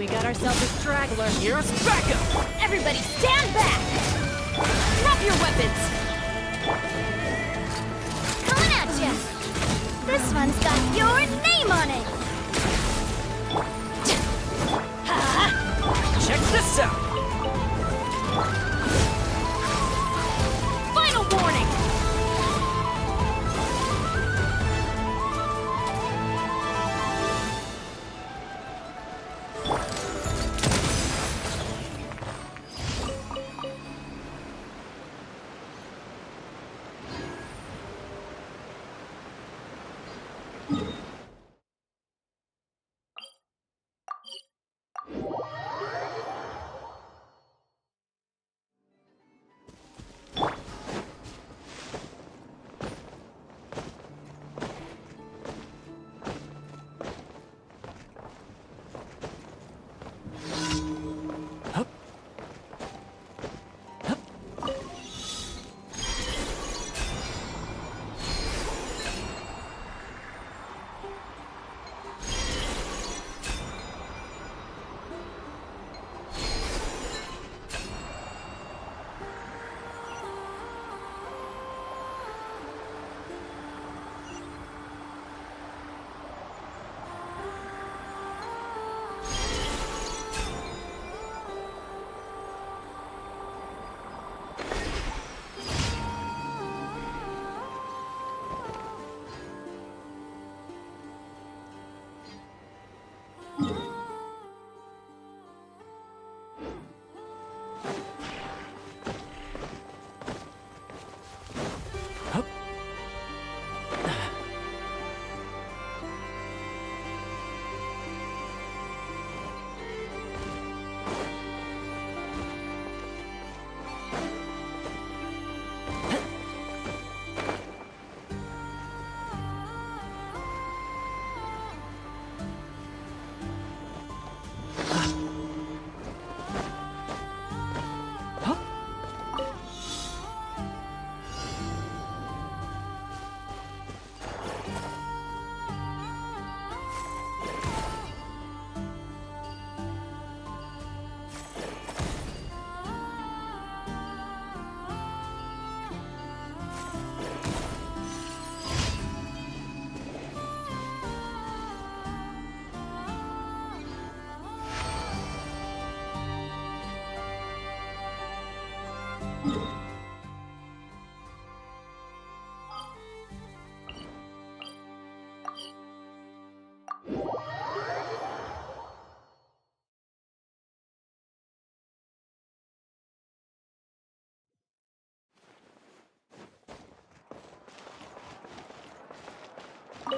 We got ourselves a straggler. Here's backup! Everybody stand back! Drop your weapons! Coming at ya! This one's got your name on it! Check this out! Final warning!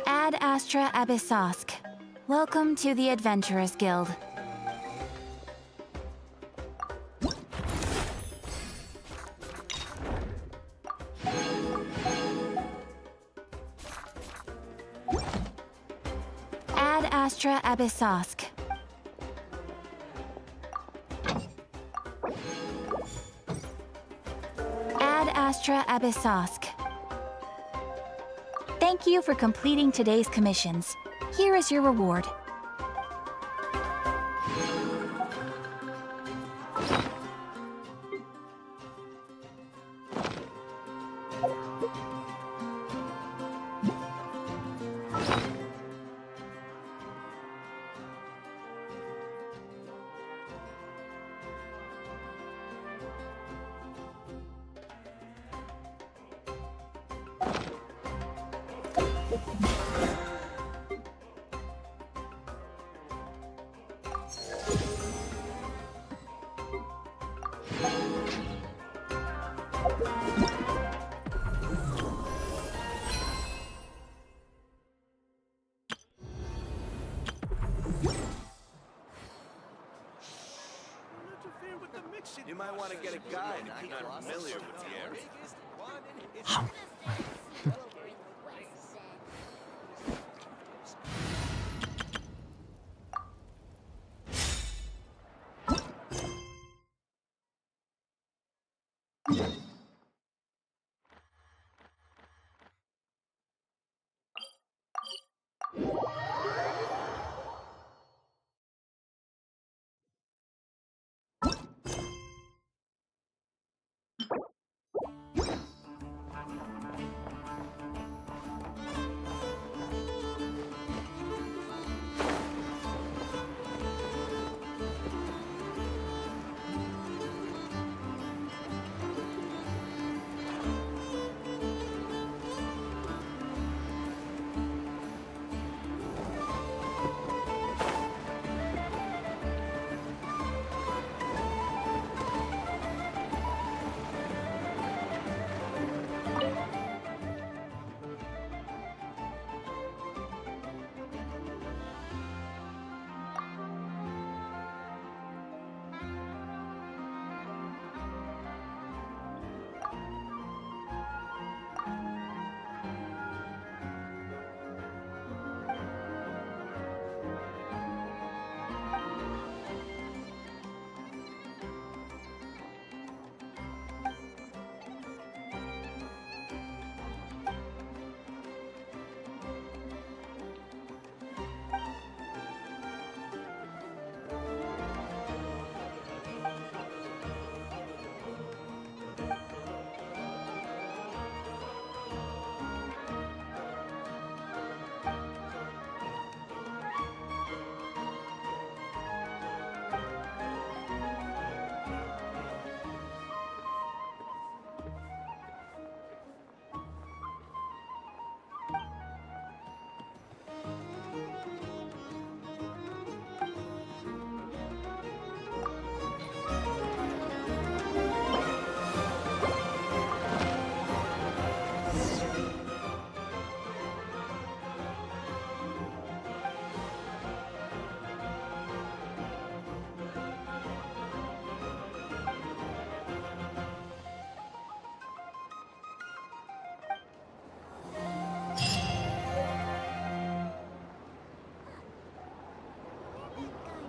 Ad Astra Abyssosk. Welcome to the Adventurers Guild. Ad Astra Abyssosk. Ad Astra Abyssosk. Thank you for completing today's commissions. Here is your reward. You might want to get a guide if you're not familiar with the area.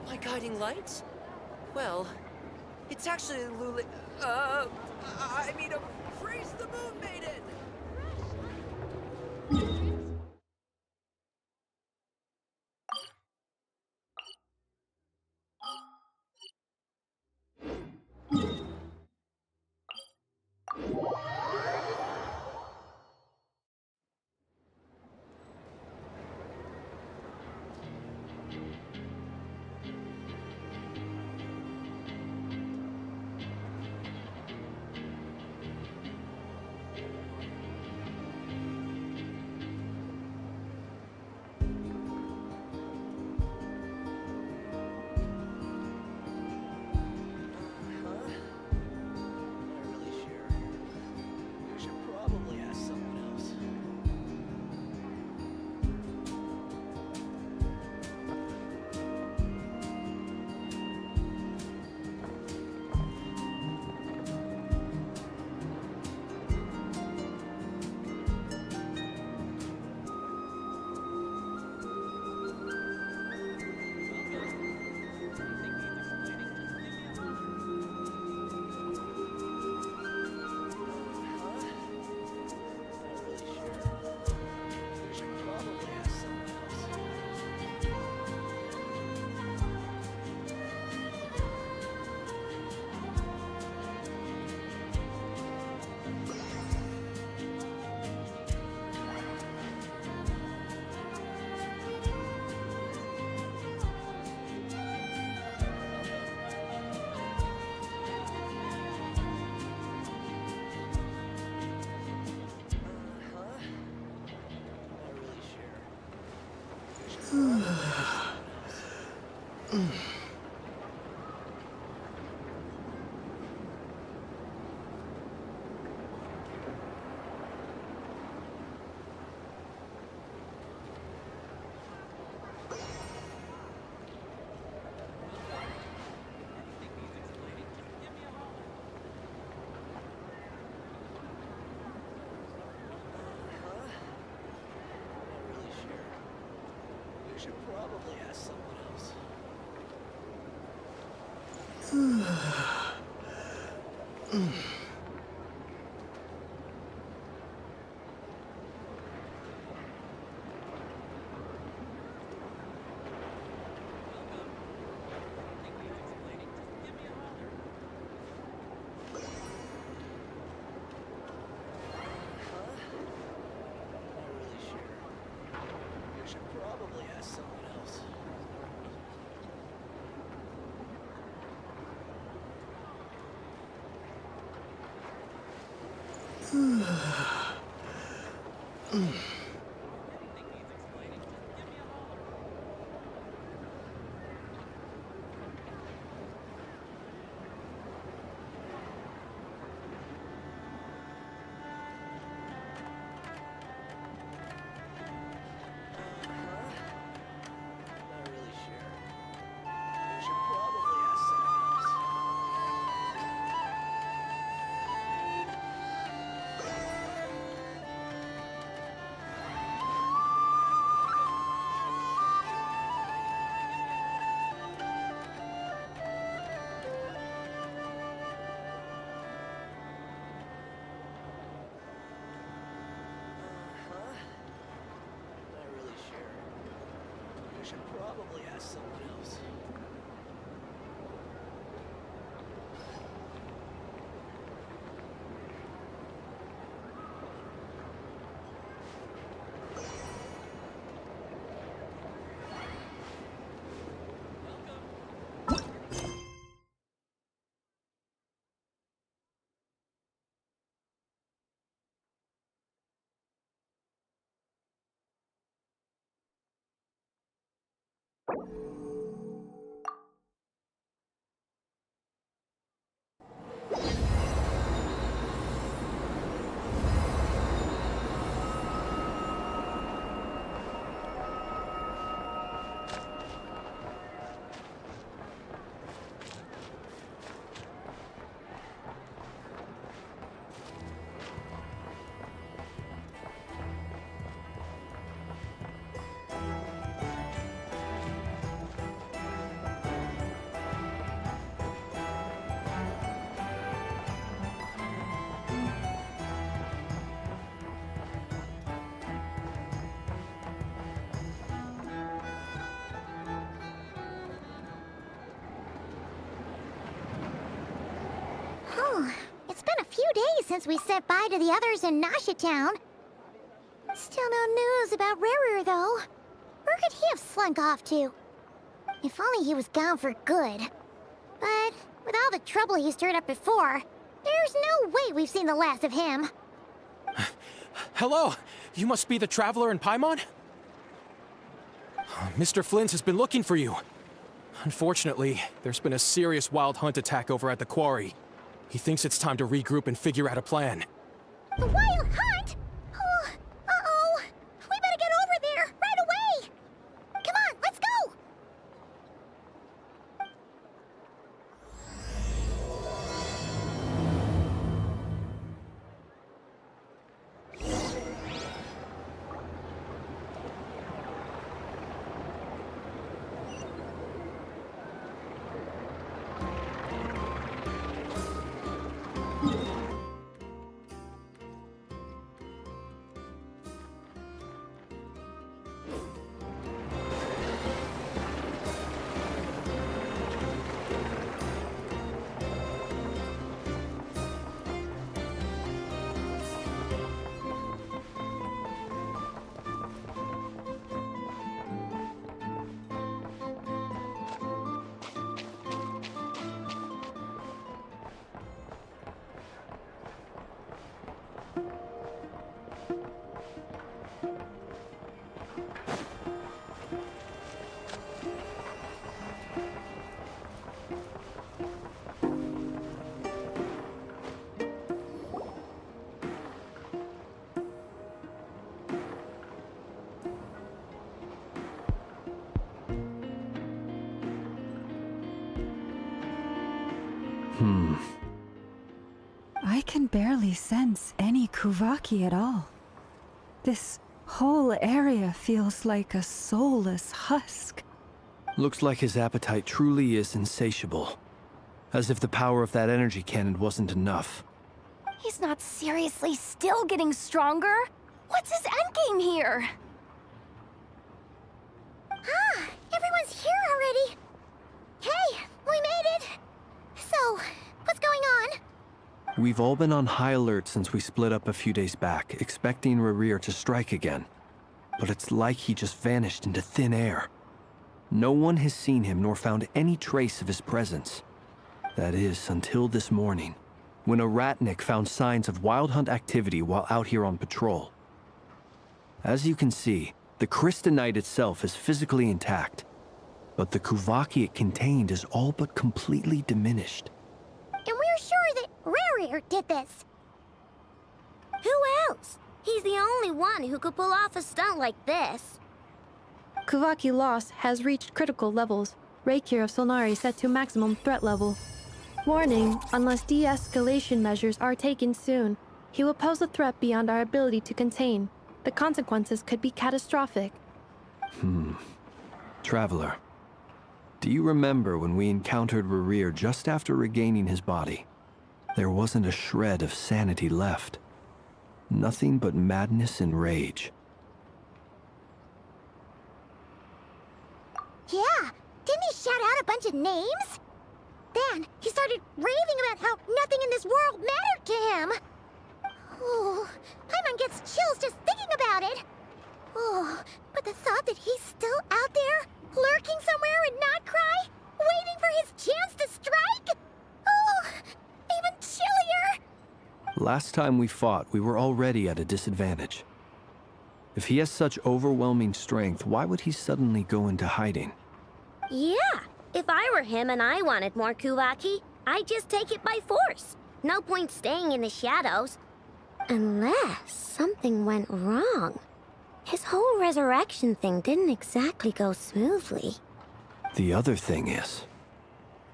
My guiding lights? Well, it's actually Luli... I mean, praise the Moon Maiden! It's been a few days since we said bye to the others in Nasha Town. Still no news about Rarer, though. Where could he have slunk off to? If only he was gone for good. But with all the trouble he stirred up before, there's no way we've seen the last of him. Hello! You must be the Traveler and Paimon? Mr. Flynn has been looking for you. Unfortunately, there's been a serious wild hunt attack over at the quarry. He thinks it's time to regroup and figure out a plan. The wild hunt? Oh, uh-oh. We better get over there, right away! Come on, let's go! I can barely sense any Kuvaki at all. This whole area feels like a soulless husk. Looks like his appetite truly is insatiable. As if the power of that energy cannon wasn't enough. He's not seriously still getting stronger? What's his endgame here? Ah, everyone's here already. Hey, we made it. So, what's going on? We've all been on high alert since we split up a few days back, expecting Rerir to strike again. But it's like he just vanished into thin air. No one has seen him nor found any trace of his presence. That is, until this morning, when a ratnik found signs of wild hunt activity while out here on patrol. As you can see, the crystalline itself is physically intact, but the Kuvaki it contained is all but completely diminished. And we're sure that Rarir did this. Who else? He's the only one who could pull off a stunt like this. Kuvaki loss has reached critical levels. Reikir of Solnari set to maximum threat level. Warning, unless de-escalation measures are taken soon, he will pose a threat beyond our ability to contain. The consequences could be catastrophic. Traveler, do you remember when we encountered Rerir just after regaining his body? There wasn't a shred of sanity left. Nothing but madness and rage. Yeah, didn't he shout out a bunch of names? Then he started raving about how nothing in this world mattered to him. Oh, Paimon gets chills just thinking about it. Oh, but the thought that he's still out there, lurking somewhere in Nod-Krai, waiting for his chance to strike? Oh, even chillier. Last time we fought, we were already at a disadvantage. If he has such overwhelming strength, why would he suddenly go into hiding? Yeah, if I were him and I wanted more Kuvaki, I'd just take it by force. No point staying in the shadows. Unless something went wrong. His whole resurrection thing didn't exactly go smoothly. The other thing is,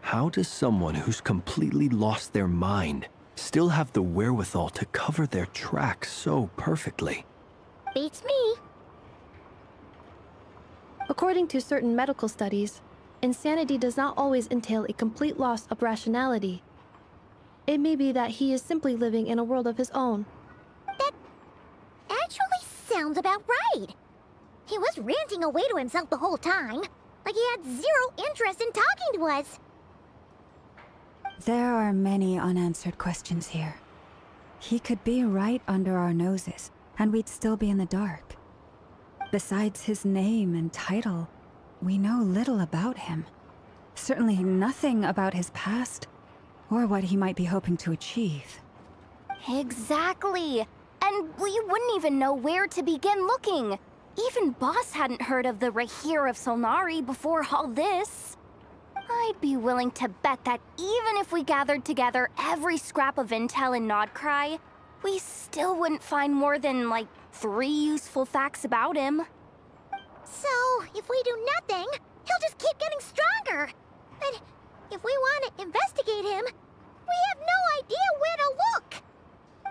how does someone who's completely lost their mind still have the wherewithal to cover their tracks so perfectly? Beats me. According to certain medical studies, insanity does not always entail a complete loss of rationality. It may be that he is simply living in a world of his own. That actually sounds about right. He was ranting away to himself the whole time, like he had zero interest in talking to us. There are many unanswered questions here. He could be right under our noses, and we'd still be in the dark. Besides his name and title, we know little about him. Certainly nothing about his past, or what he might be hoping to achieve. Exactly. And we wouldn't even know where to begin looking. Even Boss hadn't heard of the Reikir of Solnari before all this. I'd be willing to bet that even if we gathered together every scrap of intel in Nod-Krai, we still wouldn't find more than, like, 3 useful facts about him. So, if we do nothing, he'll just keep getting stronger. And if we want to investigate him, we have no idea where to look.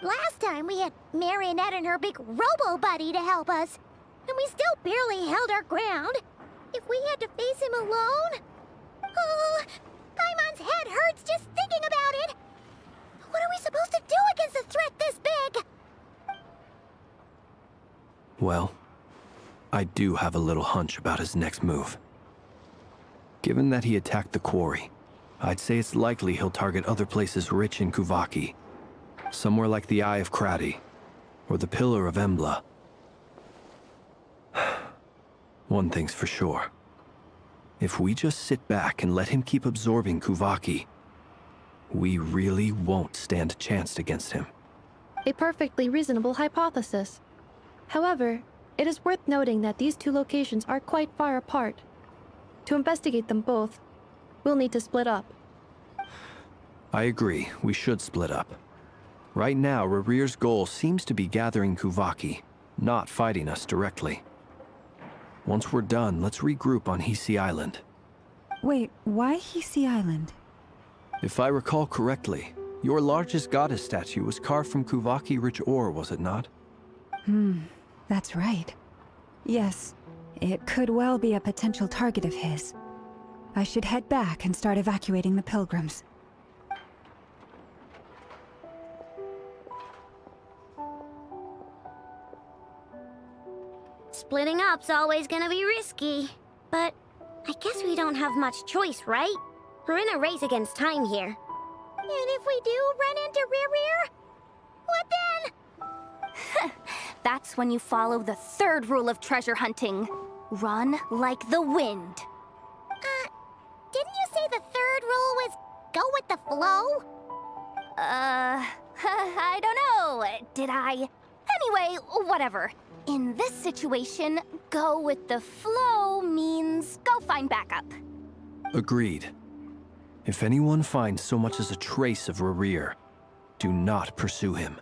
Last time we had Marionette and her big robo-buddy to help us, and we still barely held our ground. If we had to face him alone... Oh, Paimon's head hurts just thinking about it. What are we supposed to do against a threat this big? Well, I do have a little hunch about his next move. Given that he attacked the quarry, I'd say it's likely he'll target other places rich in Kuvaki. Somewhere like the Eye of Krati, or the Pillar of Embla. One thing's for sure. If we just sit back and let him keep absorbing Kuvaki, we really won't stand a chance against him. A perfectly reasonable hypothesis. However, it is worth noting that these two locations are quite far apart. To investigate them both, we'll need to split up. I agree, we should split up. Right now, Rerir's goal seems to be gathering Kuvaki, not fighting us directly. Once we're done, let's regroup on Hisi Island. Wait, why Hisi Island? If I recall correctly, Your largest goddess statue was carved from Kuvaki-rich ore, was it not? That's right. Yes, it could well be a potential target of his. I should head back and start evacuating the pilgrims. Splitting up's always gonna be risky. But I guess we don't have much choice, right? We're in a race against time here. And if we do run into Rear, what then? That's when you follow the third rule of treasure hunting. Run like the wind. Didn't you say the third rule was go with the flow? I don't know. Did I? Anyway, whatever. In this situation, go with the flow means go find backup. Agreed. If anyone finds so much as a trace of Rear, do not pursue him.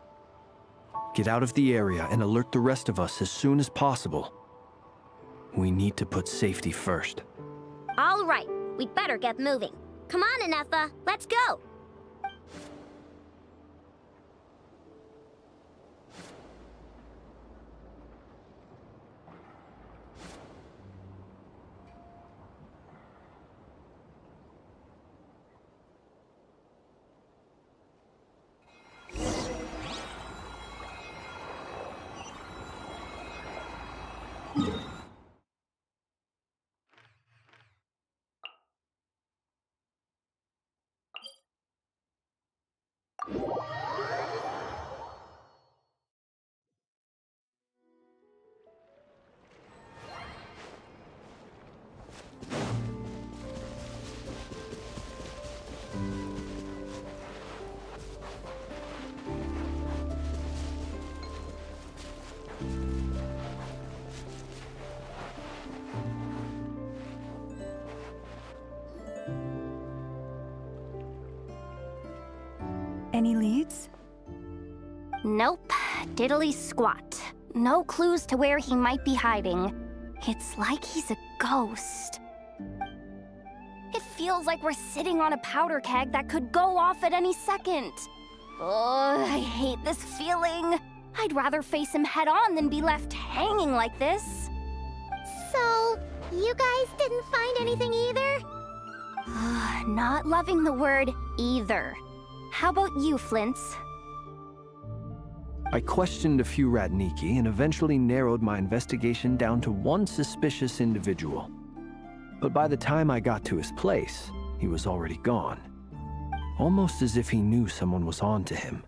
Get out of the area and alert the rest of us as soon as possible. We need to put safety first. All right, we'd better get moving. Come on, Anefa, let's go. Any leads? Nope. Diddly squat. No clues to where he might be hiding. It's like he's a ghost. It feels like we're sitting on a powder keg that could go off at any second. Oh, I hate this feeling. I'd rather face him head on than be left hanging like this. So, you guys didn't find anything either? Not loving the word either. How about you, Flintz? I questioned a few Radniki and eventually narrowed my investigation down to one suspicious individual. But by the time I got to his place, he was already gone. Almost as if he knew someone was on to him.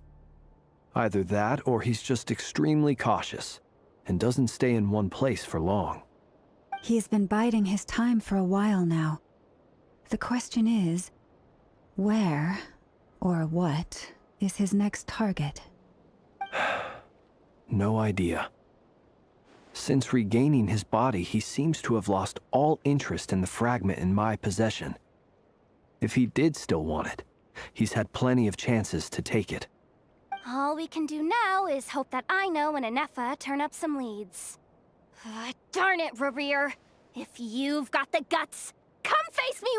Either that, or he's just extremely cautious and doesn't stay in one place for long. He's been biding his time for a while now. The question is, where, or what, is his next target? No idea. Since regaining his body, he seems to have lost all interest in the fragment in my possession. If he did still want it, he's had plenty of chances to take it. All we can do now is hope that Ino and Anefa turn up some leads. Darn it, Rear. If you've got the guts, come face me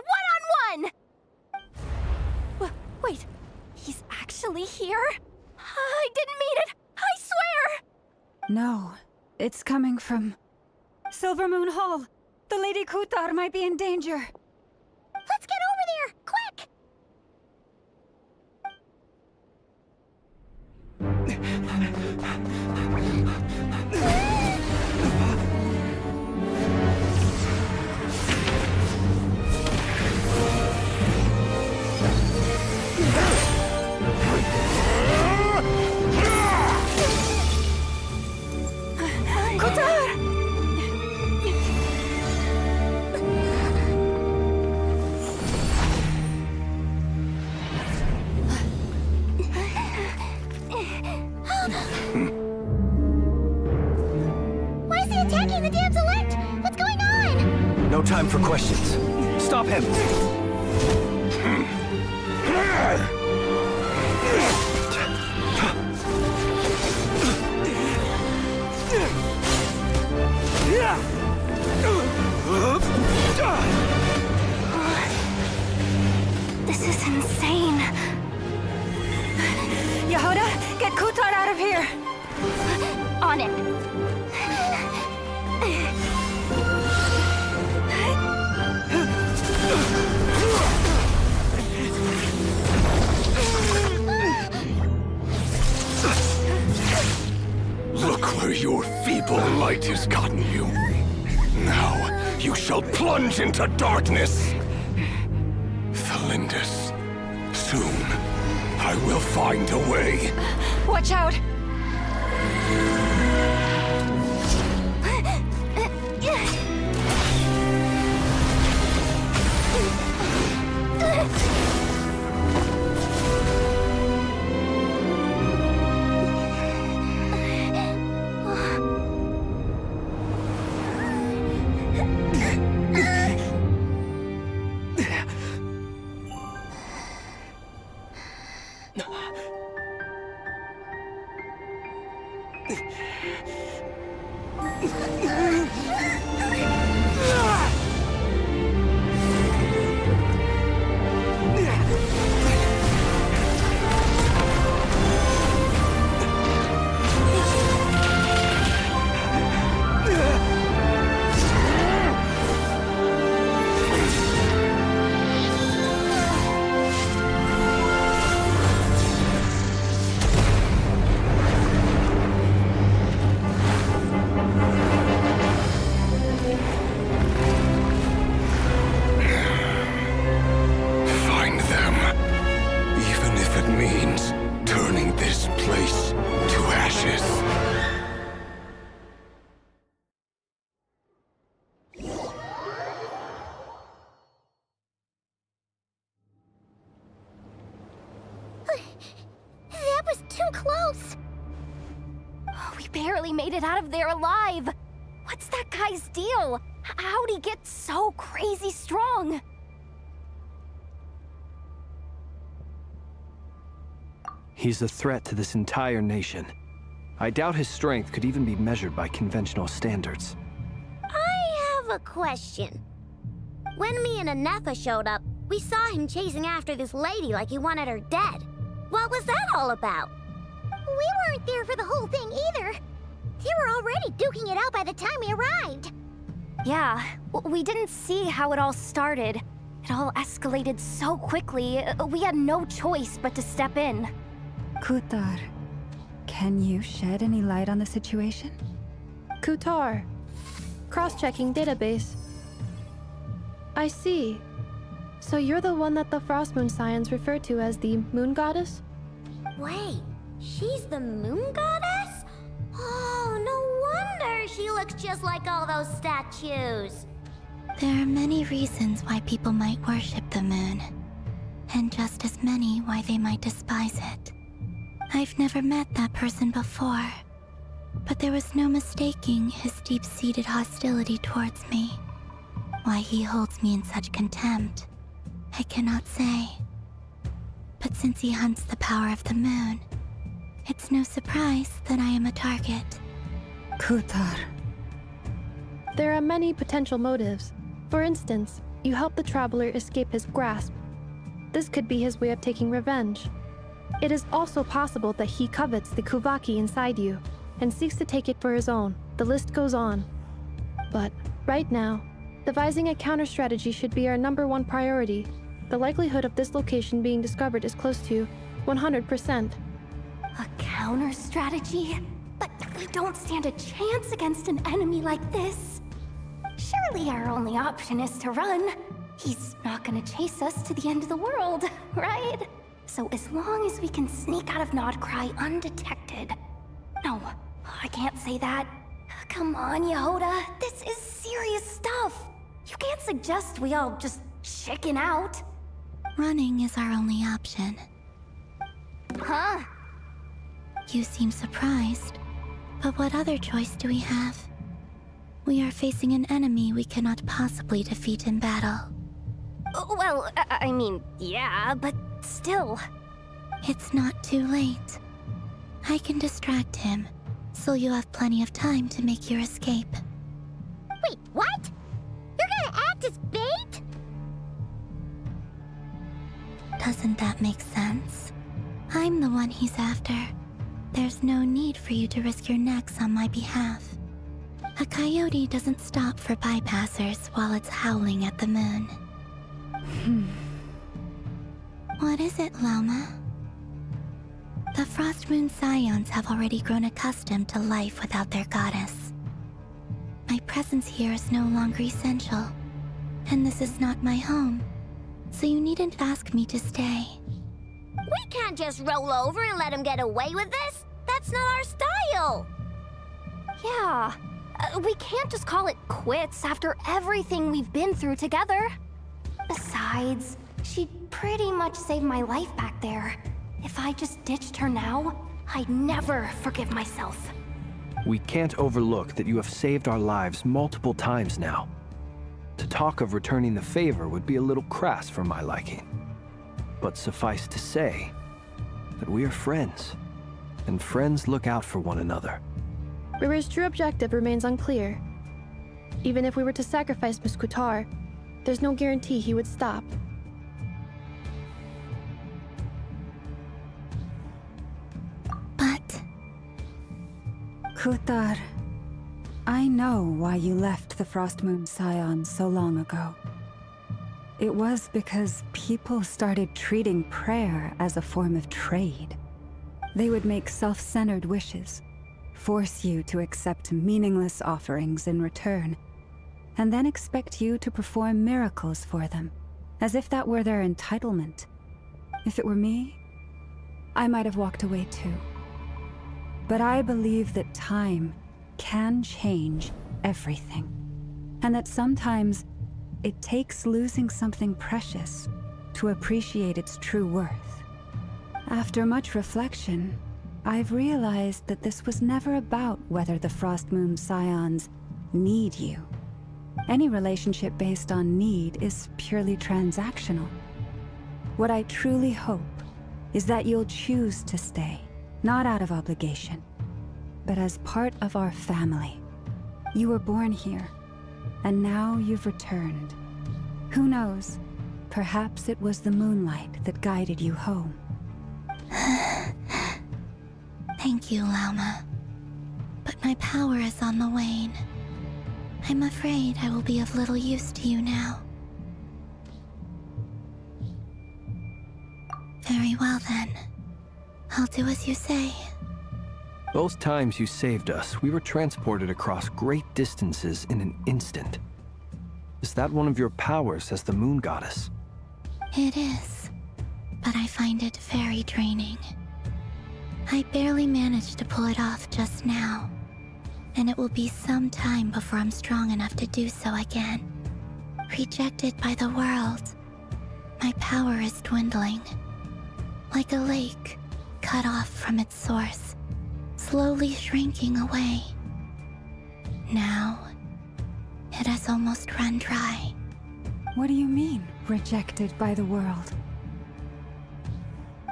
one-on-one! Wait, he's actually here? I didn't mean it, I swear! No, it's coming from Silver Moon Hall. The Lady Kutar might be in danger. Let's get over there, quick! Why is he attacking the damsel elect? What's going on? No time for questions. Stop him! This is insane. Get Kutar out of here! On it. Look where your feeble light has gotten you. Now, you shall plunge into darkness. Thalindus, soon, I will find a way. Watch out! Find them. Even if it means turning this place to ashes. That was too close. We barely made it out of there alive. What's that guy's deal? How'd he get so crazy strong? He's a threat to this entire nation. I doubt his strength could even be measured by conventional standards. I have a question. When me and Anefa showed up, we saw him chasing after this lady like he wanted her dead. What was that all about? We weren't there for the whole thing either. They were already duking it out by the time we arrived. Yeah, we didn't see how it all started. It all escalated so quickly, we had no choice but to step in. Kutar, can you shed any light on the situation? Kutar. Cross-checking database. I see. So you're the one that the Frost Moon Scions refer to as the Moon Goddess? Wait, she's the moon goddess? Oh, no wonder she looks just like all those statues. There are many reasons why people might worship the moon, and just as many why they might despise it. I've never met that person before, but there was no mistaking his deep-seated hostility towards me. Why he holds me in such contempt, I cannot say. But since he hunts the power of the moon, it's no surprise that I am a target. Kutar. There are many potential motives. For instance, you help the Traveler escape his grasp. This could be his way of taking revenge. It is also possible that he covets the Kuvaki inside you and seeks to take it for his own. The list goes on. But right now, devising a counter-strategy should be our #1 priority. The likelihood of this location being discovered is close to 100%. A counter strategy? But we don't stand a chance against an enemy like this. Surely our only option is to run. He's not gonna chase us to the end of the world, right? So as long as we can sneak out of Nod-Krai undetected. No, I can't say that. Come on, Yehoda, this is serious stuff. You can't suggest we all just chicken out. Running is our only option. Huh? You seem surprised, but what other choice do we have? We are facing an enemy we cannot possibly defeat in battle. Well, I mean, yeah, but still. It's not too late. I can distract him, so you have plenty of time to make your escape. Wait, what? You're gonna act as bait? Doesn't that make sense? I'm the one he's after. There's no need for you to risk your necks on my behalf. A coyote doesn't stop for bypassers while it's howling at the moon. What is it, Loma? The Frost Moon Scions have already grown accustomed to life without their goddess. My presence here is no longer essential, and this is not my home, so you needn't ask me to stay. We can't just roll over and let him get away with this. That's not our style. Yeah, we can't just call it quits after everything we've been through together. Besides, she pretty much saved my life back there. If I just ditched her now, I'd never forgive myself. We can't overlook that you have saved our lives multiple times now. To talk of returning the favor would be a little crass for my liking. But suffice to say that we are friends, and friends look out for one another. River's true objective remains unclear. Even if we were to sacrifice Muskutar, there's no guarantee he would stop. But Kutar, I know why you left the Frost Moon Scions so long ago. It was because people started treating prayer as a form of trade. They would make self-centered wishes, force you to accept meaningless offerings in return, and then expect you to perform miracles for them, as if that were their entitlement. If it were me, I might have walked away too. But I believe that time can change everything, and that sometimes it takes losing something precious to appreciate its true worth. After much reflection, I've realized that this was never about whether the Frost Moon Scions need you. Any relationship based on need is purely transactional. What I truly hope is that you'll choose to stay, not out of obligation, but as part of our family. You were born here, and now you've returned. Who knows? Perhaps it was the moonlight that guided you home. thank you, Lauma. But my power is on the wane. I'm afraid I will be of little use to you now. Very well then. I'll do as you say. Those times you saved us, we were transported across great distances in an instant. Is that one of your powers as the Moon Goddess? It is, but I find it very draining. I barely managed to pull it off just now, and it will be some time before I'm strong enough to do so again. Rejected by the world, my power is dwindling. Like a lake, cut off from its source, slowly shrinking away. Now, it has almost run dry. What do you mean, rejected by the world?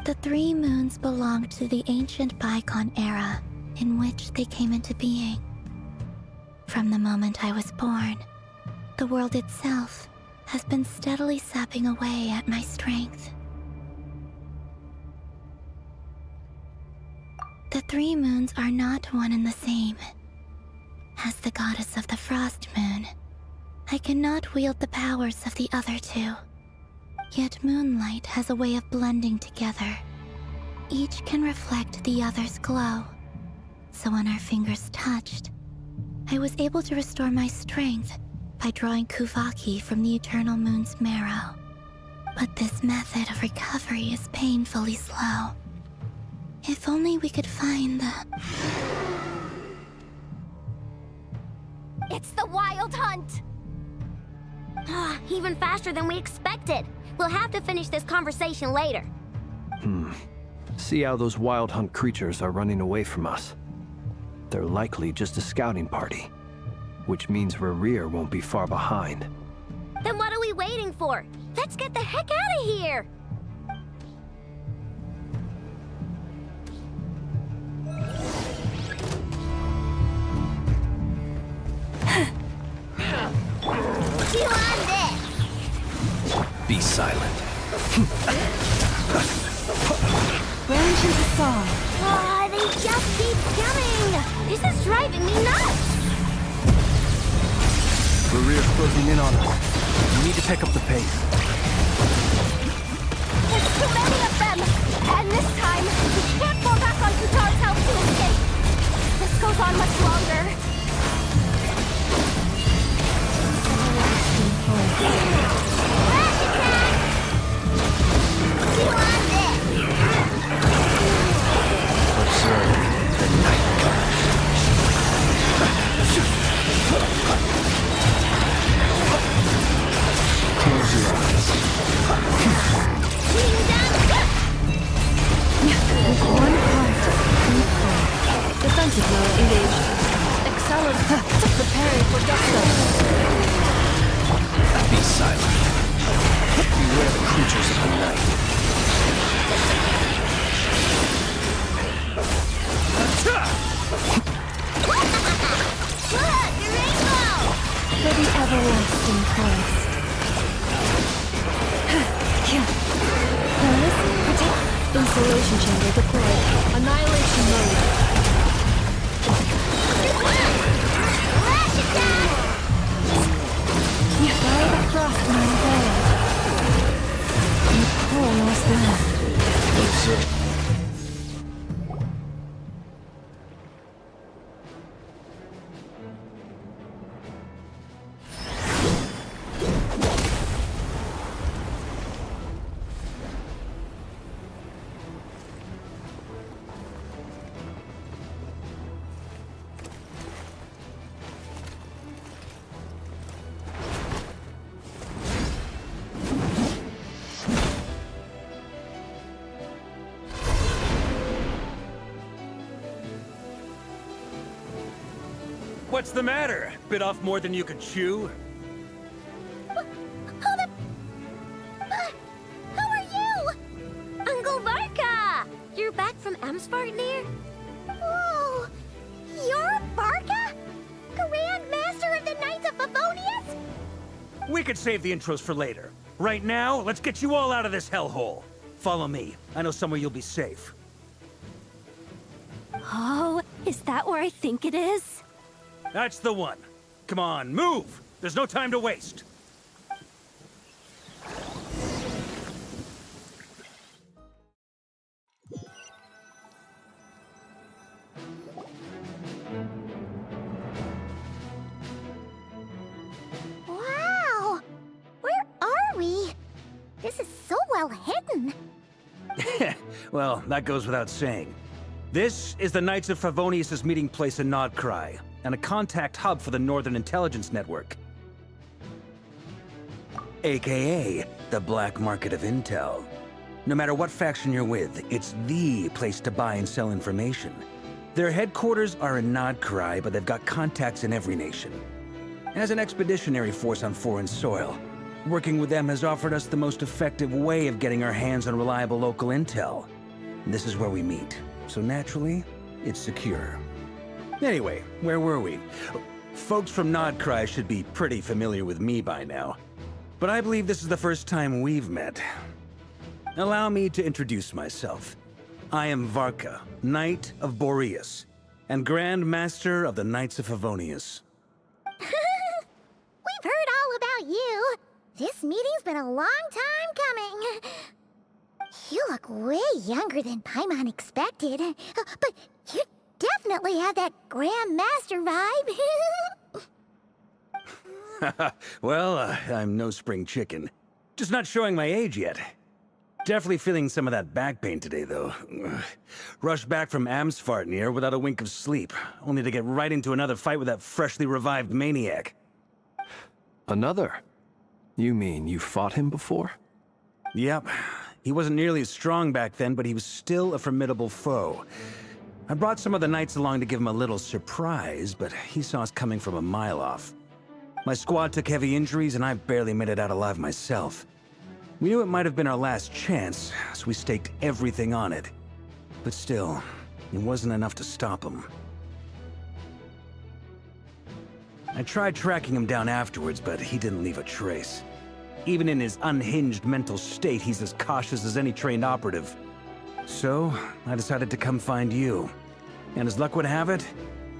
The three moons belonged to the ancient bygone era in which they came into being. From the moment I was born, the world itself has been steadily sapping away at my strength. The three moons are not one and the same. As the goddess of the Frost Moon, I cannot wield the powers of the other two. Yet moonlight has a way of blending together. Each can reflect the other's glow. So when our fingers touched, I was able to restore my strength by drawing Kuvaki from the eternal moon's marrow. But this method of recovery is painfully slow. If only we could find the... It's the Wild Hunt! Even faster than we expected. We'll have to finish this conversation later. See how those Wild Hunt creatures are running away from us. They're likely just a scouting party, which means Rarir won't be far behind. Then what are we waiting for? Let's get the heck out of here! You on this! Be silent. Branch into song. Oh, They just keep coming! This is driving me nuts! Rear's closing in on us. We need to pick up the pace. There's too many of them! And this time, we can't fall back on Kutar's help to escape! This goes on much longer. Flash attack! You want this? Observe the night guard. Close your eyes. With one heart, Defensive mode engaged. Accelerate. Preparing for gusto. Be silent. Beware the creatures of the night. Look, the rainbow! for the everlasting quest. First, protect. Installation chamber deployed. Annihilation mode. Flash attack! By the frost in my veil. You poor lost land. Observe. What's the matter? Bit off more than you could chew? Who are you? Uncle Varka! You're back from Amsvartnir? Whoa! You're Barca? Grand Master of the Knights of Favonius? We could save the intros for later. Right now, let's get you all out of this hellhole. Follow me. I know somewhere you'll be safe. Oh, is that where I think it is? That's the one. Come on, move! There's no time to waste. Wow! Where are we? This is so well hidden. Well, that goes without saying. This is the Knights of Favonius' meeting place in Nod-Krai, and a contact hub for the Northern Intelligence Network. AKA, the black market of intel. No matter what faction you're with, it's the place to buy and sell information. Their headquarters are in Nod-Krai, but they've got contacts in every nation. As an expeditionary force on foreign soil, working with them has offered us the most effective way of getting our hands on reliable local intel. And this is where we meet, so naturally, it's secure. Anyway, where were we? Folks from Nod-Krai should be pretty familiar with me by now. But I believe this is the first time we've met. Allow me to introduce myself. I am Varka, Knight of Boreas, and Grand Master of the Knights of Favonius. We've heard all about you. This meeting's been a long time coming. You look way younger than Paimon expected. But you definitely have that Grand Master vibe. Well, I'm no spring chicken. Just not showing my age yet. Definitely feeling some of that back pain today, though. Rushed back from Amsvartnir without a wink of sleep, only to get right into another fight with that freshly revived maniac. Another? You mean you fought him before? Yep. He wasn't nearly as strong back then, but he was still a formidable foe. I brought some of the knights along to give him a little surprise, but he saw us coming from a mile off. My squad took heavy injuries, and I barely made it out alive myself. We knew it might have been our last chance, so we staked everything on it. But still, it wasn't enough to stop him. I tried tracking him down afterwards, but he didn't leave a trace. Even in his unhinged mental state, he's as cautious as any trained operative. So, I decided to come find you, And as luck would have it,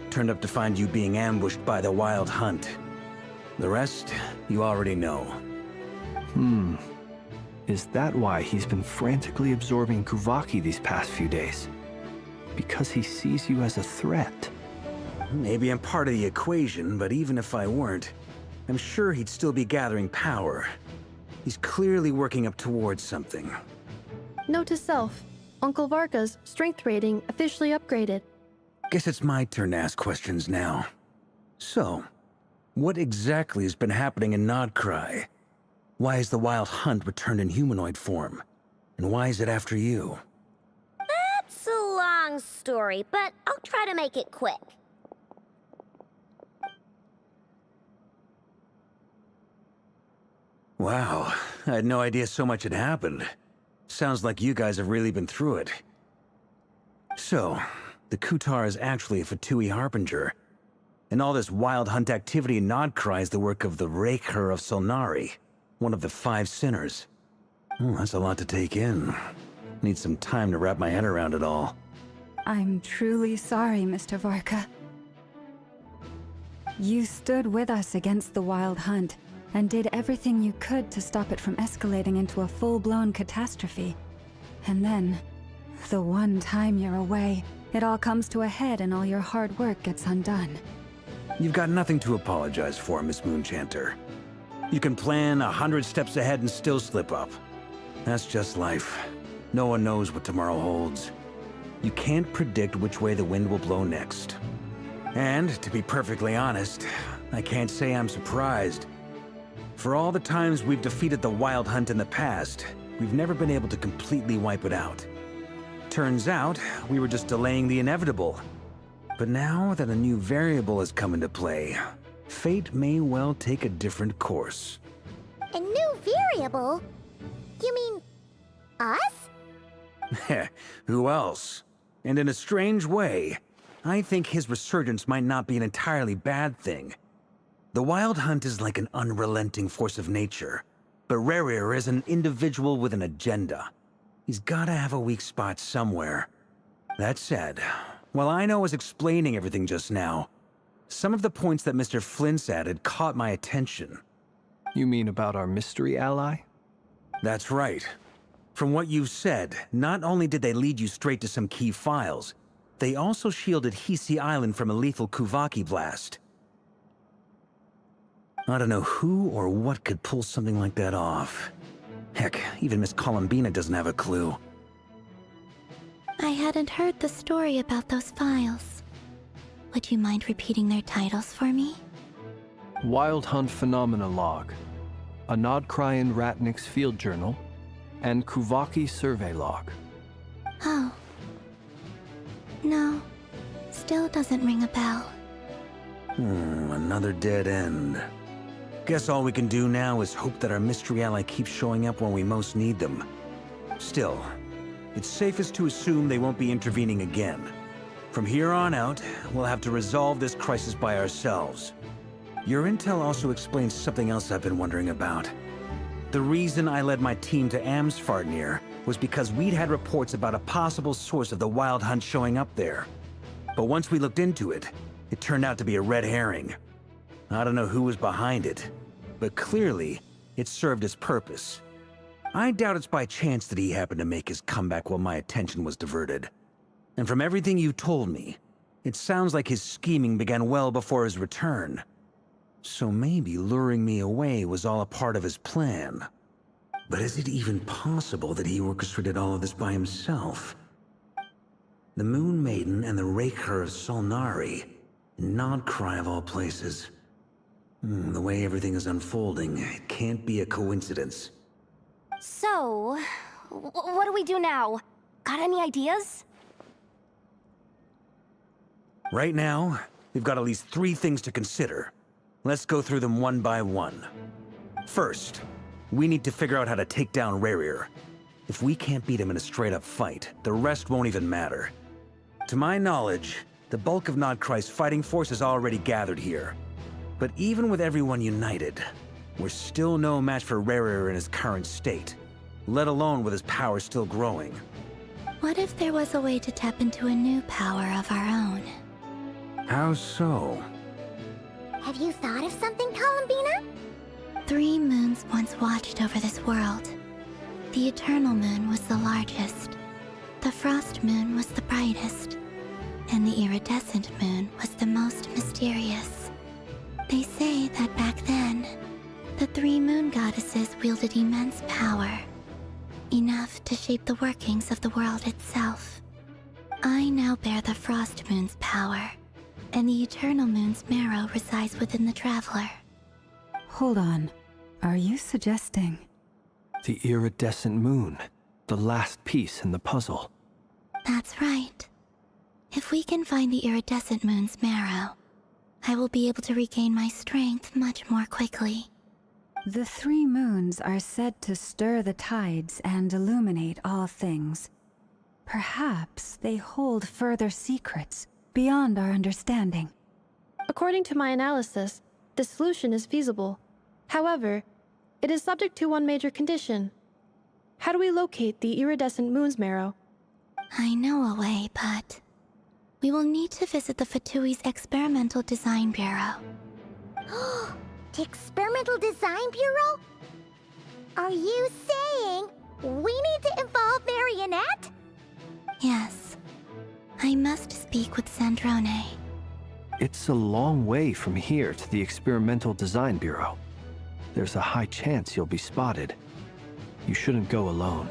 turned up to find you being ambushed by the Wild Hunt. The rest, you already know. Is that why he's been frantically absorbing Kuvaki these past few days? Because he sees you as a threat? Maybe I'm part of the equation, but even if I weren't, I'm sure he'd still be gathering power. He's clearly working up towards something. Note to self, Uncle Varka's strength rating officially upgraded. Guess it's my turn to ask questions now. So, what exactly has been happening in Nod-Krai? Why is the Wild Hunt returned in humanoid form? And why is it after you? That's a long story, but I'll try to make it quick. Wow, I had no idea so much had happened. Sounds like you guys have really been through it. So, the Kutar is actually a Fatui Harbinger. And all this Wild Hunt activity in Nod-Krai is the work of the Raker of Solnari, one of the 5 sinners. That's a lot to take in. Need some time to wrap my head around it all. I'm truly sorry, Mr. Varka. You stood with us against the Wild Hunt, and did everything you could to stop it from escalating into a full-blown catastrophe. And then, the one time you're away, it all comes to a head and all your hard work gets undone. You've got nothing to apologize for, Miss Moonchanter. You can plan 100 steps ahead and still slip up. That's just life. No one knows what tomorrow holds. You can't predict which way the wind will blow next. And, to be perfectly honest, I can't say I'm surprised. For all the times we've defeated the Wild Hunt in the past, we've never been able to completely wipe it out. Turns out, we were just delaying the inevitable. But now that a new variable has come into play, fate may well take a different course. A new variable? You mean... us? Who else? And in a strange way, I think his resurgence might not be an entirely bad thing. The Wild Hunt is like an unrelenting force of nature, but Rerir is an individual with an agenda. He's gotta have a weak spot somewhere. That said, while I was explaining everything just now, some of the points that Mr. Flint's added caught my attention. You mean about our mystery ally? That's right. From what you've said, not only did they lead you straight to some key files, they also shielded Hisi Island from a lethal Kuvaki blast. I don't know who or what could pull something like that off. Heck, even Miss Columbina doesn't have a clue. I hadn't heard the story about those files. Would you mind repeating their titles for me? Wild Hunt Phenomena Log, a Nod-Krai and Ratnik's Field Journal, and Kuvaki Survey Log. Oh. No. Still doesn't ring a bell. Another dead end. Guess all we can do now is hope that our mystery ally keeps showing up when we most need them. Still, it's safest to assume they won't be intervening again. From here on out, we'll have to resolve this crisis by ourselves. Your intel also explains something else I've been wondering about. The reason I led my team to Amsfarnir was because we'd had reports about a possible source of the Wild Hunt showing up there. But once we looked into it, it turned out to be a red herring. I don't know who was behind it, but clearly, it served its purpose. I doubt it's by chance that he happened to make his comeback while my attention was diverted. And from everything you told me, it sounds like his scheming began well before his return. So maybe luring me away was all a part of his plan. But is it even possible that he orchestrated all of this by himself? The Moon Maiden and the Raker of Solnari, Nod-Krai of all places. The way everything is unfolding, it can't be a coincidence. So, what do we do now? Got any ideas? Right now, we've got at least 3 things to consider. Let's go through them one by one. First, we need to figure out how to take down Rerir. If we can't beat him in a straight-up fight, the rest won't even matter. To my knowledge, the bulk of Nod-Krai's fighting force is already gathered here. But even with everyone united, we're still no match for Rerir in his current state, let alone with his power still growing. What if there was a way to tap into a new power of our own? How so? Have you thought of something, Columbina? 3 moons once watched over this world. The Eternal Moon was the largest. The Frost Moon was the brightest. And the Iridescent Moon was the most mysterious. They say that back then, the 3 moon goddesses wielded immense power. Enough to shape the workings of the world itself. I now bear the Frost Moon's power, and the Eternal Moon's marrow resides within the Traveler. Hold on. Are you suggesting? The iridescent moon, the last piece in the puzzle. That's right. If we can find the Iridescent Moon's marrow, I will be able to regain my strength much more quickly. The 3 moons are said to stir the tides and illuminate all things. Perhaps they hold further secrets beyond our understanding. According to my analysis, the solution is feasible. However, it is subject to one major condition. How do we locate the Iridescent Moon's marrow? I know a way, but we will need to visit the Fatui's Experimental Design Bureau. The Experimental Design Bureau? Are you saying we need to involve Marionette? Yes. I must speak with Sandrone. It's a long way from here to the Experimental Design Bureau. There's a high chance you'll be spotted. You shouldn't go alone.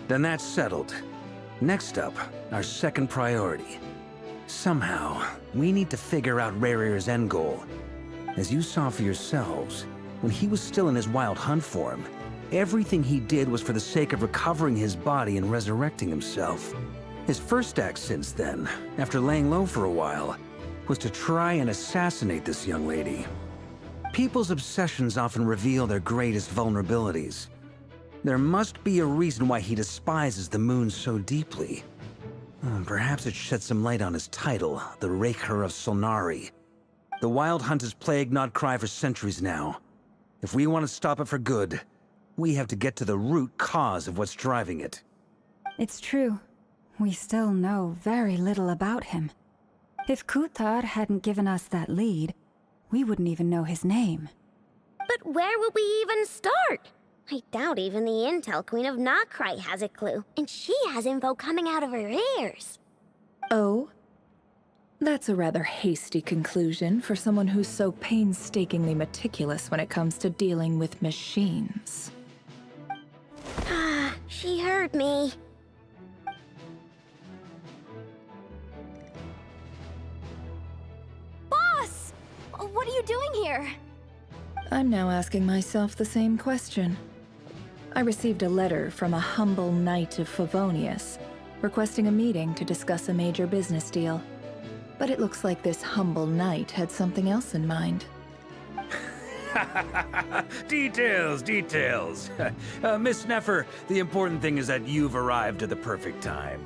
Then that's settled. Next up, our second priority. Somehow, we need to figure out Rarir's end goal. As you saw for yourselves, when he was still in his wild hunt form, everything he did was for the sake of recovering his body and resurrecting himself. His first act since then, after laying low for a while, was to try and assassinate this young lady. People's obsessions often reveal their greatest vulnerabilities. There must be a reason why he despises the moon so deeply. Perhaps it sheds some light on his title, the Raker of Solnari. The Wild Hunt has plagued Nod-Krai for centuries now. If we want to stop it for good, we have to get to the root cause of what's driving it. It's true. We still know very little about him. If Kuthar hadn't given us that lead, we wouldn't even know his name. But where would we even start? I doubt even the Intel Queen of Nod-Krai has a clue, and she has info coming out of her ears. Oh? That's a rather hasty conclusion for someone who's so painstakingly meticulous when it comes to dealing with machines. Ah, she heard me. Boss! What are you doing here? I'm now asking myself the same question. I received a letter from a humble knight of Favonius, requesting a meeting to discuss a major business deal. But it looks like this humble knight had something else in mind. Details, details. Miss Neffer, the important thing is that you've arrived at the perfect time.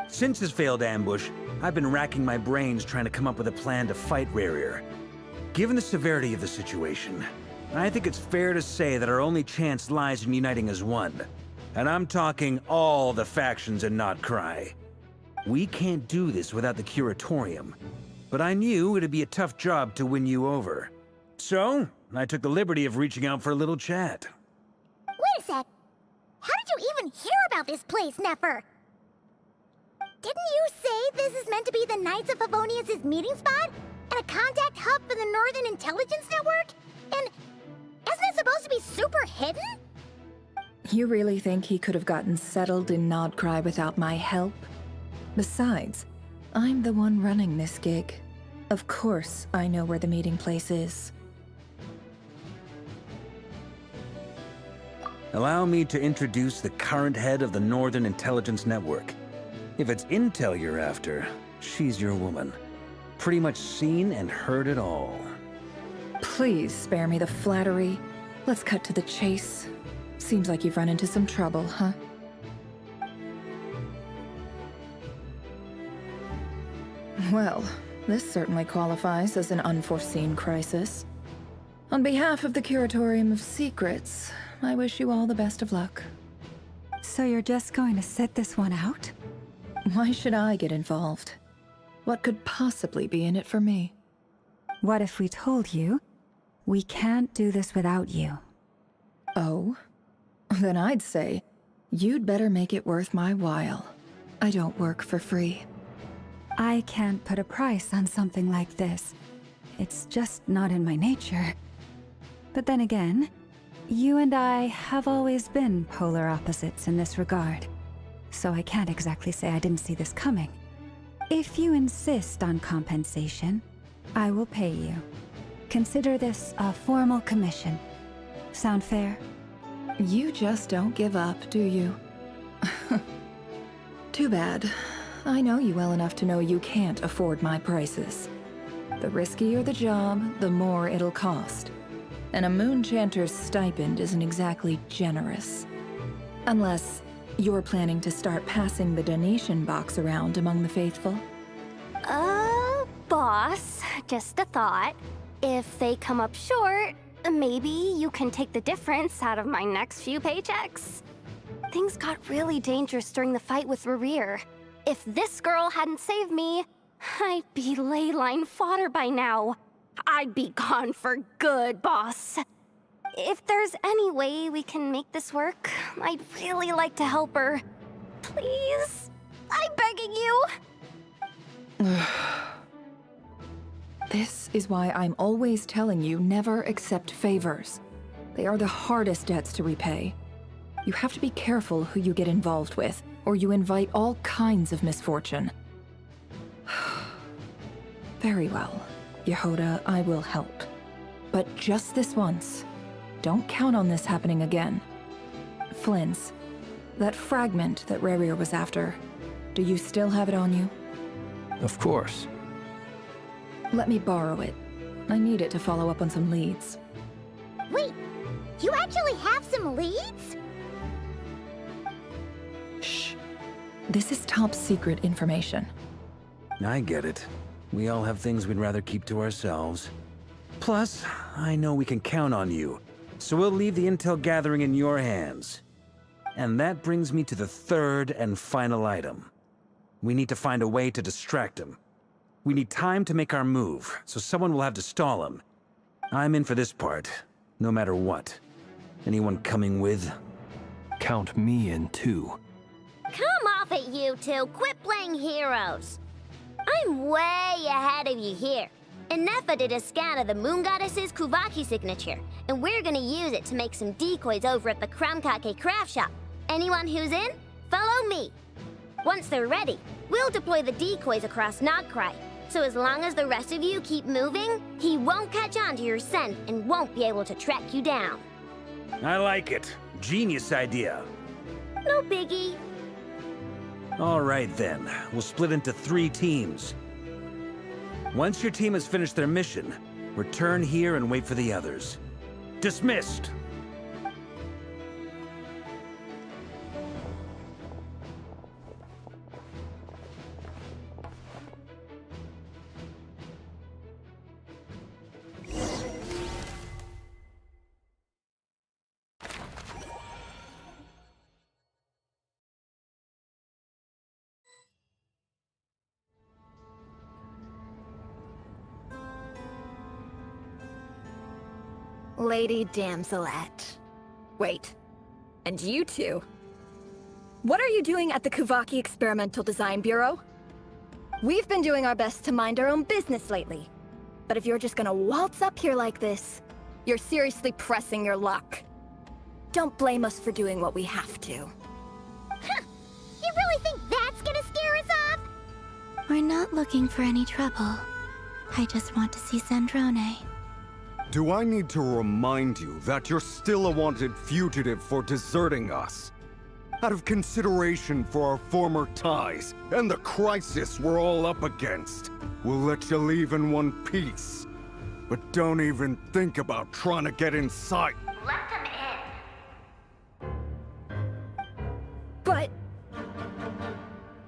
Since his failed ambush, I've been racking my brains trying to come up with a plan to fight Rarir. Given the severity of the situation, I think it's fair to say that our only chance lies in uniting as one. And I'm talking all the factions in Nod-Krai. We can't do this without the Curatorium, but I knew it'd be a tough job to win you over. So, I took the liberty of reaching out for a little chat. Wait a sec. How did you even hear about this place, Neffer? Didn't you say this is meant to be the Knights of Favonius' meeting spot? And a contact hub for the Northern Intelligence Network? And isn't it supposed to be super hidden? You really think he could have gotten settled in Nod-Krai without my help? Besides, I'm the one running this gig. Of course I know where the meeting place is. Allow me to introduce the current head of the Northern Intelligence Network. If it's intel you're after, she's your woman. Pretty much seen and heard it all. Please spare me the flattery. Let's cut to the chase. Seems like you've run into some trouble, huh? Well, this certainly qualifies as an unforeseen crisis. On behalf of the Curatorium of Secrets, I wish you all the best of luck. So you're just going to sit this one out? Why should I get involved? What could possibly be in it for me? What if we told you we can't do this without you? Oh? Then I'd say, you'd better make it worth my while. I don't work for free. I can't put a price on something like this. It's just not in my nature. But then again, you and I have always been polar opposites in this regard. So I can't exactly say I didn't see this coming. If you insist on compensation, I will pay you. Consider this a formal commission. Sound fair? You just don't give up, do you? Too bad. I know you well enough to know you can't afford my prices. The riskier the job, the more it'll cost. And a Moonchanter's stipend isn't exactly generous. Unless you're planning to start passing the donation box around among the faithful. Boss, just a thought. If they come up short, maybe you can take the difference out of my next few paychecks. Things got really dangerous during the fight with Rerir. If this girl hadn't saved me, I'd be ley line fodder by now. I'd be gone for good, boss. If there's any way we can make this work, I'd really like to help her. Please? I'm begging you. This is why I'm always telling you never accept favors. They are the hardest debts to repay. You have to be careful who you get involved with, or you invite all kinds of misfortune. Very well, Yehoda, I will help. But just this once. Don't count on this happening again. Flynn's, that fragment that Rerir was after, do you still have it on you? Of course. Let me borrow it. I need it to follow up on some leads. Wait, you actually have some leads? Shh. This is top secret information. I get it. We all have things we'd rather keep to ourselves. Plus, I know we can count on you, so we'll leave the intel gathering in your hands. And that brings me to the third and final item. We need to find a way to distract him. We need time to make our move, so someone will have to stall him. I'm in for this part, no matter what. Anyone coming with? Count me in too. Come off it, you two. Quit playing heroes. I'm way ahead of you here. Enefa did a scan of the Moon Goddess's Kuvaki signature, and we're gonna use it to make some decoys over at the Kramkake craft shop. Anyone who's in, follow me. Once they're ready, we'll deploy the decoys across Nod-Krai. So as long as the rest of you keep moving, he won't catch on to your scent and won't be able to track you down. I like it. Genius idea. No biggie. All right then, we'll split into 3 teams. Once your team has finished their mission, return here and wait for the others. Dismissed! Lady Damselette. Wait. And you two? What are you doing at the Kuvaki Experimental Design Bureau? We've been doing our best to mind our own business lately. But if you're just gonna waltz up here like this, you're seriously pressing your luck. Don't blame us for doing what we have to. Huh! You really think that's gonna scare us off? We're not looking for any trouble. I just want to see Sandrone. Do I need to remind you that you're still a wanted fugitive for deserting us? Out of consideration for our former ties and the crisis we're all up against, we'll let you leave in one piece. But don't even think about trying to get inside. Let them in. But...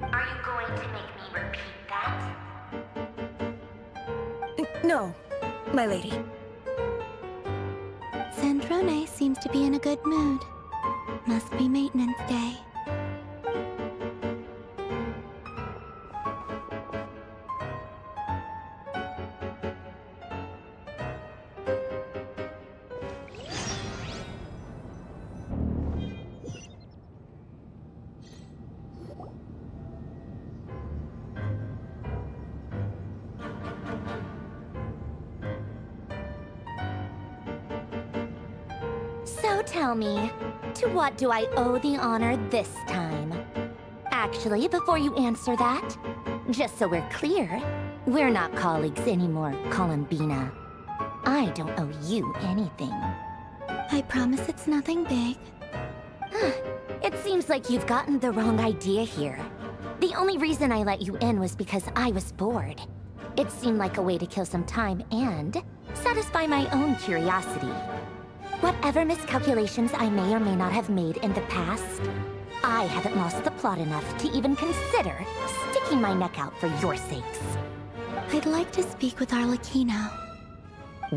Are you going to make me repeat that? no, my lady. Sandrone seems to be in a good mood. Must be maintenance day. So tell me, to what do I owe the honor this time? Actually, before you answer that, just so we're clear, we're not colleagues anymore, Columbina. I don't owe you anything. I promise it's nothing big. It seems like you've gotten the wrong idea here. The only reason I let you in was because I was bored. It seemed like a way to kill some time and satisfy my own curiosity. Whatever miscalculations I may or may not have made in the past, I haven't lost the plot enough to even consider sticking my neck out for your sakes. I'd like to speak with Arlecchino.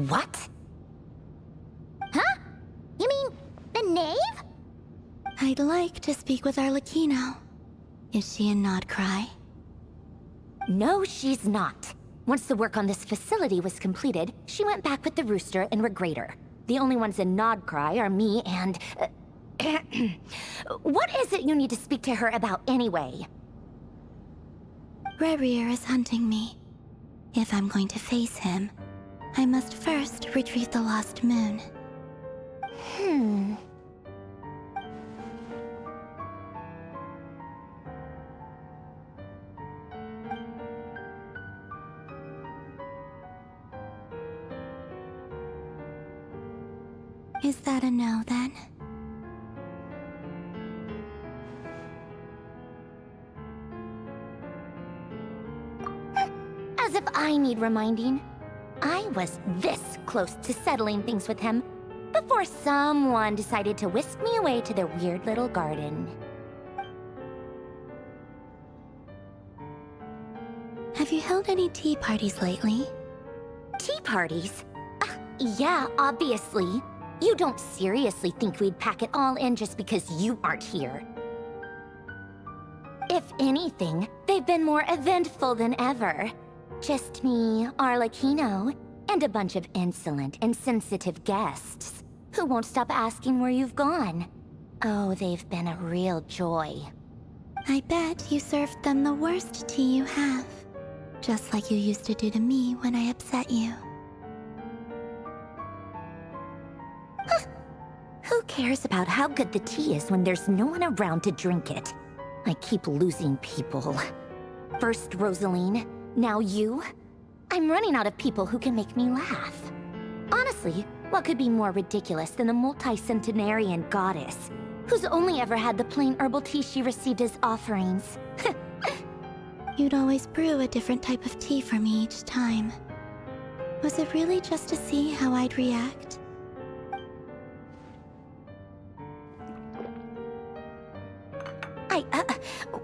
What? Huh? You mean the knave? I'd like to speak with Arlecchino. Is she in Nod-Krai? No, she's not. Once the work on this facility was completed, she went back with the Rooster and Regrator. The only ones in Nod-Krai are me and... What is it you need to speak to her about anyway? Rerir is hunting me. If I'm going to face him, I must first retrieve the lost moon. Is that a no, then? As if I need reminding. I was this close to settling things with him before someone decided to whisk me away to their weird little garden. Have you held any tea parties lately? Tea parties? Yeah, obviously. You don't seriously think we'd pack it all in just because you aren't here. If anything, they've been more eventful than ever. Just me, Arlecchino, and a bunch of insolent and sensitive guests who won't stop asking where you've gone. Oh, they've been a real joy. I bet you served them the worst tea you have. Just like you used to do to me when I upset you. Who cares about how good the tea is when there's no one around to drink it? I keep losing people. First Rosaline, now you. I'm running out of people who can make me laugh. Honestly, what could be more ridiculous than the multi-centenarian goddess, who's only ever had the plain herbal tea she received as offerings? You'd always brew a different type of tea for me each time. Was it really just to see how I'd react?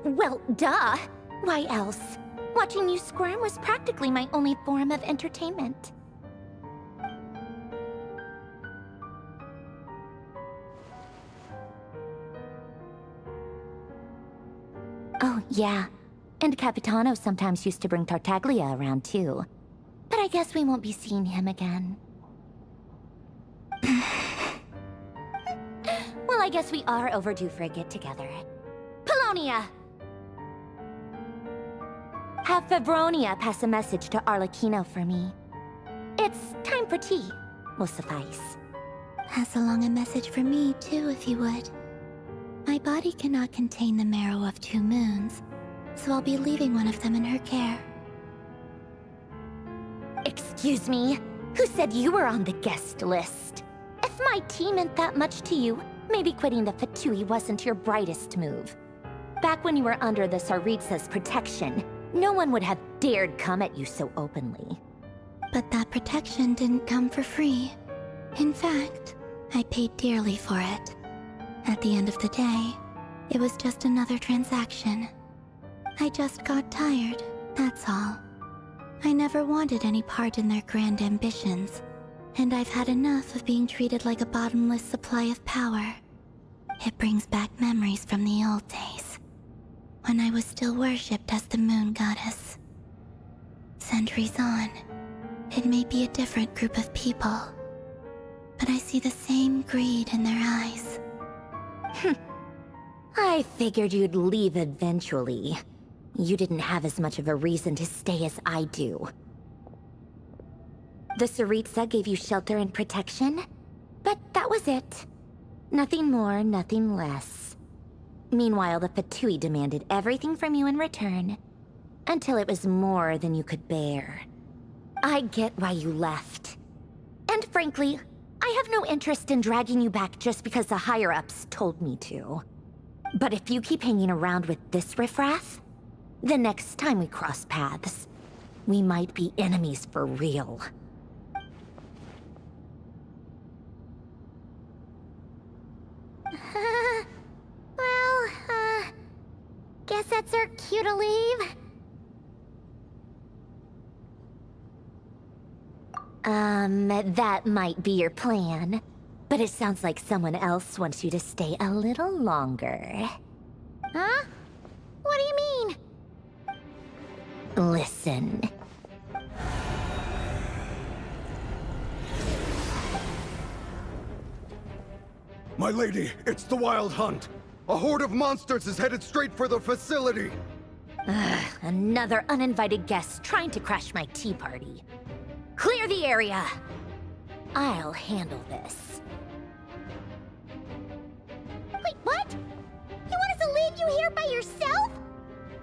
Well, duh. Why else? Watching you squirm was practically my only form of entertainment. Oh, yeah. And Capitano sometimes used to bring Tartaglia around, too. But I guess we won't be seeing him again. Well, I guess we are overdue for a get-together. Polonia! Have Fevronia pass a message to Arlecchino for me. It's time for tea. Will suffice. Pass along a message for me, too, if you would. My body cannot contain the marrow of 2 moons, so I'll be leaving one of them in her care. Excuse me? Who said you were on the guest list? If my tea meant that much to you, maybe quitting the Fatui wasn't your brightest move. Back when you were under the Tsaritsa's protection, no one would have dared come at you so openly. But that protection didn't come for free. In fact, I paid dearly for it. At the end of the day, it was just another transaction. I just got tired, that's all. I never wanted any part in their grand ambitions, and I've had enough of being treated like a bottomless supply of power. It brings back memories from the old days, when I was still worshipped as the moon goddess. Centuries on, it may be a different group of people, but I see the same greed in their eyes. I figured you'd leave eventually. You didn't have as much of a reason to stay as I do. The Tsaritsa gave you shelter and protection, but that was it. Nothing more, nothing less. Meanwhile, the Fatui demanded everything from you in return, until it was more than you could bear. I get why you left. And frankly, I have no interest in dragging you back just because the higher-ups told me to. But if you keep hanging around with this riffraff, the next time we cross paths, we might be enemies for real. Guess that's our cue to leave. That might be your plan, but it sounds like someone else wants you to stay a little longer. Huh? What do you mean? Listen. My lady, it's the Wild Hunt. A horde of monsters is headed straight for the facility. Another uninvited guest trying to crash my tea party. Clear the area! I'll handle this. Wait, what? You want us to leave you here by yourself?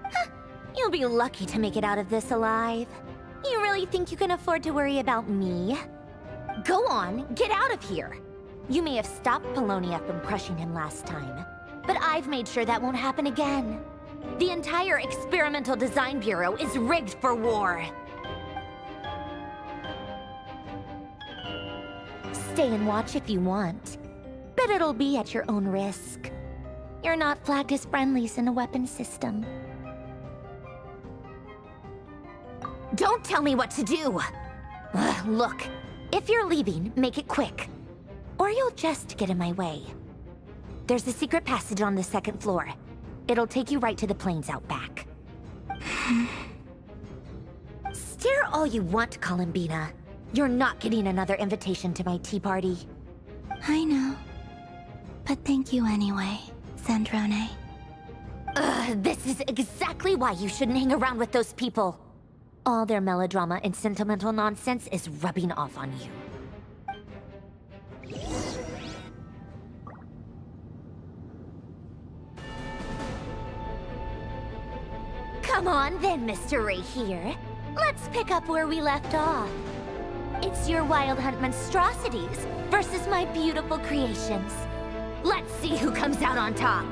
Huh, you'll be lucky to make it out of this alive. You really think you can afford to worry about me? Go on, get out of here. You may have stopped Polonia from crushing him last time, but I've made sure that won't happen again. The entire Experimental Design Bureau is rigged for war. Stay and watch if you want, but it'll be at your own risk. You're not flagged as friendlies in a weapons system. Don't tell me what to do! Look, if you're leaving, make it quick. Or you'll just get in my way. There's a secret passage on the second floor. It'll take you right to the plains out back. Stare all you want, Columbina. You're not getting another invitation to my tea party. I know. But thank you anyway, Sandrone. This is exactly why you shouldn't hang around with those people. All their melodrama and sentimental nonsense is rubbing off on you. Come on then, Mr. Ray here. Let's pick up where we left off. It's your Wild Hunt monstrosities versus my beautiful creations. Let's see who comes out on top.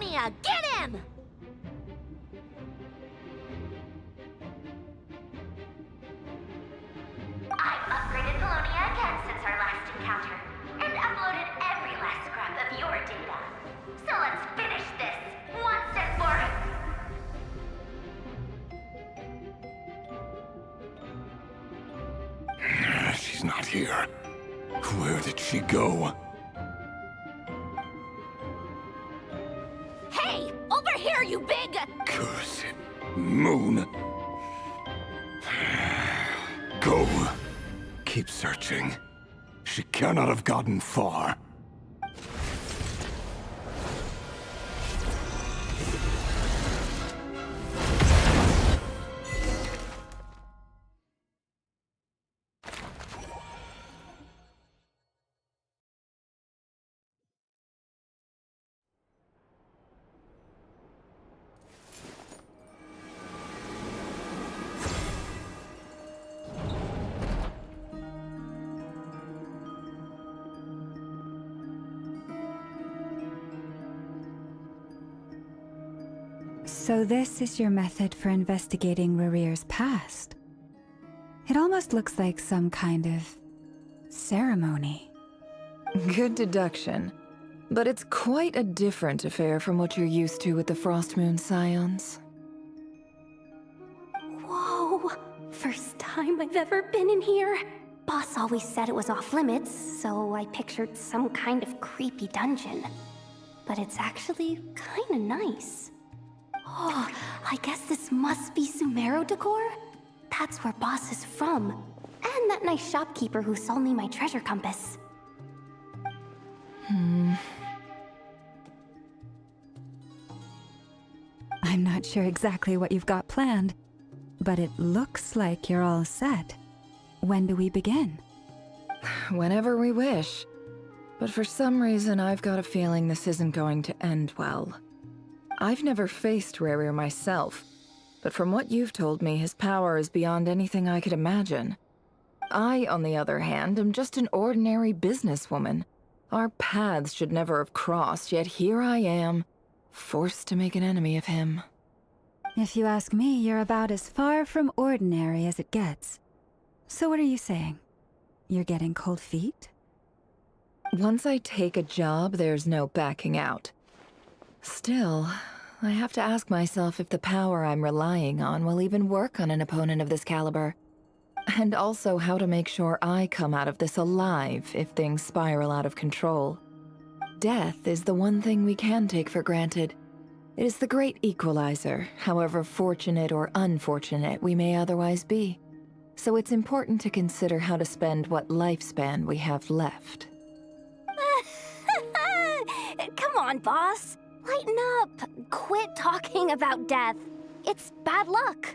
Telonia, get him! I've upgraded Telonia again since our last encounter, and uploaded every last scrap of your data. So let's finish this, once and for She's not here. Where did she go? Hey, over here, you big... Cursed moon. Go. Keep searching. She cannot have gotten far. So this is your method for investigating Rarir's past? It almost looks like some kind of ceremony. Good deduction. But it's quite a different affair from what you're used to with the Frost Moon Scions. Whoa, first time I've ever been in here. Boss always said it was off limits, so I pictured some kind of creepy dungeon. But it's actually kinda nice. Oh, I guess this must be Sumero decor? That's where Boss is from. And that nice shopkeeper who sold me my treasure compass. I'm not sure exactly what you've got planned, but it looks like you're all set. When do we begin? Whenever we wish. But for some reason, I've got a feeling this isn't going to end well. I've never faced Rarir myself, but from what you've told me, his power is beyond anything I could imagine. I, on the other hand, am just an ordinary businesswoman. Our paths should never have crossed, yet here I am, forced to make an enemy of him. If you ask me, you're about as far from ordinary as it gets. So what are you saying? You're getting cold feet? Once I take a job, there's no backing out. Still, I have to ask myself if the power I'm relying on will even work on an opponent of this caliber. And also how to make sure I come out of this alive if things spiral out of control. Death is the one thing we can take for granted. It is the great equalizer, however fortunate or unfortunate we may otherwise be. So it's important to consider how to spend what lifespan we have left. Come on, boss. Lighten up. Quit talking about death. It's bad luck.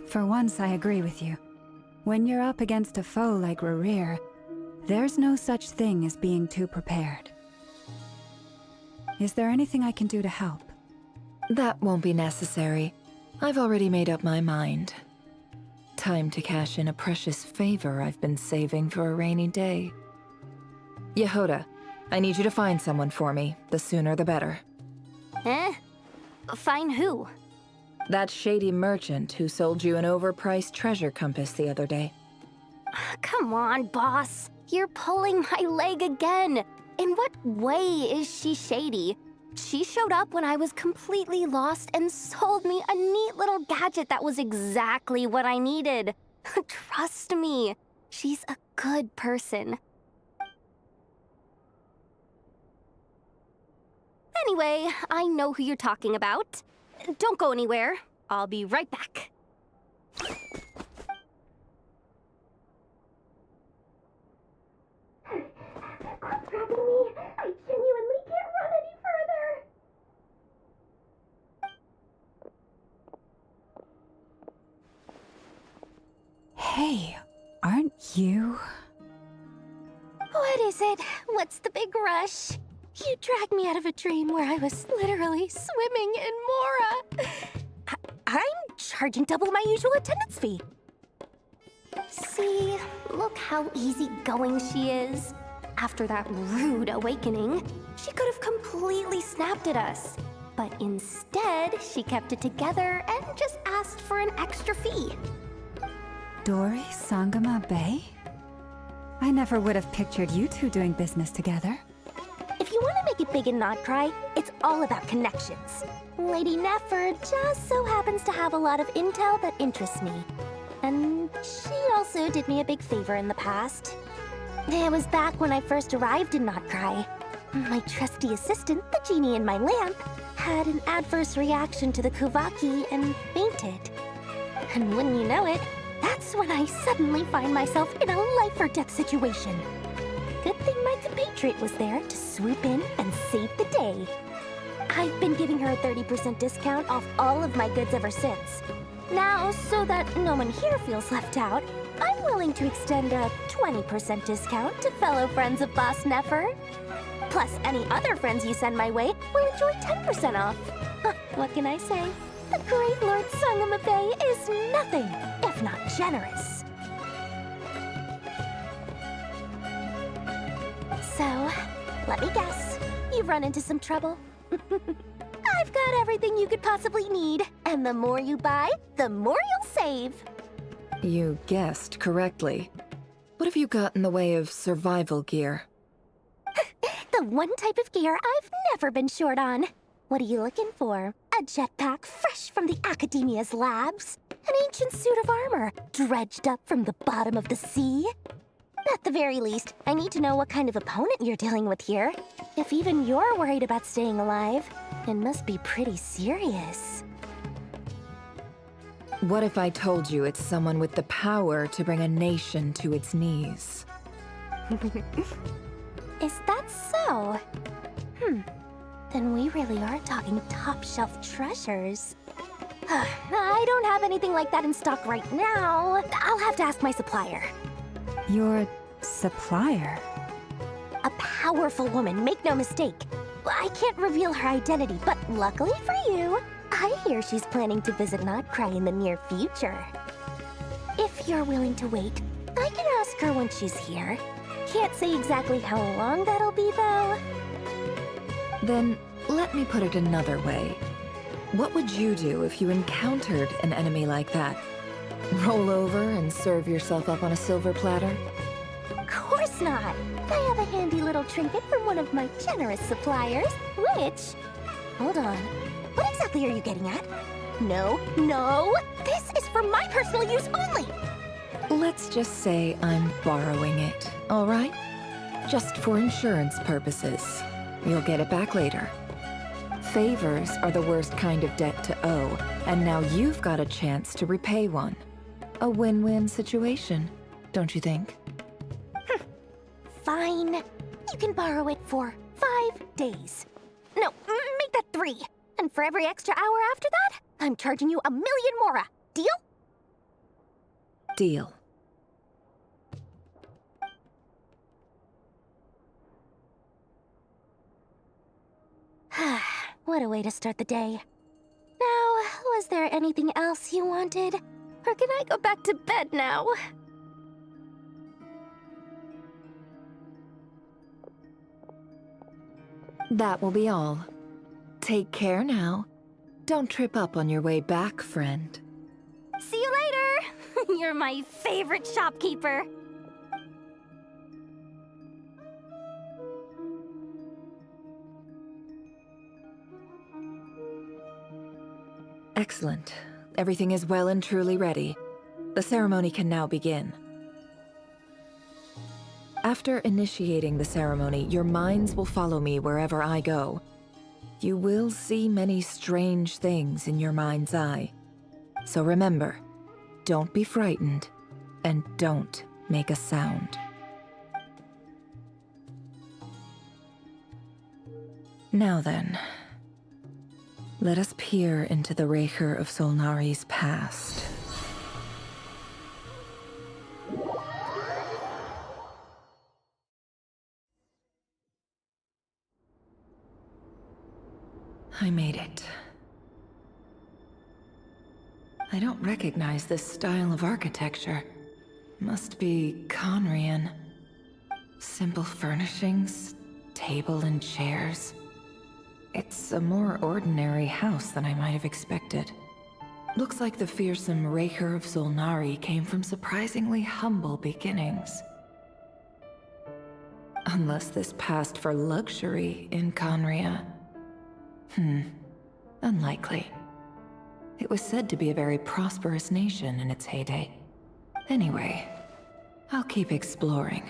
For once, I agree with you. When you're up against a foe like Rarir, there's no such thing as being too prepared. Is there anything I can do to help? That won't be necessary. I've already made up my mind. Time to cash in a precious favor I've been saving for a rainy day. Yehoda, I need you to find someone for me. The sooner the better. Eh? Find who? That shady merchant who sold you an overpriced treasure compass the other day. Come on, boss. You're pulling my leg again. In what way is she shady? She showed up when I was completely lost and sold me a neat little gadget that was exactly what I needed. Trust me, she's a good person. Anyway, I know who you're talking about. Don't go anywhere. I'll be right back. Quit dragging me. I genuinely can't run any further. Hey, aren't you? What is it? What's the big rush? You dragged me out of a dream where I was literally swimming in Mora. I'm charging double my usual attendance fee. See, look how easygoing she is. After that rude awakening, she could have completely snapped at us. But instead, she kept it together and just asked for an extra fee. Dori Sangama Bay? I never would have pictured you two doing business together. If you want to make it big in Nod-Krai, it's all about connections. Lady Nefer just so happens to have a lot of intel that interests me. And she also did me a big favor in the past. It was back when I first arrived in Nod-Krai. My trusty assistant, the genie in my lamp, had an adverse reaction to the Kuvaki and fainted. And wouldn't you know it, that's when I suddenly find myself in a life-or-death situation. Good thing my compatriot was there to swoop in and save the day. I've been giving her a 30% discount off all of my goods ever since. Now, so that no one here feels left out, I'm willing to extend a 20% discount to fellow friends of Boss Nefer. Plus, any other friends you send my way will enjoy 10% off. What can I say? The great Lord Sangama Bay is nothing if not generous. So, let me guess. You've run into some trouble? I've got everything you could possibly need. And the more you buy, the more you'll save. You guessed correctly. What have you got in the way of survival gear? The one type of gear I've never been short on. What are you looking for? A jetpack fresh from the Academia's labs? An ancient suit of armor dredged up from the bottom of the sea? At the very least, I need to know what kind of opponent you're dealing with here. If even you're worried about staying alive, it must be pretty serious. What if I told you it's someone with the power to bring a nation to its knees? Is that so? Then we really are talking top-shelf treasures. I don't have anything like that in stock right now. I'll have to ask my supplier. Your supplier? A powerful woman, make no mistake. I can't reveal her identity, but luckily for you, I hear she's planning to visit Nod-Krai in the near future. If you're willing to wait, I can ask her when she's here. Can't say exactly how long that'll be, though. Then, let me put it another way. What would you do if you encountered an enemy like that? Roll over and serve yourself up on a silver platter? Of course not! I have a handy little trinket from one of my generous suppliers, which... Hold on. What exactly are you getting at? No, no! This is for my personal use only! Let's just say I'm borrowing it, all right? Just for insurance purposes. You'll get it back later. Favors are the worst kind of debt to owe, and now you've got a chance to repay one. A win-win situation, don't you think? Fine. You can borrow it for 5 days. No, make that 3. And for every extra hour after that, I'm charging you 1,000,000 mora. Deal? Deal. What a way to start the day. Now, was there anything else you wanted? Or can I go back to bed now? That will be all. Take care now. Don't trip up on your way back, friend. See you later! You're my favorite shopkeeper. Excellent. Everything is well and truly ready. The ceremony can now begin. After initiating the ceremony, your minds will follow me wherever I go. You will see many strange things in your mind's eye. So remember, don't be frightened, and don't make a sound. Now then, let us peer into the Raker of Solnari's past. I made it. I don't recognize this style of architecture. Must be Conrian. Simple furnishings, table and chairs. It's a more ordinary house than I might have expected. Looks like the fearsome Raker of Solnari came from surprisingly humble beginnings. Unless this passed for luxury in Conria. Unlikely. It was said to be a very prosperous nation in its heyday. Anyway, I'll keep exploring.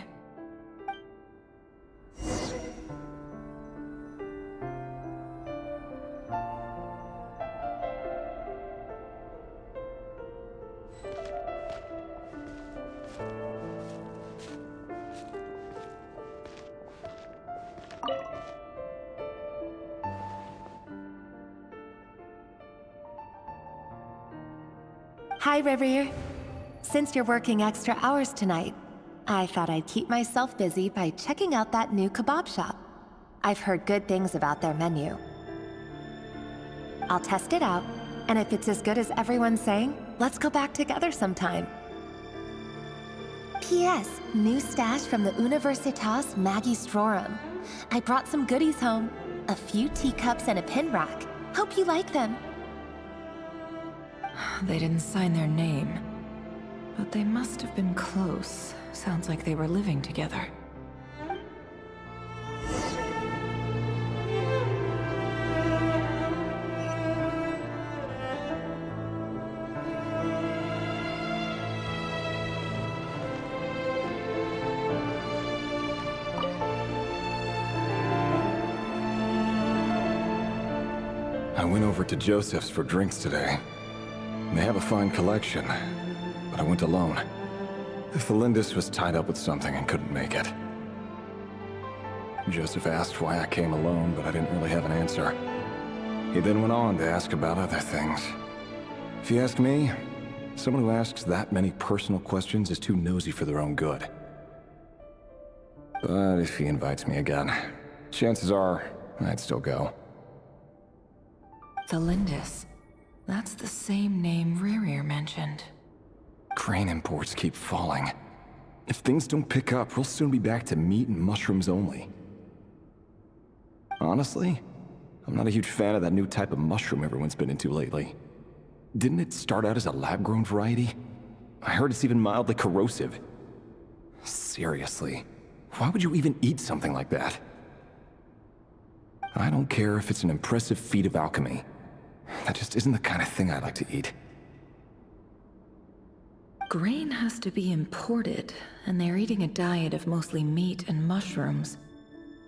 Hi, Rivier. Since you're working extra hours tonight, I thought I'd keep myself busy by checking out that new kebab shop. I've heard good things about their menu. I'll test it out, and if it's as good as everyone's saying, let's go back together sometime. P.S. New stash from the Universitas Magistrorum. I brought some goodies home. A few teacups and a pin rack. Hope you like them. They didn't sign their name, but they must have been close. Sounds like they were living together. I went over to Joseph's for drinks today. They have a fine collection, but I went alone. Thelindis was tied up with something and couldn't make it. Joseph asked why I came alone, but I didn't really have an answer. He then went on to ask about other things. If you ask me, someone who asks that many personal questions is too nosy for their own good. But if he invites me again, chances are I'd still go. Thelindis. That's the same name Rerir mentioned. Crane imports keep falling. If things don't pick up, we'll soon be back to meat and mushrooms only. Honestly, I'm not a huge fan of that new type of mushroom everyone's been into lately. Didn't it start out as a lab-grown variety? I heard it's even mildly corrosive. Seriously, why would you even eat something like that? I don't care if it's an impressive feat of alchemy. That just isn't the kind of thing I like to eat. Grain has to be imported, and they're eating a diet of mostly meat and mushrooms.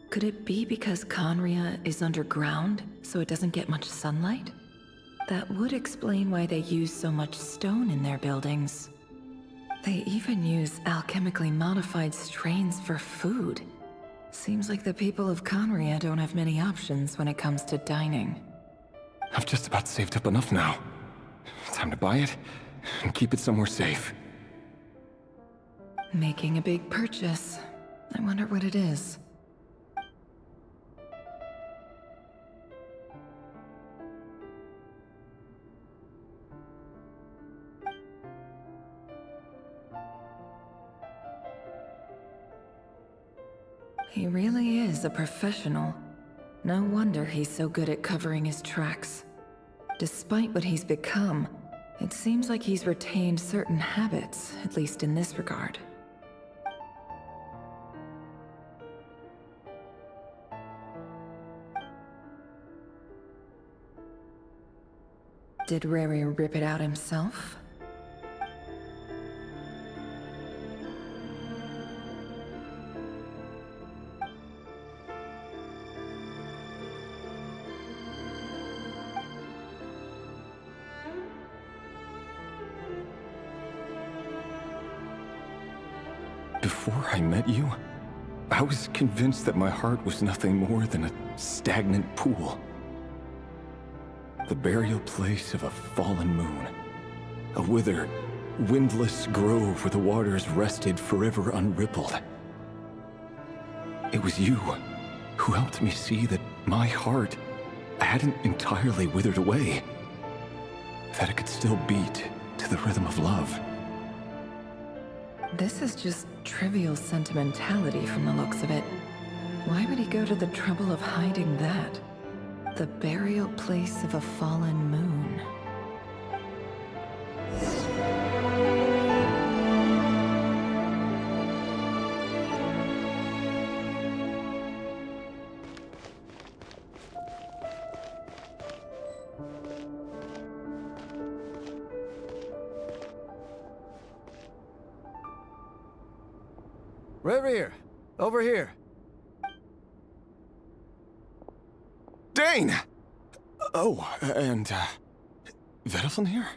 Could it be because Conria is underground, so it doesn't get much sunlight? That would explain why they use so much stone in their buildings. They even use alchemically modified strains for food. Seems like the people of Conria don't have many options when it comes to dining. I've just about saved up enough now. Time to buy it and keep it somewhere safe. Making a big purchase. I wonder what it is. He really is a professional. No wonder he's so good at covering his tracks. Despite what he's become, it seems like he's retained certain habits, at least in this regard. Did Rerir rip it out himself? Before I met you, I was convinced that my heart was nothing more than a stagnant pool. The burial place of a fallen moon. A withered, windless grove where the waters rested forever unrippled. It was you who helped me see that my heart hadn't entirely withered away. That it could still beat to the rhythm of love. This is just trivial sentimentality from the looks of it. Why would he go to the trouble of hiding that? The burial place of a fallen moon. Reverie, over here. Dane! Oh, and, Vediflin here?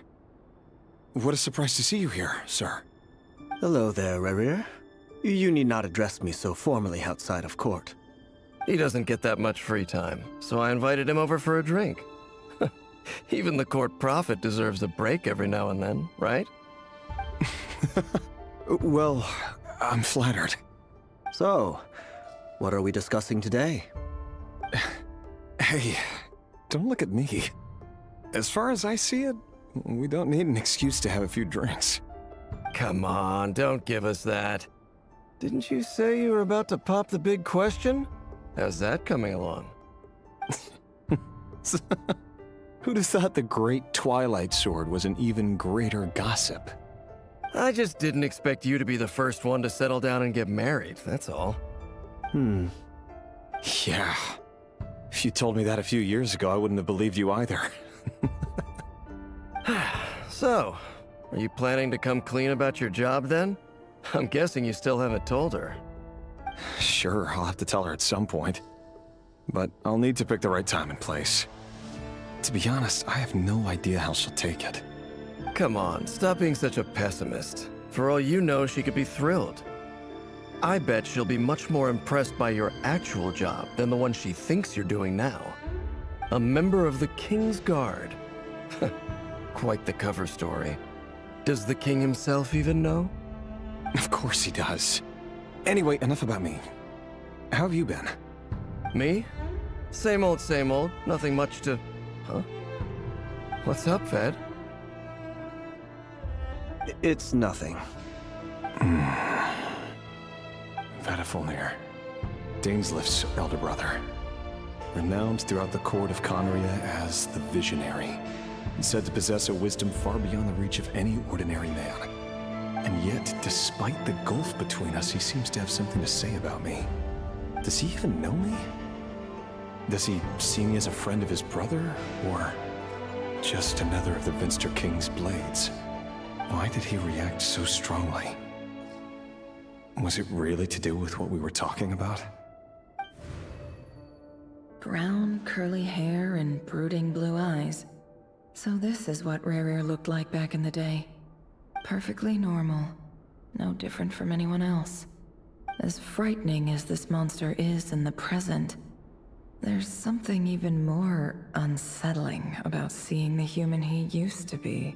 What a surprise to see you here, sir. Hello there, Reverie. You need not address me so formally outside of court. He doesn't get that much free time, so I invited him over for a drink. Even the court prophet deserves a break every now and then, right? Well, I'm flattered. So, what are we discussing today? Hey, don't look at me. As far as I see it, we don't need an excuse to have a few drinks. Come on, don't give us that. Didn't you say you were about to pop the big question? How's that coming along? Who'd have thought the great Twilight Sword was an even greater gossip? I just didn't expect you to be the first one to settle down and get married, that's all. Yeah. If you told me that a few years ago, I wouldn't have believed you either. So, are you planning to come clean about your job then? I'm guessing you still haven't told her. Sure, I'll have to tell her at some point. But I'll need to pick the right time and place. To be honest, I have no idea how she'll take it. Come on, stop being such a pessimist. For all you know, she could be thrilled. I bet she'll be much more impressed by your actual job than the one she thinks you're doing now. A member of the King's Guard. Quite the cover story. Does the king himself even know? Of course he does. Anyway, enough about me. How have you been? Me? Same old, same old. Nothing much to... Huh? What's up, Ved? It's nothing. Vediflin, Daneslif's elder brother. Renowned throughout the court of Conria as the Visionary. And said to possess a wisdom far beyond the reach of any ordinary man. And yet, despite the gulf between us, he seems to have something to say about me. Does he even know me? Does he see me as a friend of his brother, or just another of the Vinster King's blades? Why did he react so strongly? Was it really to do with what we were talking about? Brown, curly hair and brooding blue eyes. So this is what Rerir looked like back in the day. Perfectly normal. No different from anyone else. As frightening as this monster is in the present, there's something even more unsettling about seeing the human he used to be.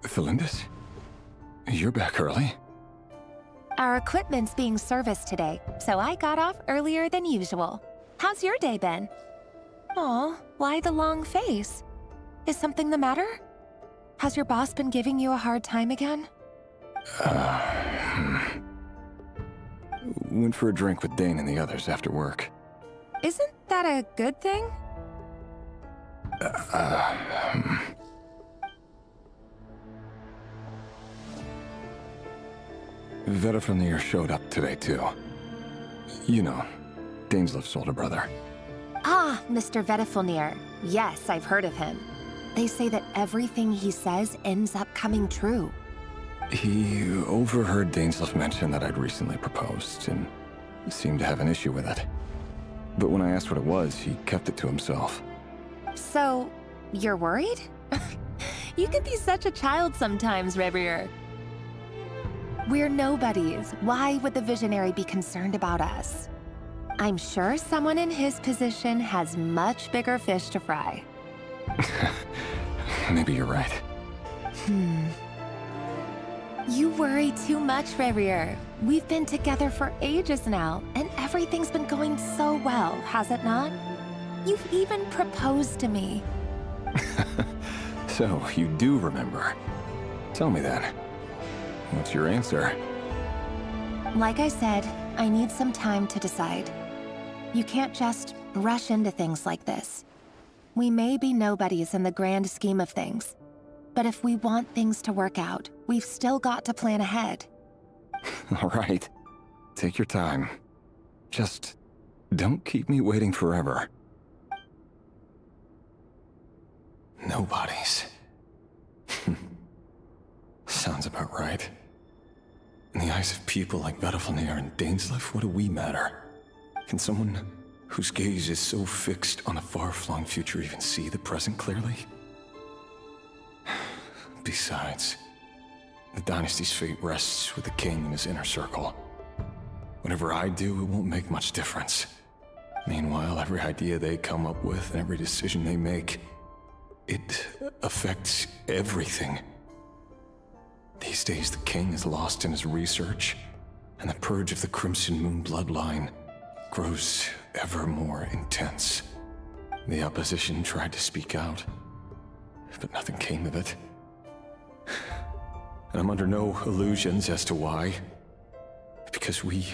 Felindis? You're back early? Our equipment's being serviced today, so I got off earlier than usual. How's your day been? Aw, why the long face? Is something the matter? Has your boss been giving you a hard time again? Went for a drink with Dane and the others after work. Isn't that a good thing? Vediflin showed up today, too. You know, Daneslif's older brother. Ah, Mr. Vediflin. Yes, I've heard of him. They say that everything he says ends up coming true. He overheard Daneslif mention that I'd recently proposed, and seemed to have an issue with it. But when I asked what it was, he kept it to himself. So, You're worried? You can be such a child sometimes, Reverie. We're nobodies. Why would the Visionary be concerned about us? I'm sure someone in his position has much bigger fish to fry. Maybe you're right. You worry too much, Reverie. We've been together for ages now, and everything's been going so well, has it not? You've even proposed to me. So, you do remember. Tell me then. What's your answer? Like I said, I need some time to decide. You can't just rush into things like this. We may be nobodies in the grand scheme of things, but if we want things to work out, we've still got to plan ahead. All right. Take your time. Just don't keep me waiting forever. Nobodies. Sounds about right. In the eyes of people like Vedalfnir and Dainsleif, what do we matter? Can someone whose gaze is so fixed on a far-flung future even see the present clearly? Besides, the dynasty's fate rests with the king and his inner circle. Whatever I do, it won't make much difference. Meanwhile, every idea they come up with and every decision they make, it affects everything. These days, the king is lost in his research, and the purge of the Crimson Moon bloodline grows ever more intense. The opposition tried to speak out, but nothing came of it. And I'm under no illusions as to why. Because we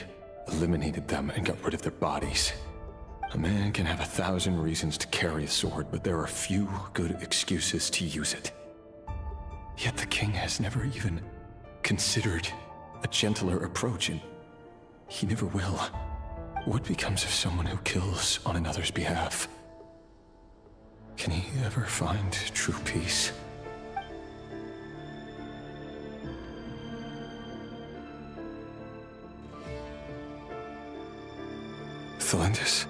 eliminated them and got rid of their bodies. A man can have 1,000 reasons to carry a sword, but there are few good excuses to use it. Yet the king has never even considered a gentler approach, and he never will. What becomes of someone who kills on another's behalf? Can he ever find true peace? Thelindis?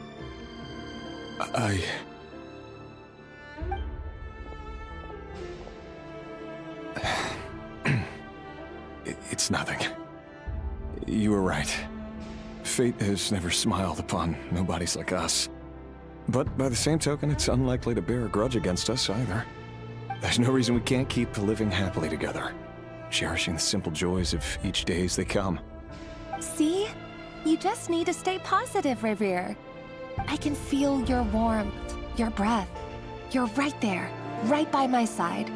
It's nothing. You were right. Fate has never smiled upon nobodies like us. But by the same token, it's unlikely to bear a grudge against us either. There's no reason we can't keep living happily together, cherishing the simple joys of each day as they come. See? You just need to stay positive, Reverie. I can feel your warmth, your breath. You're right there, right by my side.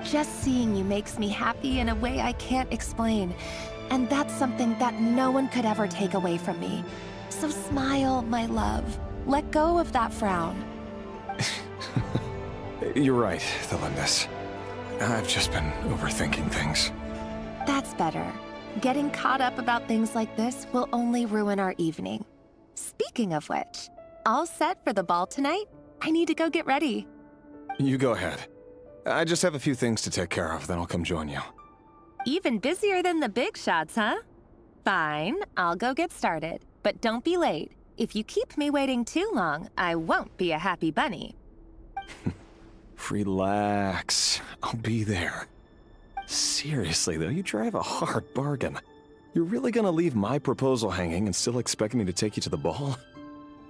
Just seeing you makes me happy in a way I can't explain. And that's something that no one could ever take away from me. So smile, my love. Let go of that frown. You're right, Thelindis. I've just been overthinking things. That's better. Getting caught up about things like this will only ruin our evening. Speaking of which, all set for the ball tonight? I need to go get ready. You go ahead. I just have a few things to take care of, then I'll come join you. Even busier than the big shots, huh? Fine, I'll go get started. But don't be late. If you keep me waiting too long, I won't be a happy bunny. Relax. I'll be there. Seriously, though, you drive a hard bargain. You're really gonna leave my proposal hanging and still expect me to take you to the ball?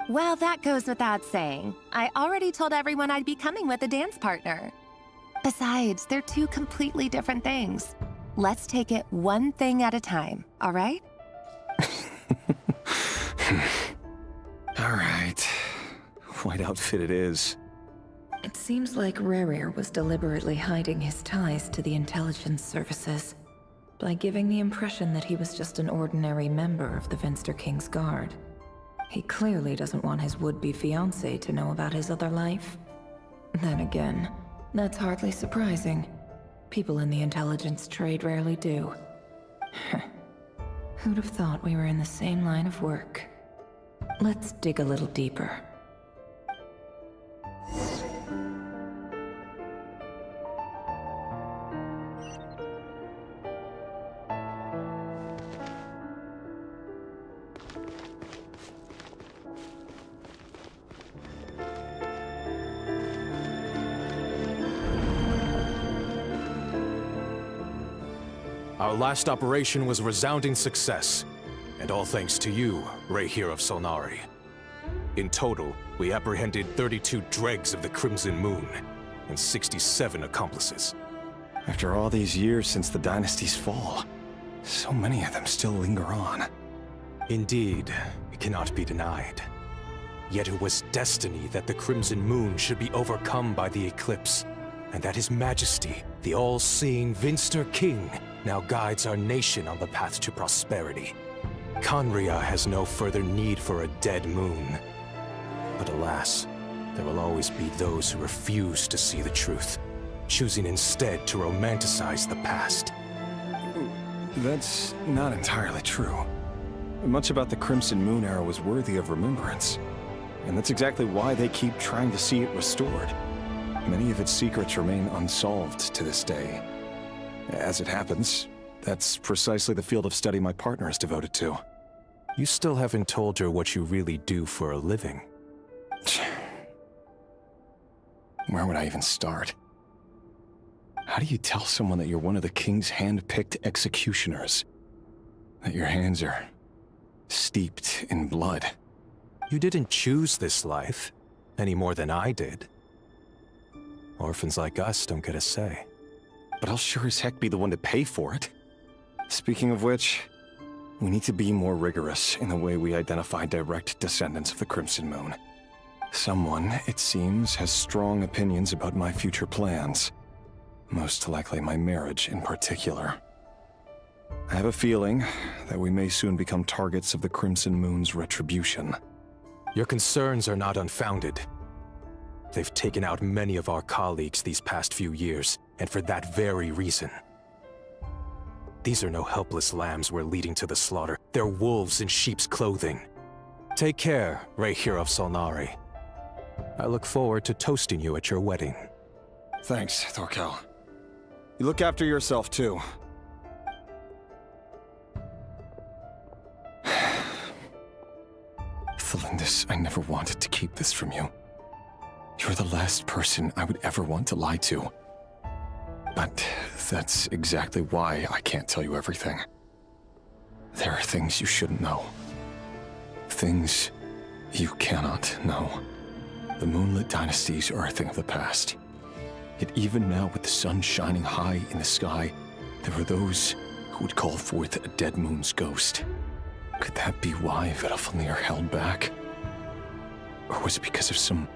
Well, that goes without saying. I already told everyone I'd be coming with a dance partner. Besides, they're two completely different things. Let's take it one thing at a time, all right? All right. White outfit it is. It seems like Rerir was deliberately hiding his ties to the intelligence services by giving the impression that he was just an ordinary member of the Finster King's Guard. He clearly doesn't want his would-be fiancée to know about his other life. Then again, that's hardly surprising. People in the intelligence trade rarely do. Who'd have thought we were in the same line of work? Let's dig a little deeper. Our last operation was a resounding success, and all thanks to you, Rahier of Solnari. In total, we apprehended 32 dregs of the Crimson Moon, and 67 accomplices. After all these years since the dynasty's fall, so many of them still linger on. Indeed, it cannot be denied. Yet it was destiny that the Crimson Moon should be overcome by the eclipse, and that His Majesty, the all-seeing Vinster King, now guides our nation on the path to prosperity. Conria has no further need for a dead moon. But alas, there will always be those who refuse to see the truth, choosing instead to romanticize the past. That's not entirely true. Much about the Crimson Moon era was worthy of remembrance. And that's exactly why they keep trying to see it restored. Many of its secrets remain unsolved to this day. As it happens, that's precisely the field of study my partner is devoted to. You still haven't told her what you really do for a living. Where would I even start? How do you tell someone that you're one of the King's hand-picked executioners? That your hands are steeped in blood? You didn't choose this life, any more than I did. Orphans like us don't get a say. But I'll sure as heck be the one to pay for it. Speaking of which, we need to be more rigorous in the way we identify direct descendants of the Crimson Moon. Someone, it seems, has strong opinions about my future plans. Most likely my marriage in particular. I have a feeling that we may soon become targets of the Crimson Moon's retribution. Your concerns are not unfounded. They've taken out many of our colleagues these past few years, and for that very reason. These are no helpless lambs we're leading to the slaughter. They're wolves in sheep's clothing. Take care, Rahier of Solnari. I look forward to toasting you at your wedding. Thanks, Thorkel. You look after yourself, too. Thelindis, I never wanted to keep this from you. You're the last person I would ever want to lie to. But that's exactly why I can't tell you everything. There are things you shouldn't know. Things you cannot know. The moonlit dynasties are a thing of the past. Yet even now, with the sun shining high in the sky, there are those who would call forth a dead moon's ghost. Could that be why Vedalfnir held back? Or was it because of some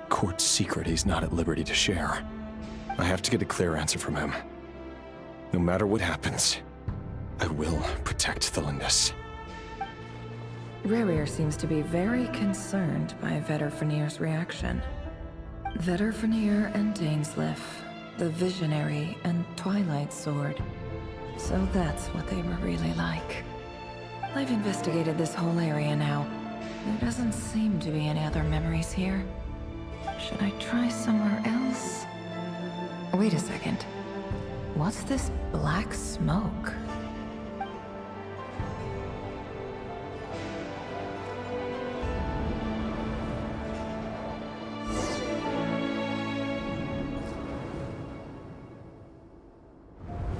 court secret he's not at liberty to share? I have to get a clear answer from him. No matter what happens, I will protect Thelindis. Rahier seems to be very concerned by Vedalfnir's reaction. Vedalfnir and Dainsleif, the Visionary and Twilight Sword. So that's what they were really like. I've investigated this whole area now. There doesn't seem to be any other memories here. Should I try somewhere else? Wait a second. What's this black smoke?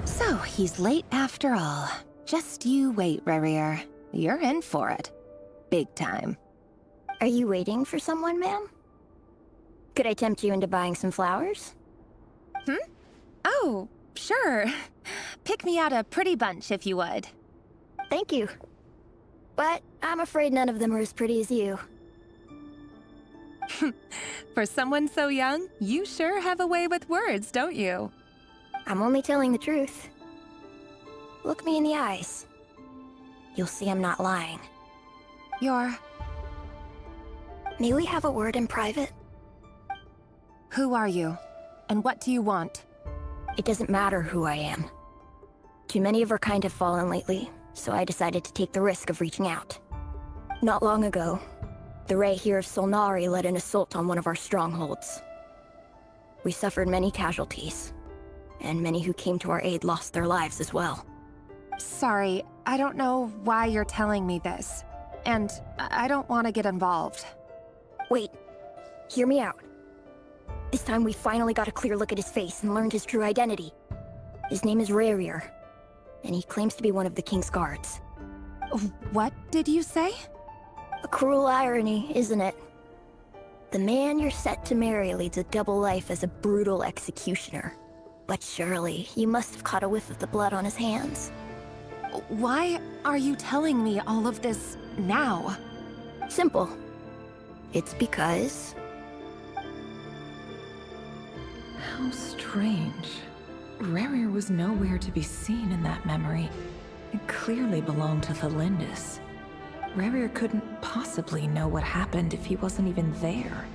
So, he's late after all. Just you wait, Rahier. You're in for it. Big time. Are you waiting for someone, ma'am? Could I tempt you into buying some flowers? Oh, sure. Pick me out a pretty bunch if you would. Thank you. But I'm afraid none of them are as pretty as you. For someone so young, you sure have a way with words, don't you? I'm only telling the truth. Look me in the eyes. You'll see I'm not lying. May we have a word in private? Who are you? And what do you want? It doesn't matter who I am. Too many of our kind have fallen lately, so I decided to take the risk of reaching out. Not long ago, the Rahier of Solnari led an assault on one of our strongholds. We suffered many casualties, and many who came to our aid lost their lives as well. Sorry, I don't know why you're telling me this. And I don't want to get involved. Wait, hear me out. This time we finally got a clear look at his face and learned his true identity. His name is Rahier, and he claims to be one of the king's guards. What did you say? A cruel irony, isn't it? The man you're set to marry leads a double life as a brutal executioner. But surely, you must have caught a whiff of the blood on his hands. Why are you telling me all of this now? Simple. It's because... How strange. Rerir was nowhere to be seen in that memory. It clearly belonged to Thelindis. Rerir couldn't possibly know what happened if he wasn't even there.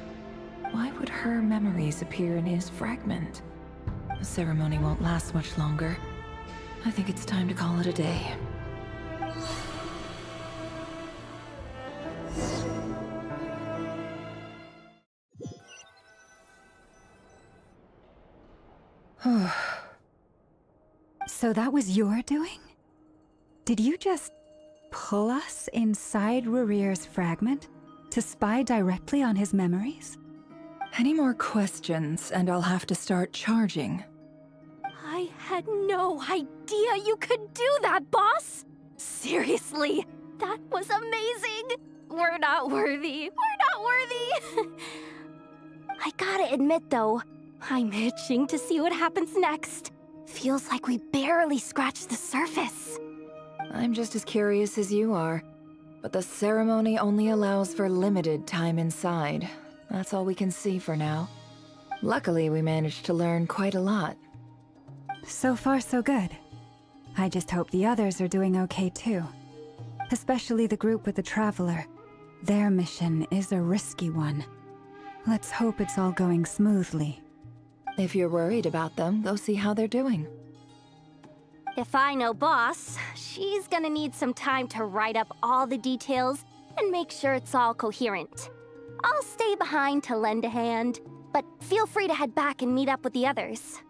Why would her memories appear in his fragment? The ceremony won't last much longer. I think it's time to call it a day. So that was your doing? Did you just pull us inside Rerir's fragment to spy directly on his memories? Any more questions, and I'll have to start charging. I had no idea you could do that, boss! Seriously, that was amazing! We're not worthy. We're not worthy! I gotta admit, though, I'm itching to see what happens next. Feels like we barely scratched the surface. I'm just as curious as you are, but the ceremony only allows for limited time inside. That's all we can see for now. Luckily, we managed to learn quite a lot. So far, so good. I just hope the others are doing okay too. Especially the group with the Traveler. Their mission is a risky one. Let's hope it's all going smoothly. If you're worried about them, go see how they're doing. If I know Boss, she's gonna need some time to write up all the details and make sure it's all coherent. I'll stay behind to lend a hand, but feel free to head back and meet up with the others.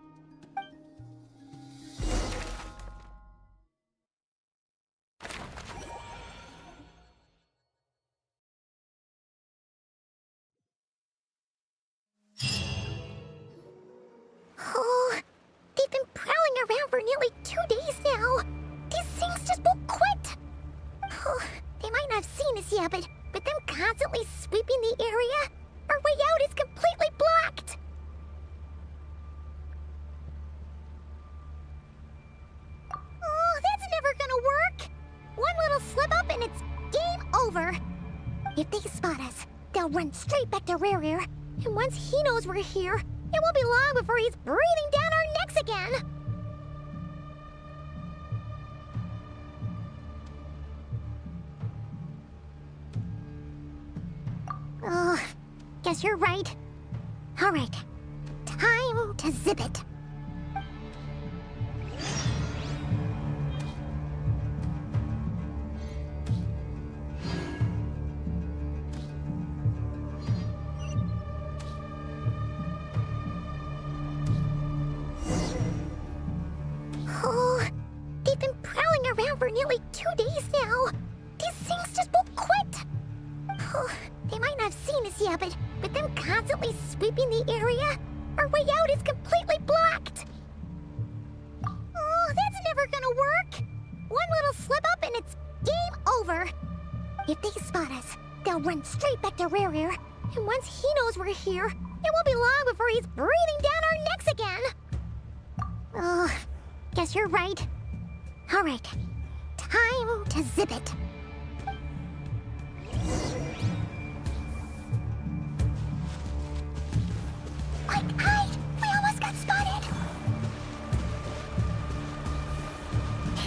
Oh, they've been prowling around for nearly 2 days now. These things just won't quit. Oh, they might not have seen us yet, but them constantly sweeping the area, our way out is completely blocked. Oh, that's never gonna work. One little slip up and it's game over. If they spot us, they'll run straight back to Rerir, and once he knows we're here, it won't be long before he's breathing down our necks again. Oh, guess you're right. All right, time to zip it. Oh, they've been prowling around for nearly 2 days now. These things just won't quit. Oh, they might not have seen us yet, but them constantly sweeping the area, our way out is completely blocked. Oh, that's never gonna work. One little slip up and it's game over. If they spot us, they'll run straight back to Rerir, and once he knows we're here, it won't be long before he's breathing down our necks again. Oh, guess you're right. All right, time to zip it. Quick, hide! We almost got spotted!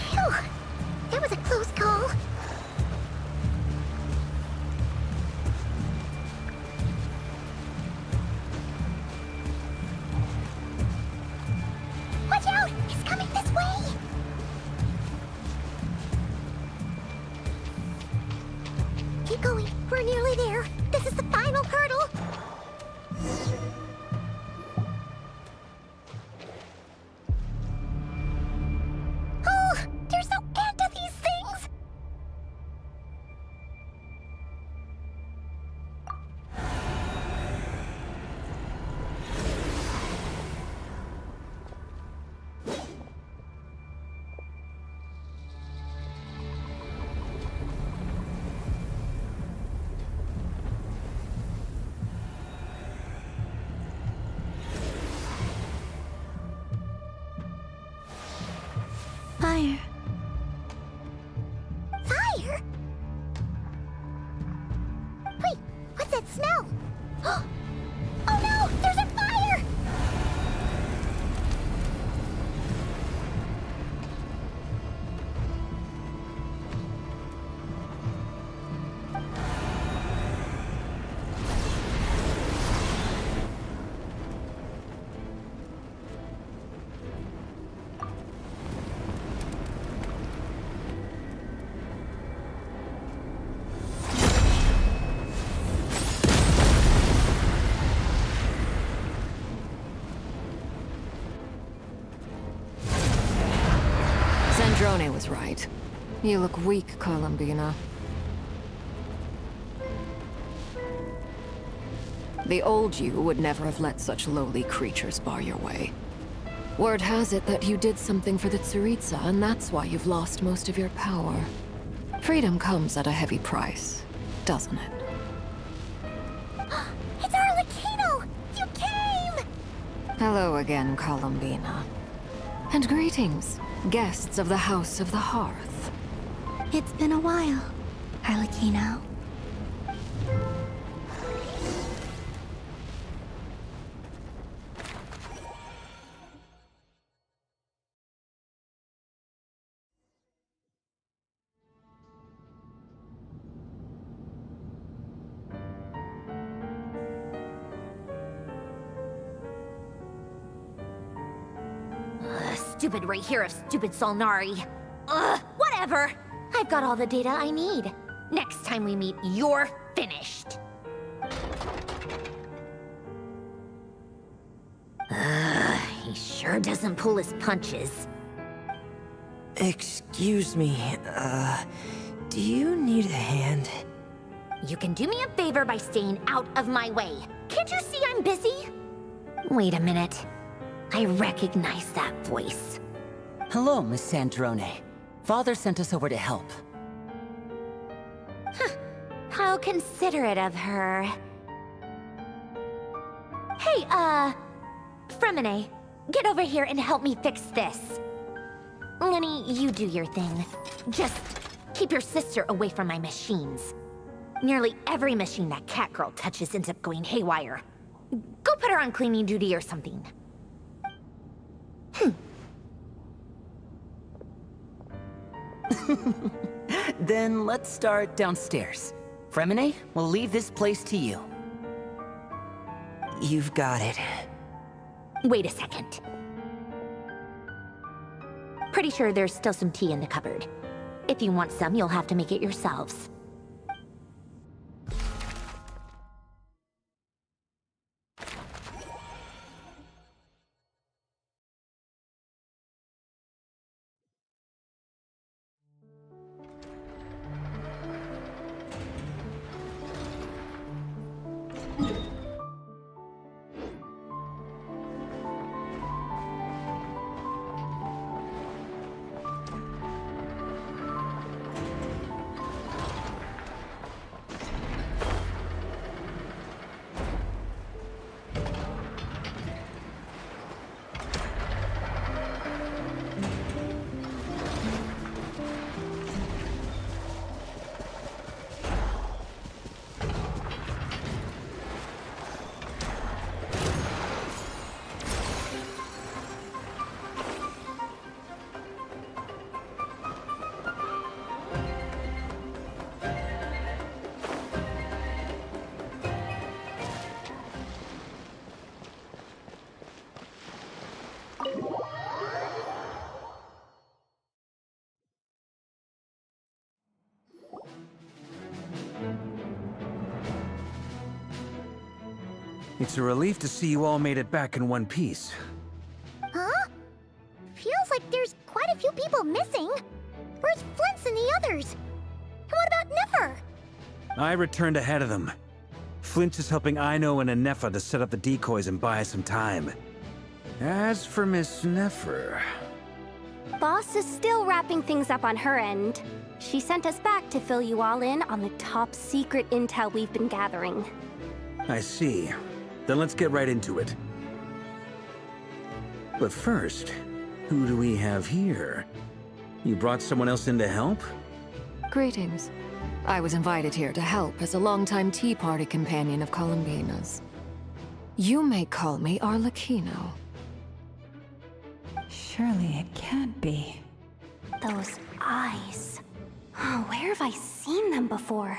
Phew! That was a close call. Watch out! He's coming this way! Keep going. We're nearly there. This is the final hurdle. Oh, there's no end to these things! smell. Oh no! There's a fire! Sandrone was right. You look weak, Columbina. The old you would never have let such lowly creatures bar your way. Word has it that you did something for the Tsaritsa, and that's why you've lost most of your power. Freedom comes at a heavy price, doesn't it? It's Arlecchino! You came! Hello again, Columbina. And greetings, guests of the House of the Hearth. It's been a while, Arlecchino. Stupid right here of stupid Solnari. Ugh, whatever. I've got all the data I need. Next time we meet, you're finished. He sure doesn't pull his punches. Excuse me, do you need a hand? You can do me a favor by staying out of my way. Can't you see I'm busy? Wait a minute. I recognize that voice. Hello, Miss Sandrone. Father sent us over to help. How considerate of her. Hey, Fremine, get over here and help me fix this. Lenny, you do your thing. Just keep your sister away from my machines. Nearly every machine that cat girl touches ends up going haywire. Go put her on cleaning duty or something. Then let's start downstairs. Fremine, we'll leave this place to you. You've got it. Wait a second. Pretty sure there's still some tea in the cupboard. If you want some, you'll have to make it yourselves. It's a relief to see you all made it back in one piece. Huh? Feels like there's quite a few people missing. Where's Flint's and the others? And what about Nefer? I returned ahead of them. Flint is helping Aino and Anefa to set up the decoys and buy us some time. As for Miss Nefer... Boss is still wrapping things up on her end. She sent us back to fill you all in on the top secret intel we've been gathering. I see. Then let's get right into it. But first, who do we have here? You brought someone else in to help? Greetings. I was invited here to help as a longtime tea party companion of Columbina's. You may call me Arlecchino. Surely it can't be. Those eyes. Oh, where have I seen them before?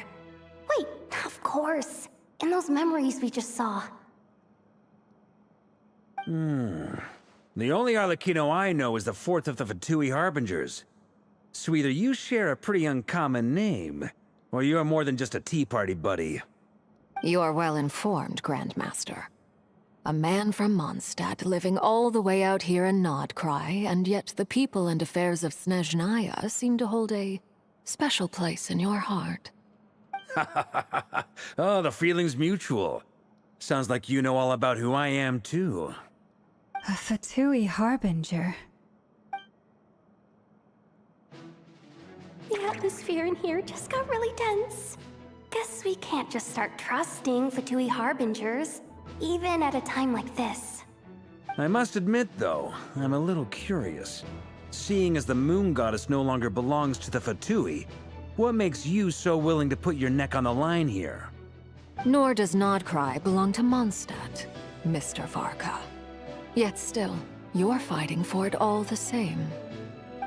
Wait, of course. In those memories we just saw. The only Arlecchino I know is the fourth of the Fatui Harbingers. So either you share a pretty uncommon name, or you're more than just a tea party buddy. You're well informed, Grandmaster. A man from Mondstadt living all the way out here in Nod-Krai, and yet the people and affairs of Snezhnaya seem to hold a special place in your heart. Oh, the feeling's mutual. Sounds like you know all about who I am, too. A Fatui Harbinger. The atmosphere in here just got really tense. Guess we can't just start trusting Fatui Harbingers, even at a time like this. I must admit, though, I'm a little curious. Seeing as the moon goddess no longer belongs to the Fatui, what makes you so willing to put your neck on the line here? Nor does Nod-Krai belong to Mondstadt, Mr. Varka. Yet still, you're fighting for it all the same.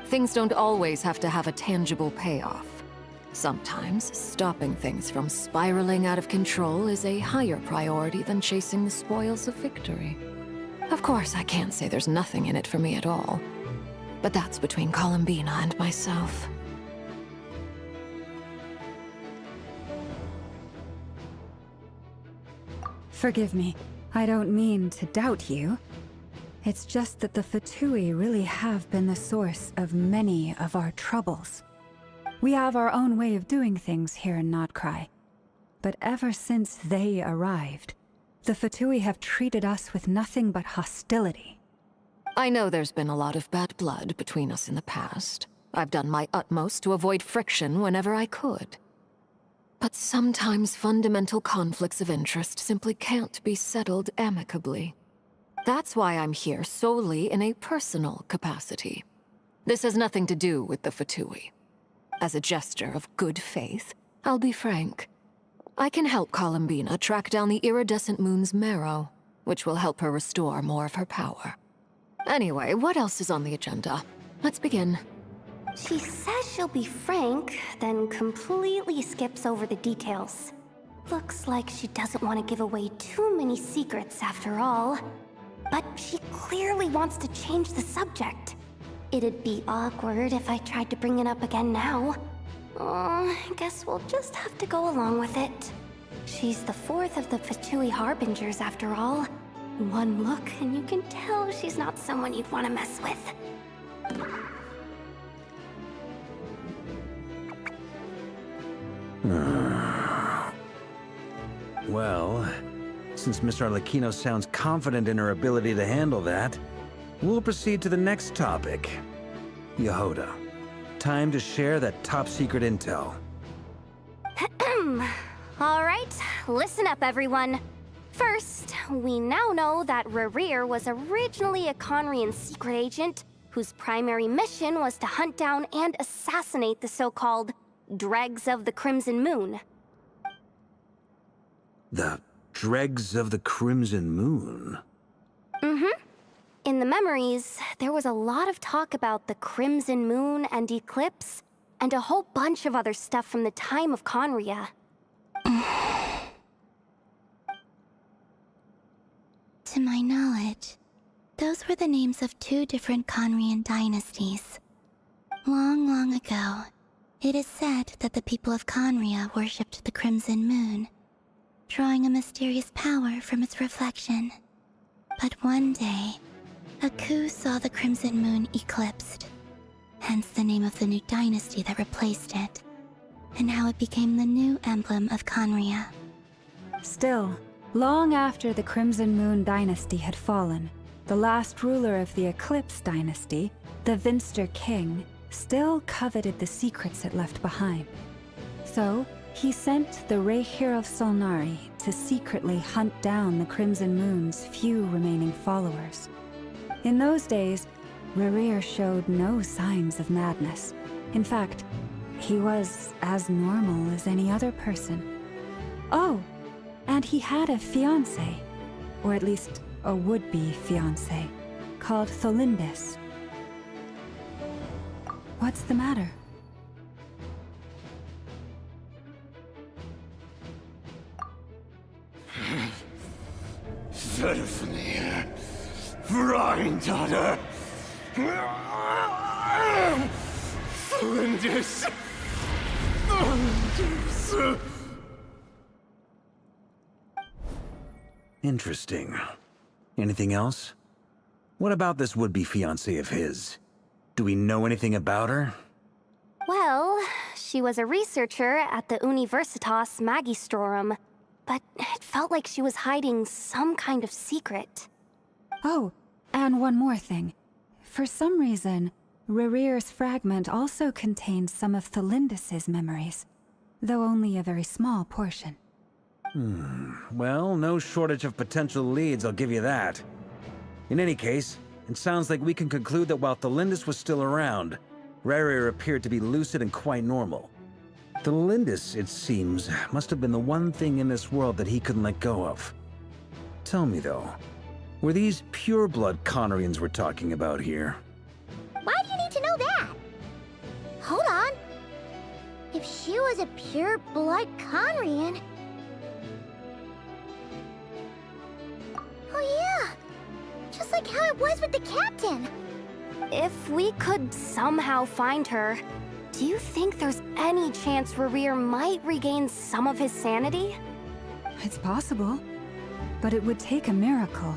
Things don't always have to have a tangible payoff. Sometimes, stopping things from spiraling out of control is a higher priority than chasing the spoils of victory. Of course, I can't say there's nothing in it for me at all. But that's between Columbina and myself. Forgive me. I don't mean to doubt you. It's just that the Fatui really have been the source of many of our troubles. We have our own way of doing things here in Nod-Krai. But ever since they arrived, the Fatui have treated us with nothing but hostility. I know there's been a lot of bad blood between us in the past. I've done my utmost to avoid friction whenever I could. But sometimes fundamental conflicts of interest simply can't be settled amicably. That's why I'm here solely in a personal capacity. This has nothing to do with the Fatui. As a gesture of good faith, I'll be frank. I can help Columbina track down the iridescent moon's marrow, which will help her restore more of her power. Anyway, what else is on the agenda? Let's begin. She says she'll be frank, then completely skips over the details. Looks like she doesn't want to give away too many secrets after all. But she clearly wants to change the subject. It'd be awkward if I tried to bring it up again now. I guess we'll just have to go along with it. She's the fourth of the Fatui Harbingers after all. One look and you can tell she's not someone you'd want to mess with. Well, since Miss Arlecchino sounds confident in her ability to handle that, we'll proceed to the next topic. Yehoda, time to share that top-secret intel. All right, listen up, everyone. First, we now know that Rerir was originally a Conrian secret agent whose primary mission was to hunt down and assassinate the so-called Dregs of the Crimson Moon. The Dregs of the Crimson Moon? In the memories, there was a lot of talk about the Crimson Moon and Eclipse, and a whole bunch of other stuff from the time of Conria. To my knowledge, those were the names of two different Conrian dynasties. Long, long ago, it is said that the people of Conria worshipped the Crimson Moon, drawing a mysterious power from its reflection. But one day, a coup saw the Crimson Moon eclipsed, hence the name of the new dynasty that replaced it, and how it became the new emblem of Conria. Still, long after the Crimson Moon dynasty had fallen, the last ruler of the Eclipse dynasty, the Vinster King, still coveted the secrets it left behind. So, he sent the Raihir of Solnari to secretly hunt down the Crimson Moon's few remaining followers. In those days, Rerir showed no signs of madness. In fact, He was as normal as any other person. Oh, and he had a fiancé, or at least a would-be fiancé, called Tholindis. What's the matter? Stephanie, Granddaughter, Flinders. Interesting. Anything else? What about this would-be fiancé of his? Do we know anything about her? Well, she was a researcher at the Universitas Magistrorum, but it felt like she was hiding some kind of secret. Oh, and one more thing. For some reason, Rerear's fragment also contains some of Tholindis' memories, though only a very small portion. Well, no shortage of potential leads, I'll give you that. In any case, it sounds like we can conclude that while Tholindis was still around, Rerear appeared to be lucid and quite normal. Tholindis, it seems, must have been the one thing in this world that he couldn't let go of. Tell me though, were these pure-blood Conorians we're talking about here? Why do you need to know that? Hold on. If she was a pure-blood Conrian... Oh yeah! Just like how it was with the captain! If we could somehow find her, do you think there's any chance Rerear might regain some of his sanity? It's possible, but it would take a miracle.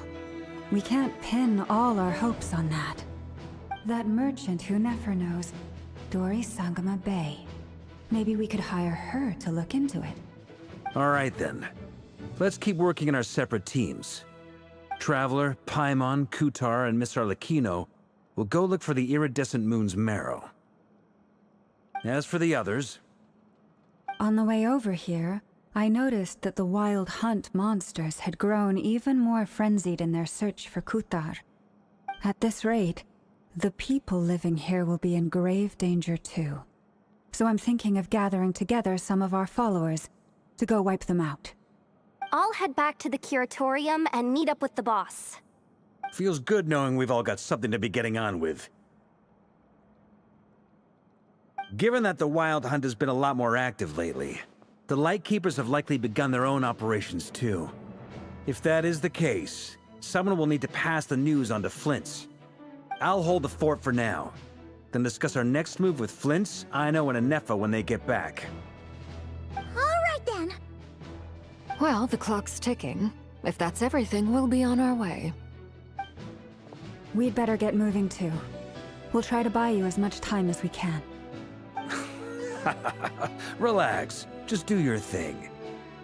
We can't pin all our hopes on that. That merchant who Nefer knows, Dori Sangama Bay. Maybe we could hire her to look into it. All right then. Let's keep working in our separate teams. Traveler, Paimon, Kutar, and Miss Arlecchino will go look for the iridescent moon's marrow. As for the others... On the way over here, I noticed that the Wild Hunt monsters had grown even more frenzied in their search for Kutar. At this rate, the people living here will be in grave danger too. So I'm thinking of gathering together some of our followers to go wipe them out. I'll head back to the curatorium and meet up with the boss. Feels good knowing we've all got something to be getting on with. Given that the Wild Hunt has been a lot more active lately, the Lightkeepers have likely begun their own operations too. If that is the case, someone will need to pass the news on to Flint's. I'll hold the fort for now, then discuss our next move with Flint's, Ino, and Anefa when they get back. Alright then! Well, the clock's ticking. If that's everything, we'll be on our way. We'd better get moving too. We'll try to buy you as much time as we can. Relax. Just do your thing.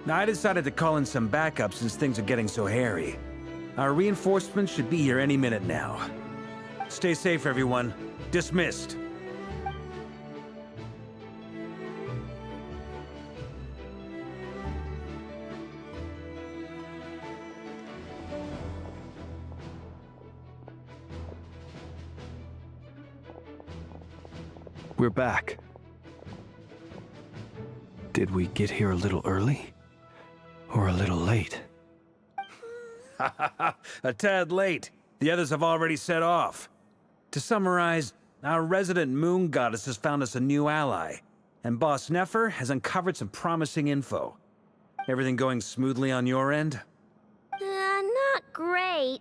Now, I decided to call in some backup since things are getting so hairy. Our reinforcements should be here any minute now. Stay safe, everyone. Dismissed. We're back. Did we get here a little early? Or a little late? A tad late. The others have already set off. To summarize, our resident moon goddess has found us a new ally, and Boss Nefer has uncovered some promising info. Everything going smoothly on your end? Not great.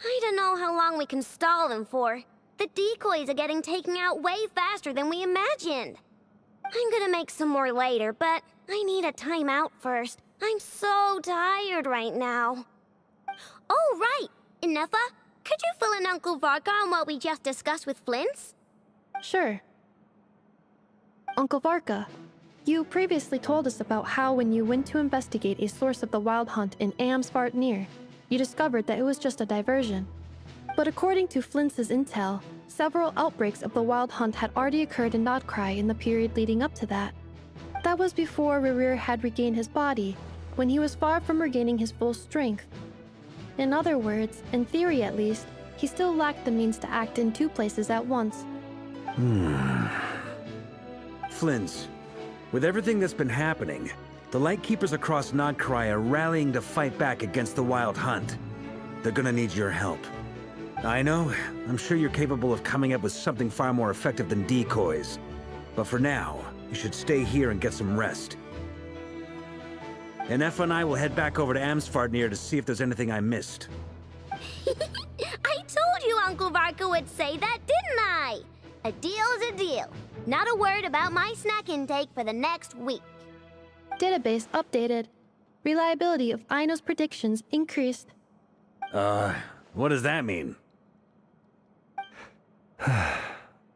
I don't know how long we can stall them for. The decoys are getting taken out way faster than we imagined. I'm gonna make some more later, but I need a timeout first. I'm so tired right now. Oh, right! Anefa, could you fill in Uncle Varka on what we just discussed with Flint's? Sure. Uncle Varka, you previously told us about how when you went to investigate a source of the Wild Hunt in Amsvartnir, you discovered that it was just a diversion. But according to Flint's intel, several outbreaks of the Wild Hunt had already occurred in Nod-Krai in the period leading up to that. That was before Rerear had regained his body, when he was far from regaining his full strength. In other words, in theory at least, he still lacked the means to act in two places at once. Flins, with everything that's been happening, the Lightkeepers across Nod-Krai are rallying to fight back against the Wild Hunt. They're gonna need your help. I know, I'm sure you're capable of coming up with something far more effective than decoys. But for now, you should stay here and get some rest. And Effa and I will head back over to Amsfartnir to see if there's anything I missed. I told you Uncle Varka would say that, didn't I? A deal's a deal. Not a word about my snack intake for the next week. Database updated. Reliability of Aino's predictions increased. What does that mean?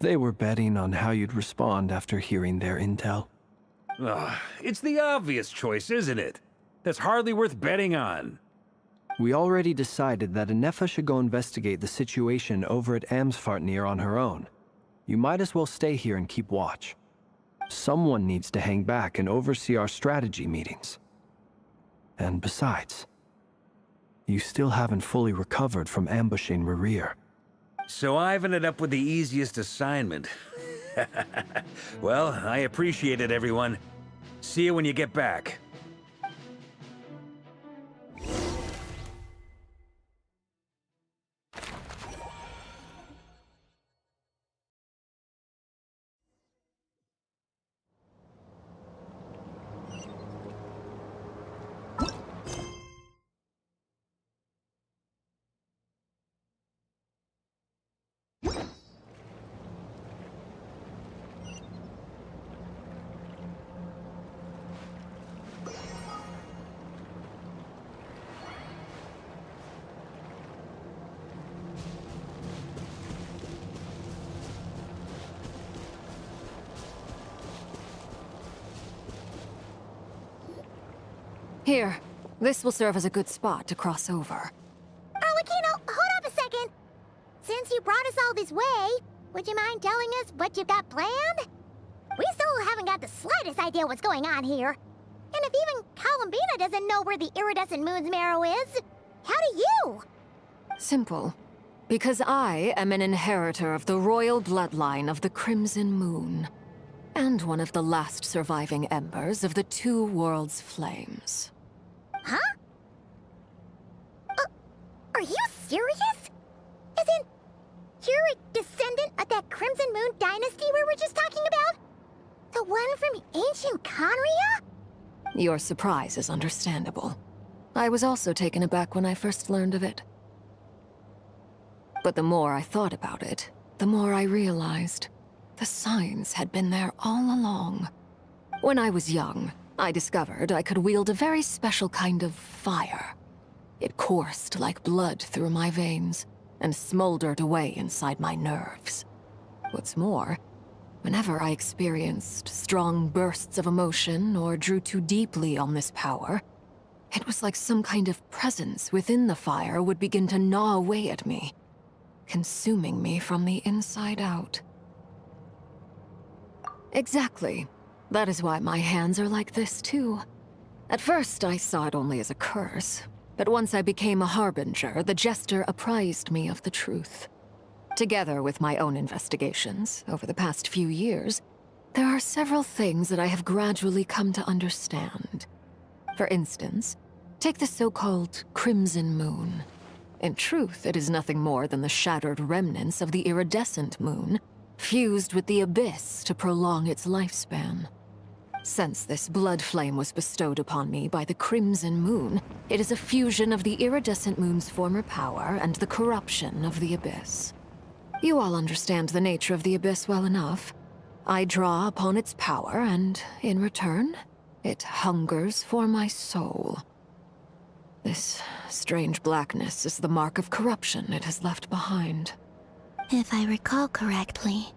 They were betting on how you'd respond after hearing their intel. It's the obvious choice, isn't it? That's hardly worth betting on. We already decided that Anefa should go investigate the situation over at Amsfartnir on her own. You might as well stay here and keep watch. Someone needs to hang back and oversee our strategy meetings. And besides, you still haven't fully recovered from ambushing Rerir. So I've ended up with the easiest assignment. Well, I appreciate it, everyone. See you when you get back. Here, this will serve as a good spot to cross over. Arlecchino, hold up a second. Since you brought us all this way, would you mind telling us what you've got planned? We still haven't got the slightest idea what's going on here. And if even Columbina doesn't know where the iridescent moon's marrow is, how do you? Simple. Because I am an inheritor of the royal bloodline of the Crimson Moon, and one of the last surviving embers of the Two Worlds' flames. Huh? Are you serious? As in, you're a descendant of that Crimson Moon dynasty we were just talking about? The one from ancient Conria? Your surprise is understandable. I was also taken aback when I first learned of it. But the more I thought about it, the more I realized the signs had been there all along. When I was young, I discovered I could wield a very special kind of fire. It coursed like blood through my veins and smoldered away inside my nerves. What's more, whenever I experienced strong bursts of emotion or drew too deeply on this power, it was like some kind of presence within the fire would begin to gnaw away at me, consuming me from the inside out. Exactly. That is why my hands are like this, too. At first, I saw it only as a curse, but once I became a harbinger, the Jester apprised me of the truth. Together with my own investigations, over the past few years, there are several things that I have gradually come to understand. For instance, take the so-called Crimson Moon. In truth, it is nothing more than the shattered remnants of the iridescent moon, fused with the abyss to prolong its lifespan. Since this blood flame was bestowed upon me by the Crimson Moon, it is a fusion of the iridescent moon's former power and the corruption of the abyss. You all understand the nature of the abyss well enough. I draw upon its power, and in return, it hungers for my soul. This strange blackness is the mark of corruption it has left behind. If I recall correctly,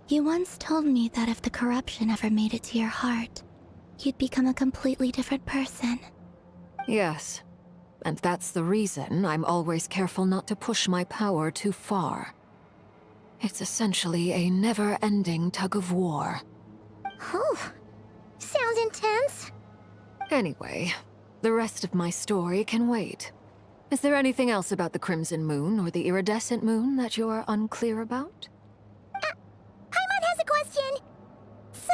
you once told me that if the corruption ever made it to your heart, you'd become a completely different person. Yes, and that's the reason I'm always careful not to push my power too far. It's essentially a never-ending tug-of-war. Oh, sounds intense. Anyway, the rest of my story can wait. Is there anything else about the Crimson Moon or the Iridescent Moon that you're unclear about? Paimon has a question. So,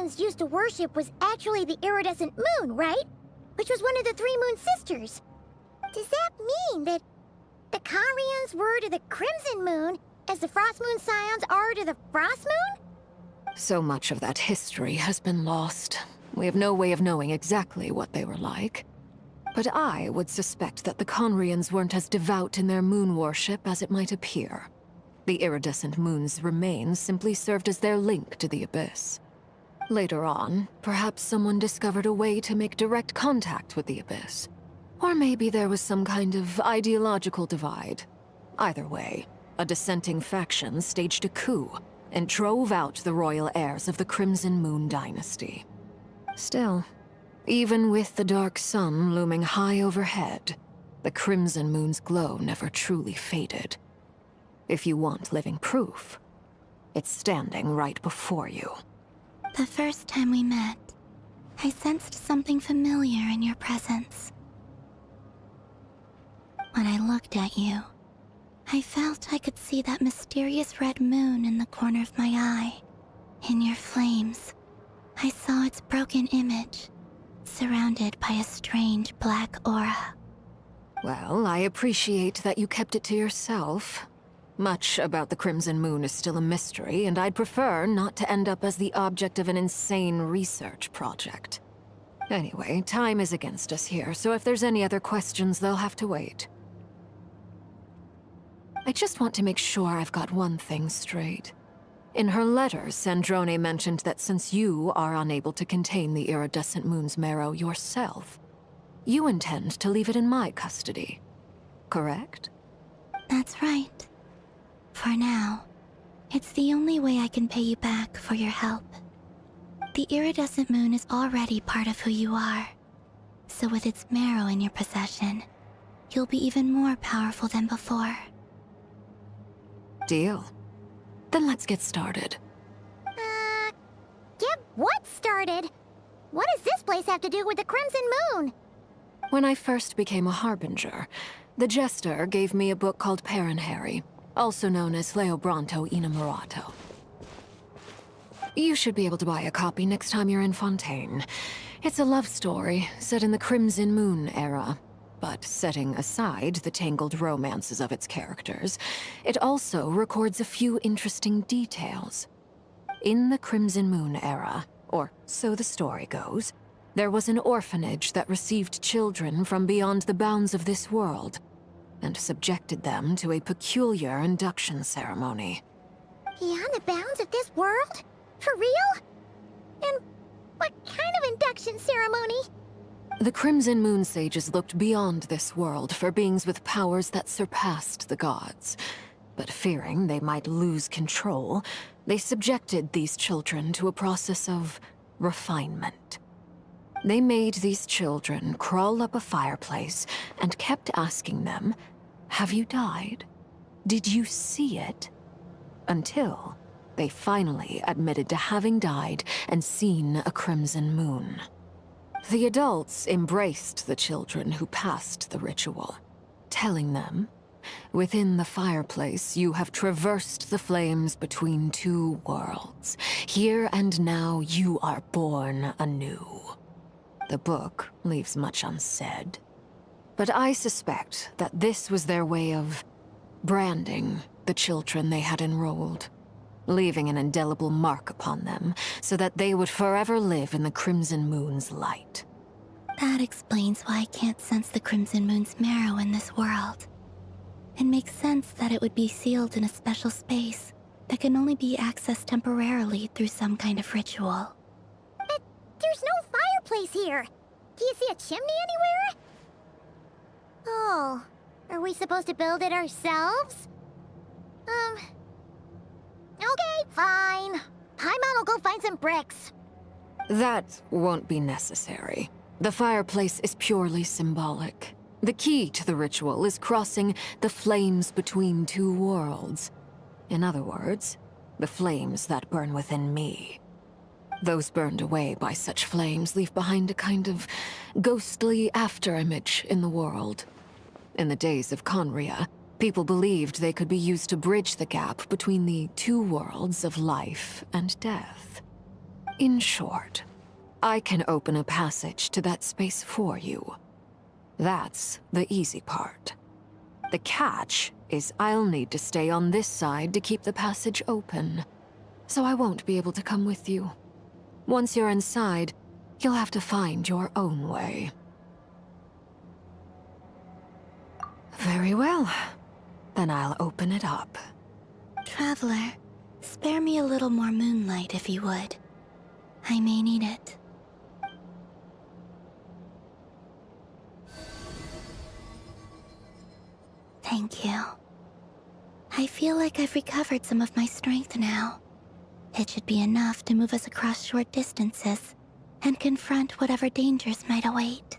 Conrians used to worship was actually the iridescent moon, right? Which was one of the three moon sisters. Does that mean that the Conrians were to the Crimson Moon as the Frost Moon Scions are to the Frost Moon? So much of that history has been lost. We have no way of knowing exactly what they were like. But I would suspect that the Conrians weren't as devout in their moon worship as it might appear. The iridescent moon's remains simply served as their link to the Abyss. Later on, perhaps someone discovered a way to make direct contact with the Abyss. Or maybe there was some kind of ideological divide. Either way, a dissenting faction staged a coup and drove out the royal heirs of the Crimson Moon dynasty. Still, even with the dark sun looming high overhead, the Crimson Moon's glow never truly faded. If you want living proof, it's standing right before you. The first time we met, I sensed something familiar in your presence. When I looked at you, I felt I could see that mysterious red moon in the corner of my eye. In your flames, I saw its broken image, surrounded by a strange black aura. Well, I appreciate that you kept it to yourself. Much about the Crimson Moon is still a mystery, and I'd prefer not to end up as the object of an insane research project. Anyway, time is against us here, so if there's any other questions, they'll have to wait. I just want to make sure I've got one thing straight. In her letter, Sandrone mentioned that since you are unable to contain the iridescent moon's marrow yourself, you intend to leave it in my custody. Correct? That's right. For now, it's the only way I can pay you back for your help. The iridescent moon is already part of who you are, so with its marrow in your possession, you'll be even more powerful than before. Deal. Then let's get started. Get what started? What does this place have to do with the Crimson Moon? When I first became a Harbinger, the Jester gave me a book called Paranhari, also known as Leobranto Inamorato. You should be able to buy a copy next time you're in Fontaine. It's a love story set in the Crimson Moon era, but setting aside the tangled romances of its characters, it also records a few interesting details. In the Crimson Moon era, or so the story goes, there was an orphanage that received children from beyond the bounds of this world, and subjected them to a peculiar induction ceremony. Beyond the bounds of this world? For real? And what kind of induction ceremony? The Crimson Moon sages looked beyond this world for beings with powers that surpassed the gods. But fearing they might lose control, they subjected these children to a process of refinement. They made these children crawl up a fireplace and kept asking them, "Have you died? Did you see it?" Until they finally admitted to having died and seen a crimson moon. The adults embraced the children who passed the ritual, telling them, "Within the fireplace, you have traversed the flames between two worlds. Here and now, you are born anew." The book leaves much unsaid, but I suspect that this was their way of branding the children they had enrolled, leaving an indelible mark upon them so that they would forever live in the Crimson Moon's light. That explains why I can't sense the Crimson Moon's marrow in this world. It makes sense that it would be sealed in a special space that can only be accessed temporarily through some kind of ritual. But there's no fireplace here! Do you see a chimney anywhere? Oh, are we supposed to build it ourselves? Okay, fine. Paimon will go find some bricks. That won't be necessary. The fireplace is purely symbolic. The key to the ritual is crossing the flames between two worlds. In other words, the flames that burn within me. Those burned away by such flames leave behind a kind of ghostly afterimage in the world. In the days of Conria, people believed they could be used to bridge the gap between the two worlds of life and death. In short, I can open a passage to that space for you. That's the easy part. The catch is I'll need to stay on this side to keep the passage open, so I won't be able to come with you. Once you're inside, you'll have to find your own way. Very well. Then I'll open it up. Traveler, spare me a little more moonlight if you would. I may need it. Thank you. I feel like I've recovered some of my strength now. It should be enough to move us across short distances and confront whatever dangers might await.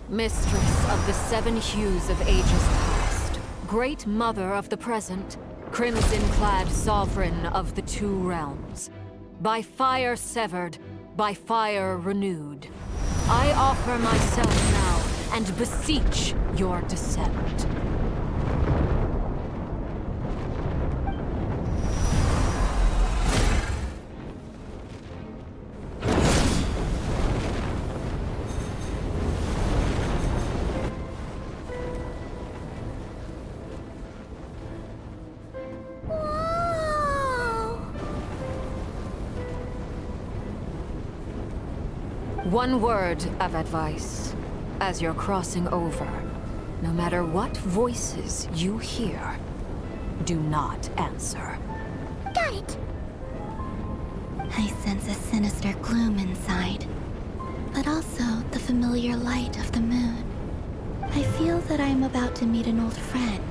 Mistress of the 7 hues of ages past, Great Mother of the present, crimson-clad sovereign of the 2 realms. By fire severed, by fire renewed. I offer myself now and beseech your descent. One word of advice. As you're crossing over, no matter what voices you hear, do not answer. Got it! I sense a sinister gloom inside, but also the familiar light of the moon. I feel that I am about to meet an old friend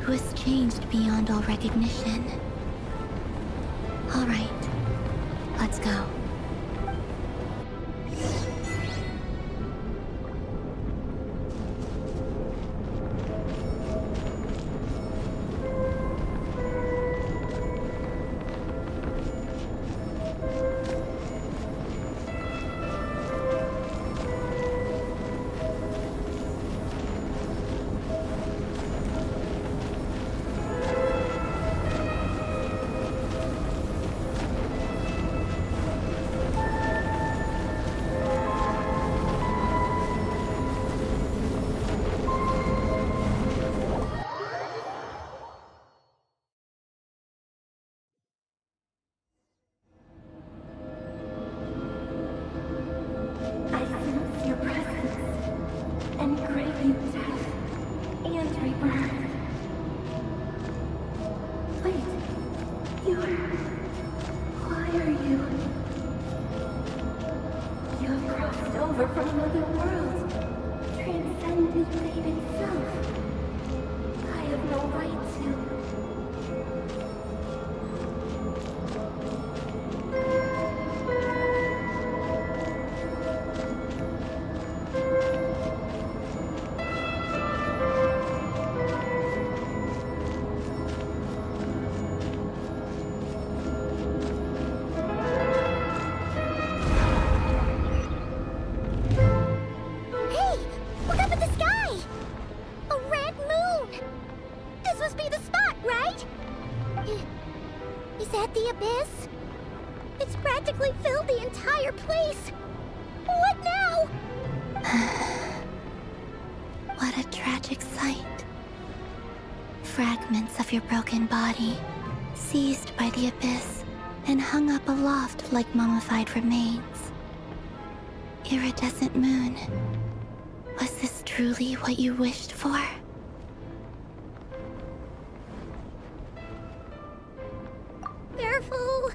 who has changed beyond all recognition. All right, let's go. Your broken body, seized by the abyss, and hung up aloft like mummified remains. Iridescent moon, was this truly what you wished for? Careful!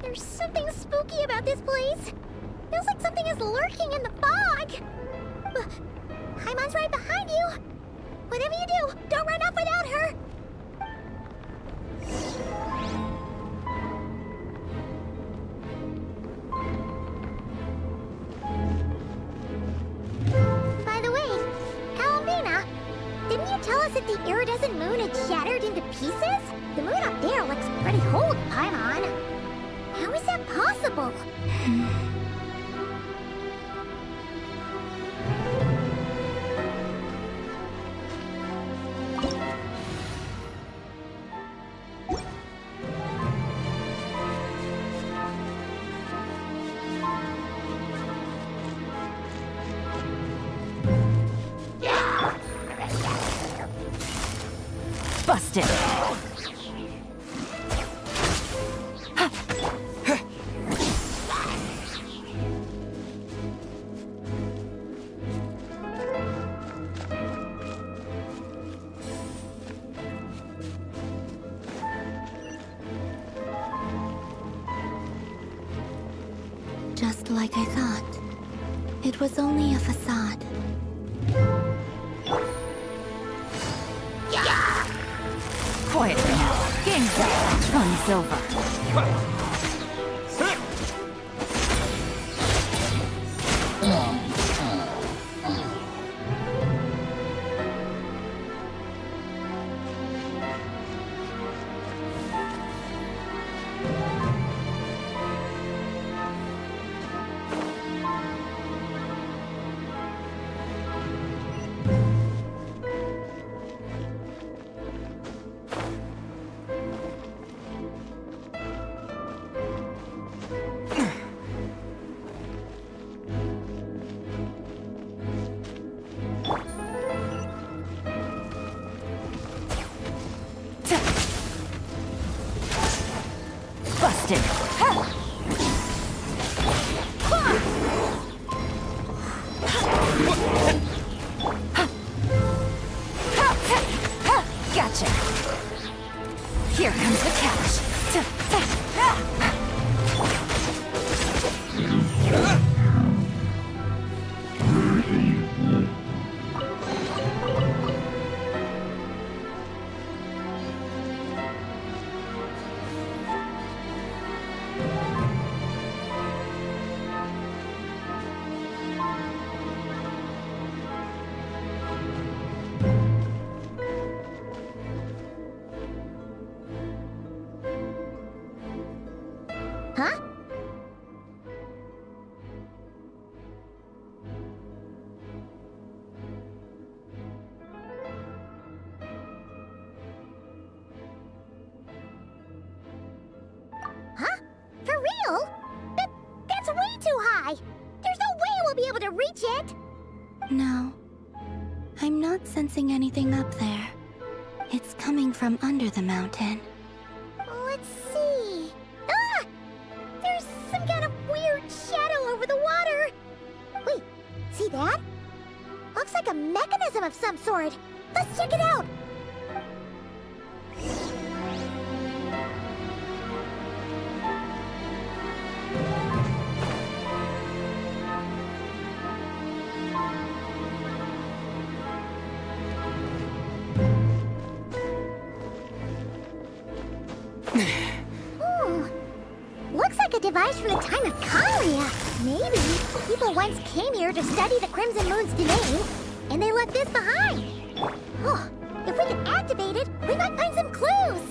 There's something spooky about this place. Feels like something is lurking in the fog. Paimon's right behind you. Whatever you do, don't run off without her. By the way, Alvina, didn't you tell us that the iridescent moon had shattered into pieces? The moon up there looks pretty cold, Paimon. How is that possible? Busted! Just like I thought. It was only a facade. Quietly now. Game's up. Fun's over. Busted. Gotcha. Here comes the catch. Huh? Huh? For real? That's way too high! There's no way we'll be able to reach it! No. I'm not sensing anything up there. It's coming from under the mountain. Let's see... Ah! There's some kind of weird shadow over the water! Wait, see that? Looks like a mechanism of some sort. Let's check it out! Looks like a device from the time of Kalia. Maybe people once came here to study the Crimson Moon's domain, and they left this behind. Oh, if we can activate it, we might find some clues.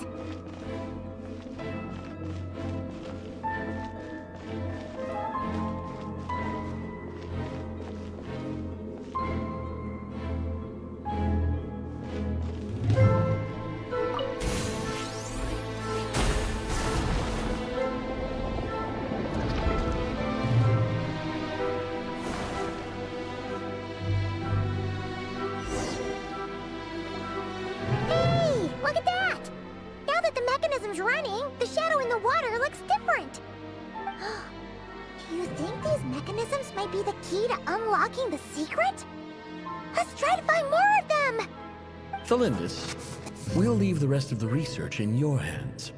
Running, the shadow in the water looks different. Do you think these mechanisms might be the key to unlocking the secret? Let's try to find more of them! Thelindis, we'll leave the rest of the research in your hands.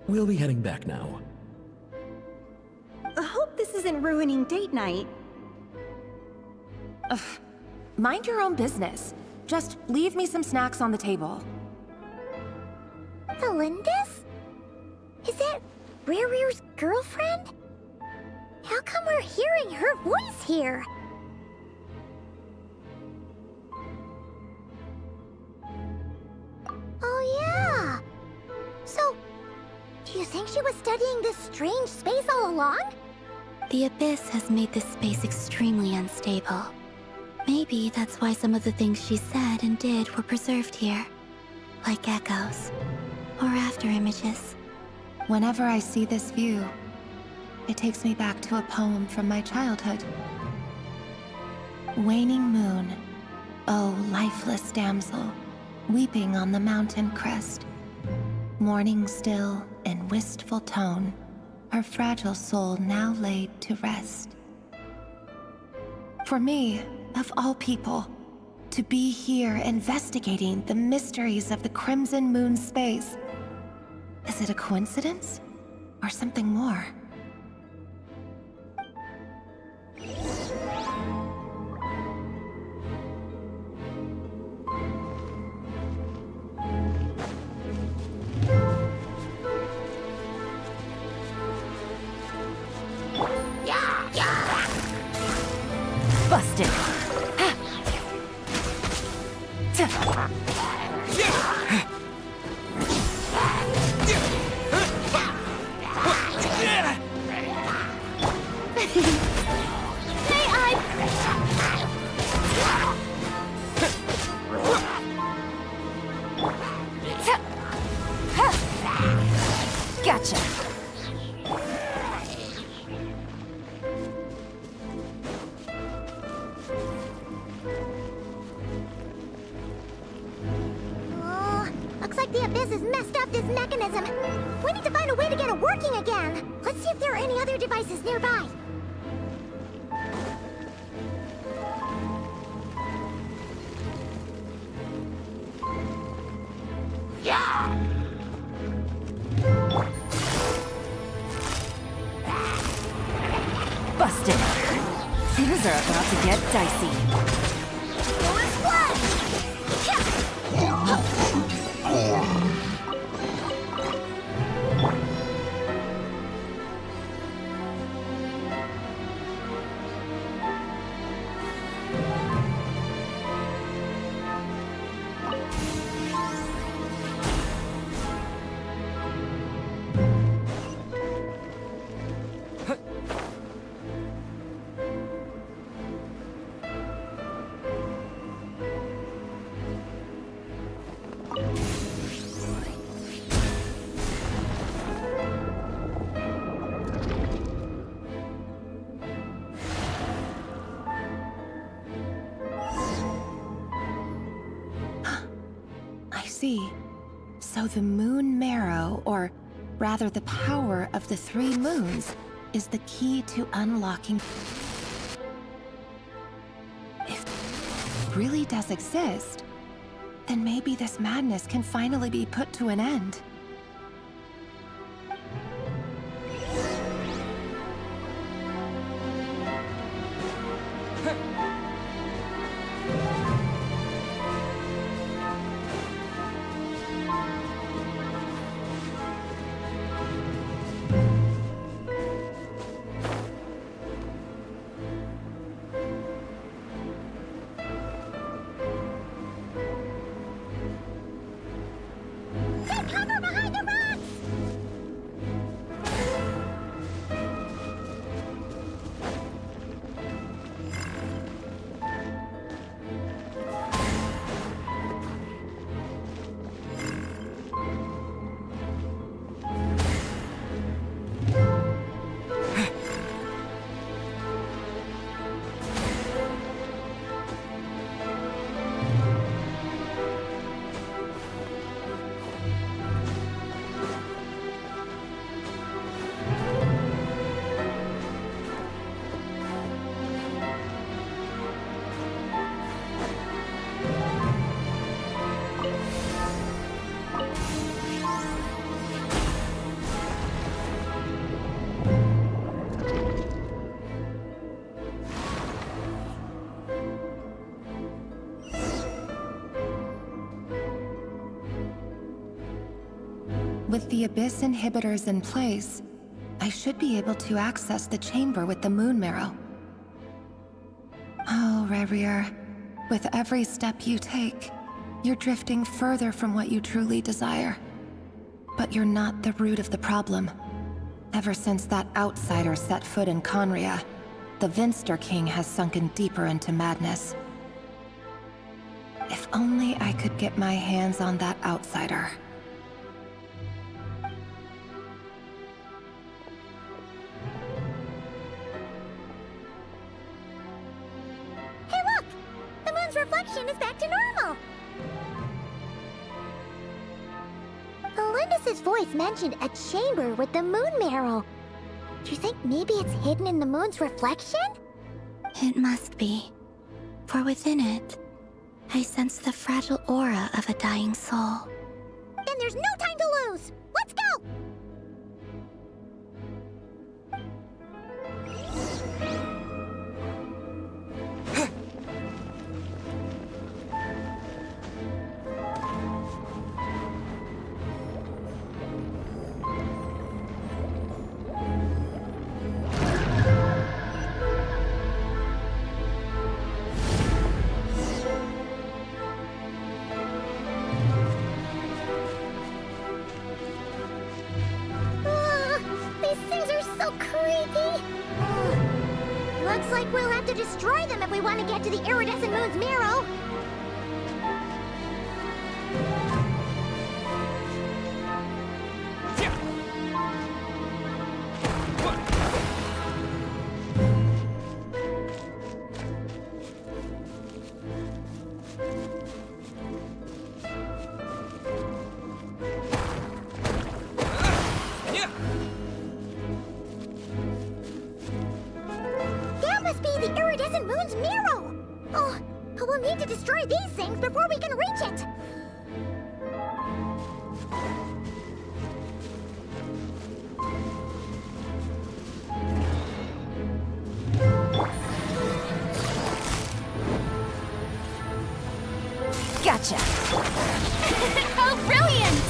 We'll be heading back now. I hope this isn't ruining date night. Ugh. Mind your own business. Just leave me some snacks on the table. Thelindis? Is that Rare's girlfriend? How come we're hearing her voice here? Oh yeah! So, do you think she was studying this strange space all along? The Abyss has made this space extremely unstable. Maybe that's why some of the things she said and did were preserved here. Like echoes. Or after images. Whenever I see this view, it takes me back to a poem from my childhood. Waning moon, oh lifeless damsel, weeping on the mountain crest, mourning still in wistful tone, her fragile soul now laid to rest. For me, of all people, to be here investigating the mysteries of the Crimson Moon space, is it a coincidence or something more? Busted! Gotcha! Oh, looks like the Abyss has messed up this mechanism. We need to find a way to get it working again. Let's see if there are any other devices nearby. Busted! Things are about to get dicey. So the moon marrow, or rather the power of the 3 moons, is the key to unlocking. If it really does exist, then maybe this madness can finally be put to an end. With the Abyss inhibitors in place, I should be able to access the chamber with the moon marrow. Oh, Rerir, with every step you take, you're drifting further from what you truly desire. But you're not the root of the problem. Ever since that outsider set foot in Conria, the Vinster King has sunken deeper into madness. If only I could get my hands on that outsider. Reflection is back to normal. Linda's Boss's voice mentioned a chamber with the moon marrow. Do you think maybe it's hidden in the moon's reflection? It must be. For within it, I sense the fragile aura of a dying soul. Then there's no time to lose! Let's go! Looks like we'll have to destroy them if we want to get to the iridescent moon's marrow. The iridescent moon's marrow! Oh, but we'll need to destroy these things before we can reach it! Gotcha! How brilliant!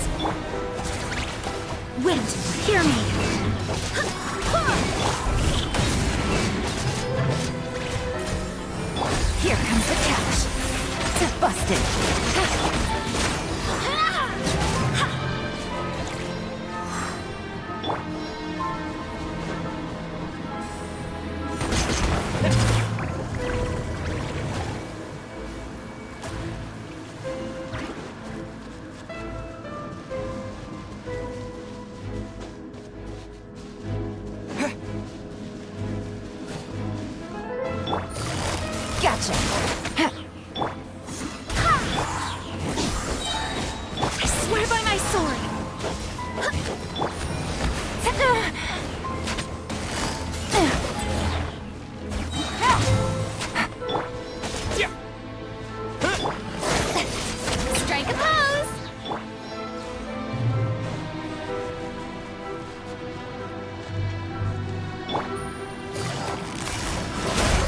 Wind, hear me! Here comes the catch. To bust it. Gotcha! I swear by my sword! Strike a pose!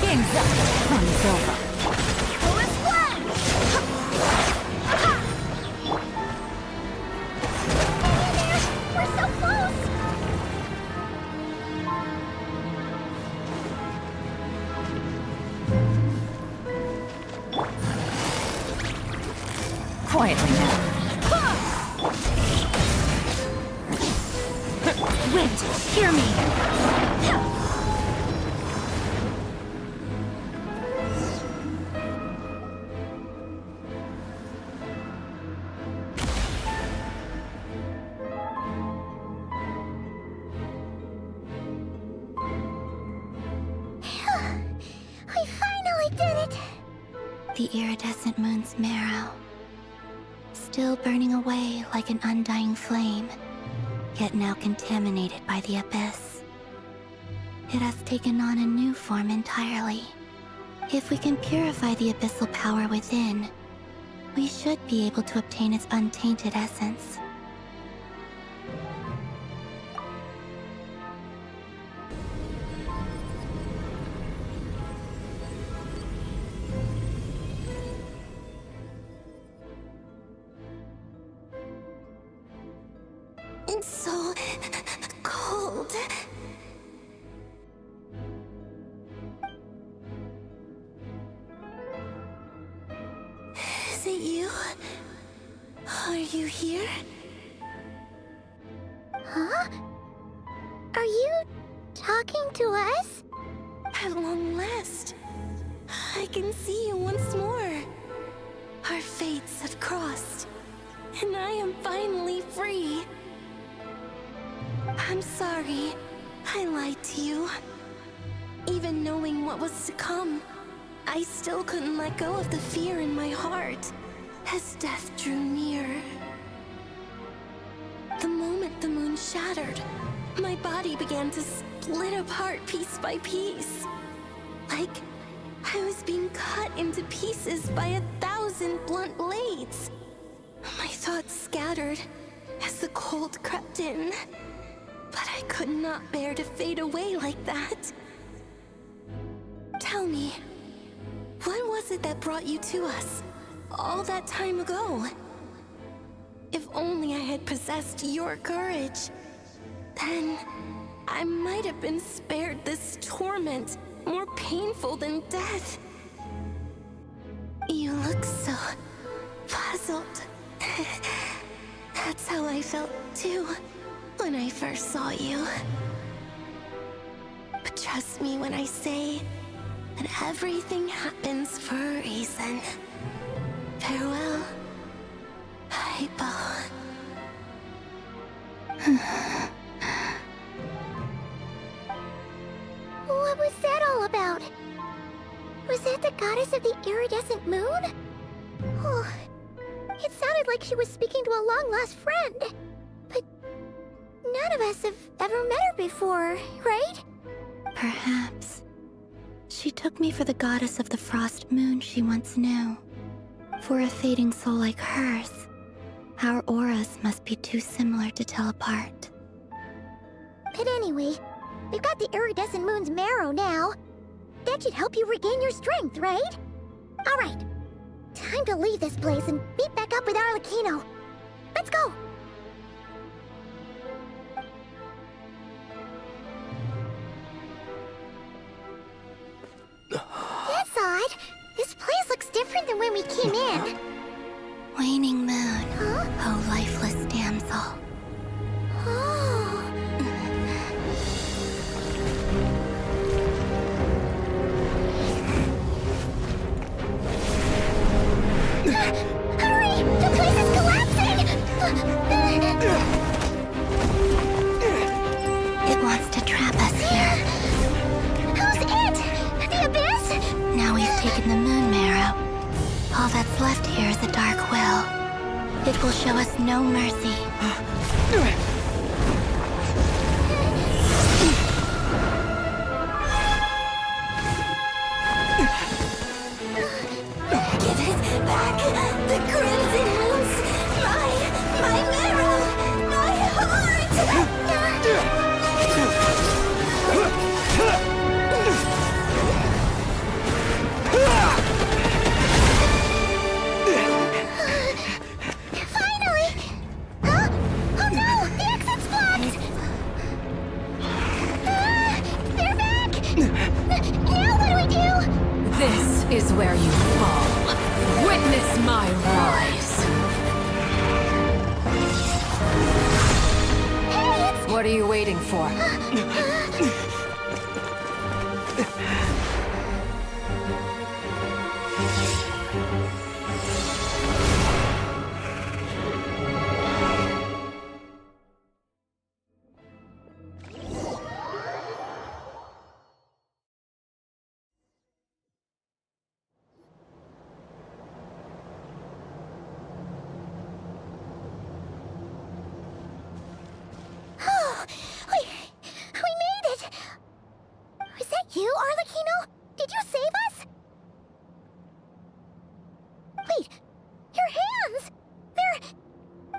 Game's up. Fun's over. Quietly now. Wind, hear me! We finally did it! The iridescent moon's marrow. Still burning away like an undying flame, yet now contaminated by the abyss. It has taken on a new form entirely. If we can purify the abyssal power within, we should be able to obtain its untainted essence. It's so cold. Is it you? Are you here? Huh? Are you talking to us? At long last, I can see you once more. Our fates have crossed, and I am finally free. I'm sorry, I lied to you. Even knowing what was to come, I still couldn't let go of the fear in my heart as death drew near. The moment the moon shattered, my body began to split apart piece by piece. Like I was being cut into pieces by 1,000 blunt blades. My thoughts scattered as the cold crept in. But I could not bear to fade away like that. Tell me, what was it that brought you to us all that time ago? If only I had possessed your courage, then I might have been spared this torment more painful than death. You look so puzzled. That's how I felt too when I first saw you. But trust me when I say that everything happens for a reason. Farewell, Hypo. What was that all about? Was that the goddess of the iridescent moon? Oh, it sounded like she was speaking to a long-lost friend. But none of us have ever met her before, right? Perhaps. She took me for the goddess of the frost moon she once knew. For a fading soul like hers, our auras must be too similar to tell apart. But anyway, we've got the iridescent moon's marrow now. That should help you regain your strength, right? Alright, time to leave this place and meet back up with Arlecchino. Let's go! That's odd. This place looks different than when we came in. Waning moon, oh lifeless damsel. Oh. Hurry! The place is collapsing! It wants to trap us here. Who's it? The Abyss? Now we've taken the moon marrow. All that's left here is a dark will. It will show us no mercy. Give it back! The crimson moons! My marrow! My heart! Finally! Huh? Oh no! The exit's blocked! They're back! Now what do we do? This is where you fall. Witness my rise. Hey, What are you waiting for? Oh, we made it! Was that you, Arlecchino? Did you save us? Wait, your hands! They're...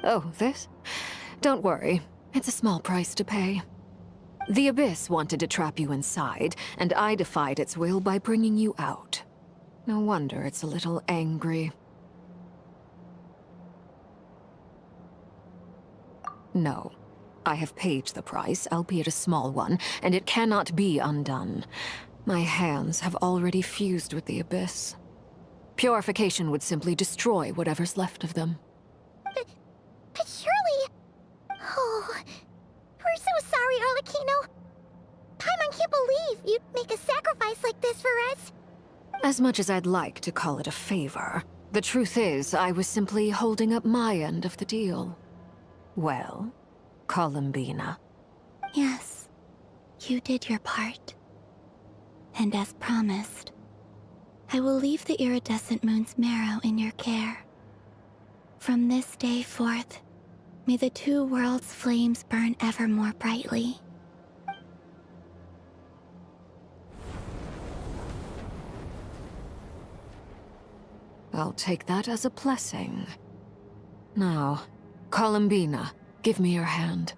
Oh, this? Don't worry. It's a small price to pay. The Abyss wanted to trap you inside, and I defied its will by bringing you out. No wonder it's a little angry. No. I have paid the price, albeit a small one, and it cannot be undone. My hands have already fused with the Abyss. Purification would simply destroy whatever's left of them. But surely... Oh, we're so sorry, Arlecchino. Paimon can't believe you'd make a sacrifice like this for us. As much as I'd like to call it a favor, the truth is I was simply holding up my end of the deal. Well, Columbina. Yes, you did your part. And as promised, I will leave the iridescent moon's marrow in your care. From this day forth, May the two worlds' flames burn ever more brightly. I'll take that as a blessing. Now, Columbina, give me your hand.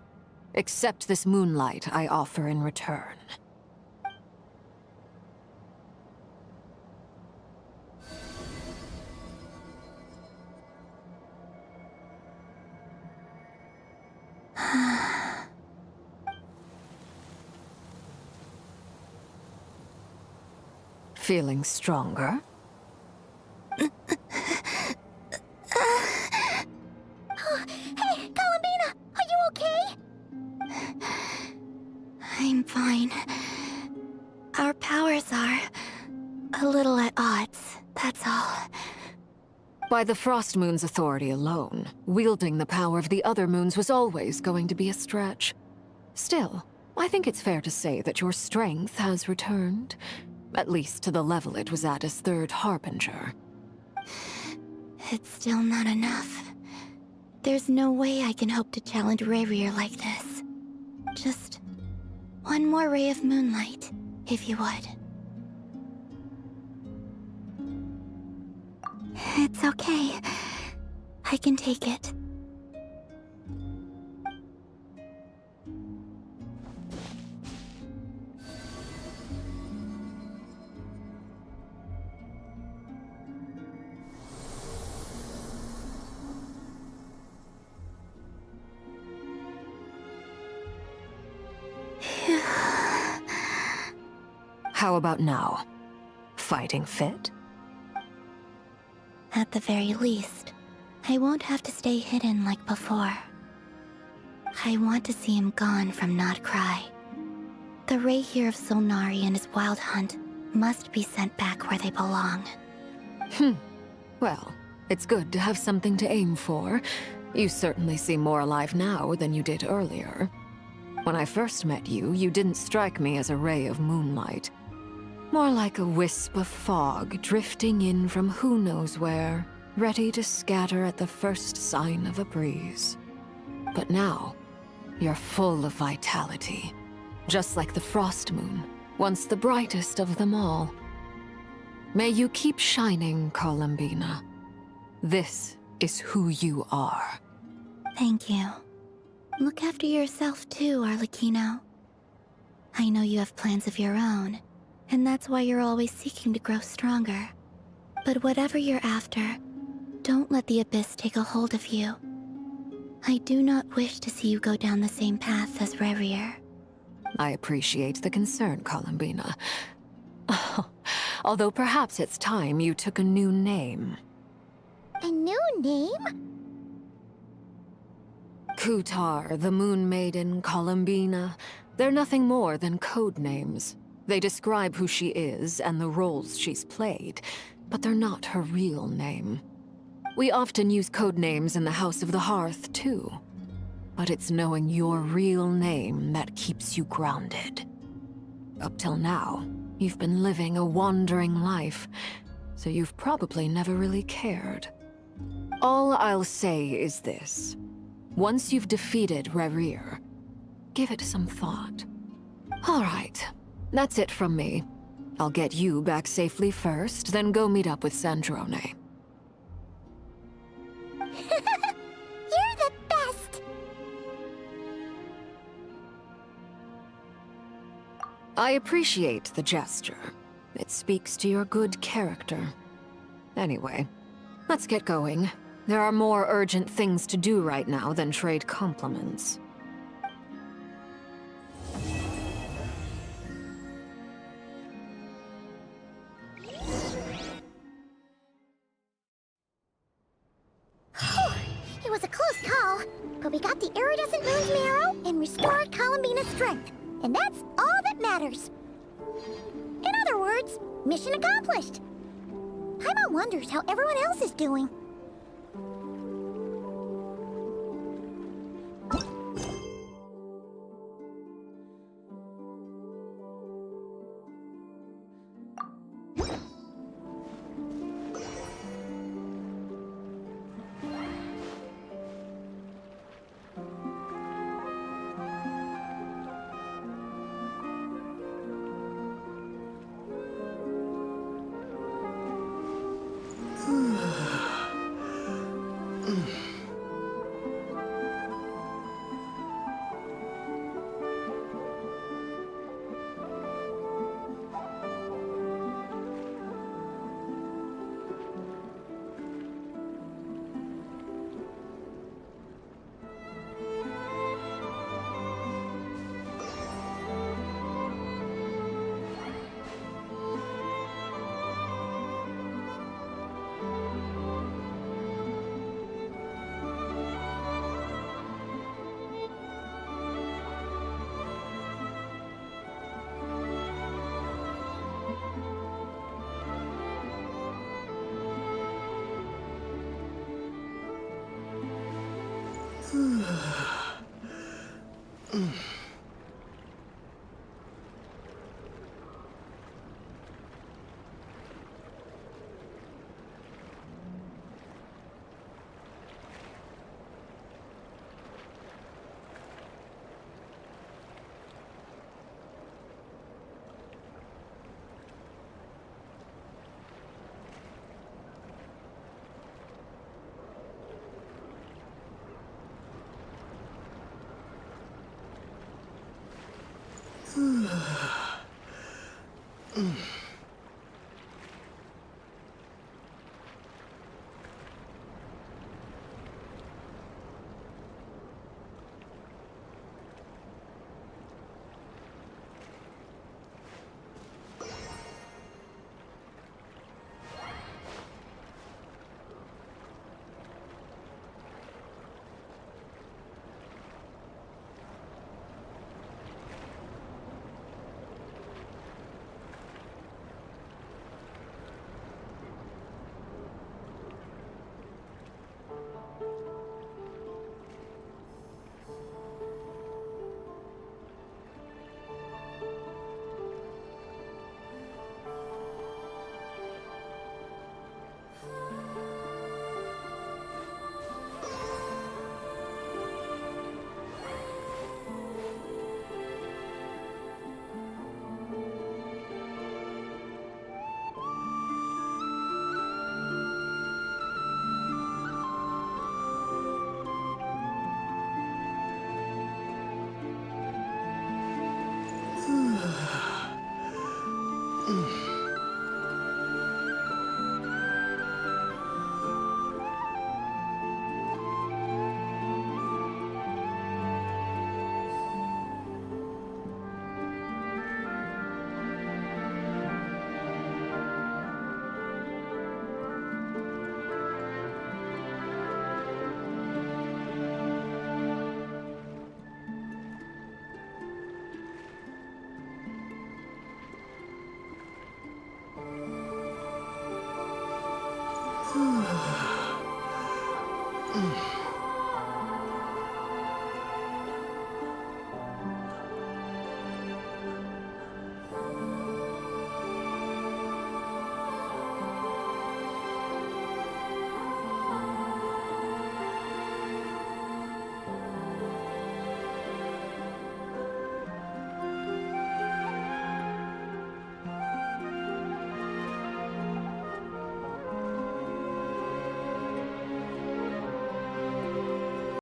Accept this moonlight I offer in return. Feeling stronger? Hey, Columbina! Are you okay? I'm fine. Our powers are a little at odds, that's all. By the Frost Moon's authority alone, wielding the power of the other moons was always going to be a stretch. Still, I think it's fair to say that your strength has returned. At least to the level it was at as Third Harbinger. It's still not enough. There's no way I can hope to challenge Rayrir like this. Just one more ray of moonlight, if you would. It's okay. I can take it. How about now? Fighting fit? At the very least, I won't have to stay hidden like before. I want to see him gone from Nod-Krai. The Rahier of Solnari and his wild hunt must be sent back where they belong. Well, it's good to have something to aim for. You certainly seem more alive now than you did earlier. When I first met you, you didn't strike me as a ray of moonlight. More like a wisp of fog drifting in from who knows where, ready to scatter at the first sign of a breeze. But now, you're full of vitality. Just like the Frost Moon, once the brightest of them all. May you keep shining, Columbina. This is who you are. Thank you. Look after yourself too, Arlecchino. I know you have plans of your own, and that's why you're always seeking to grow stronger. But whatever you're after, don't let the Abyss take a hold of you. I do not wish to see you go down the same path as Rayrir. I appreciate the concern, Columbina. Although perhaps it's time you took a new name. A new name? Kutar, the Moon Maiden, Columbina. They're nothing more than code names. They describe who she is and the roles she's played, but they're not her real name. We often use code names in the House of the Hearth, too. But it's knowing your real name that keeps you grounded. Up till now, you've been living a wandering life, so you've probably never really cared. All I'll say is this. Once you've defeated Rayrir, give it some thought. All right, that's it from me. I'll get you back safely first, then go meet up with Sandrone. You're the best! I appreciate the gesture. It speaks to your good character. Anyway, let's get going. There are more urgent things to do right now than trade compliments. It was a close call, but we got the iridescent moon's marrow and restored Columbina's strength. And that's all that matters. In other words, mission accomplished. Paimon wonders how everyone else is doing.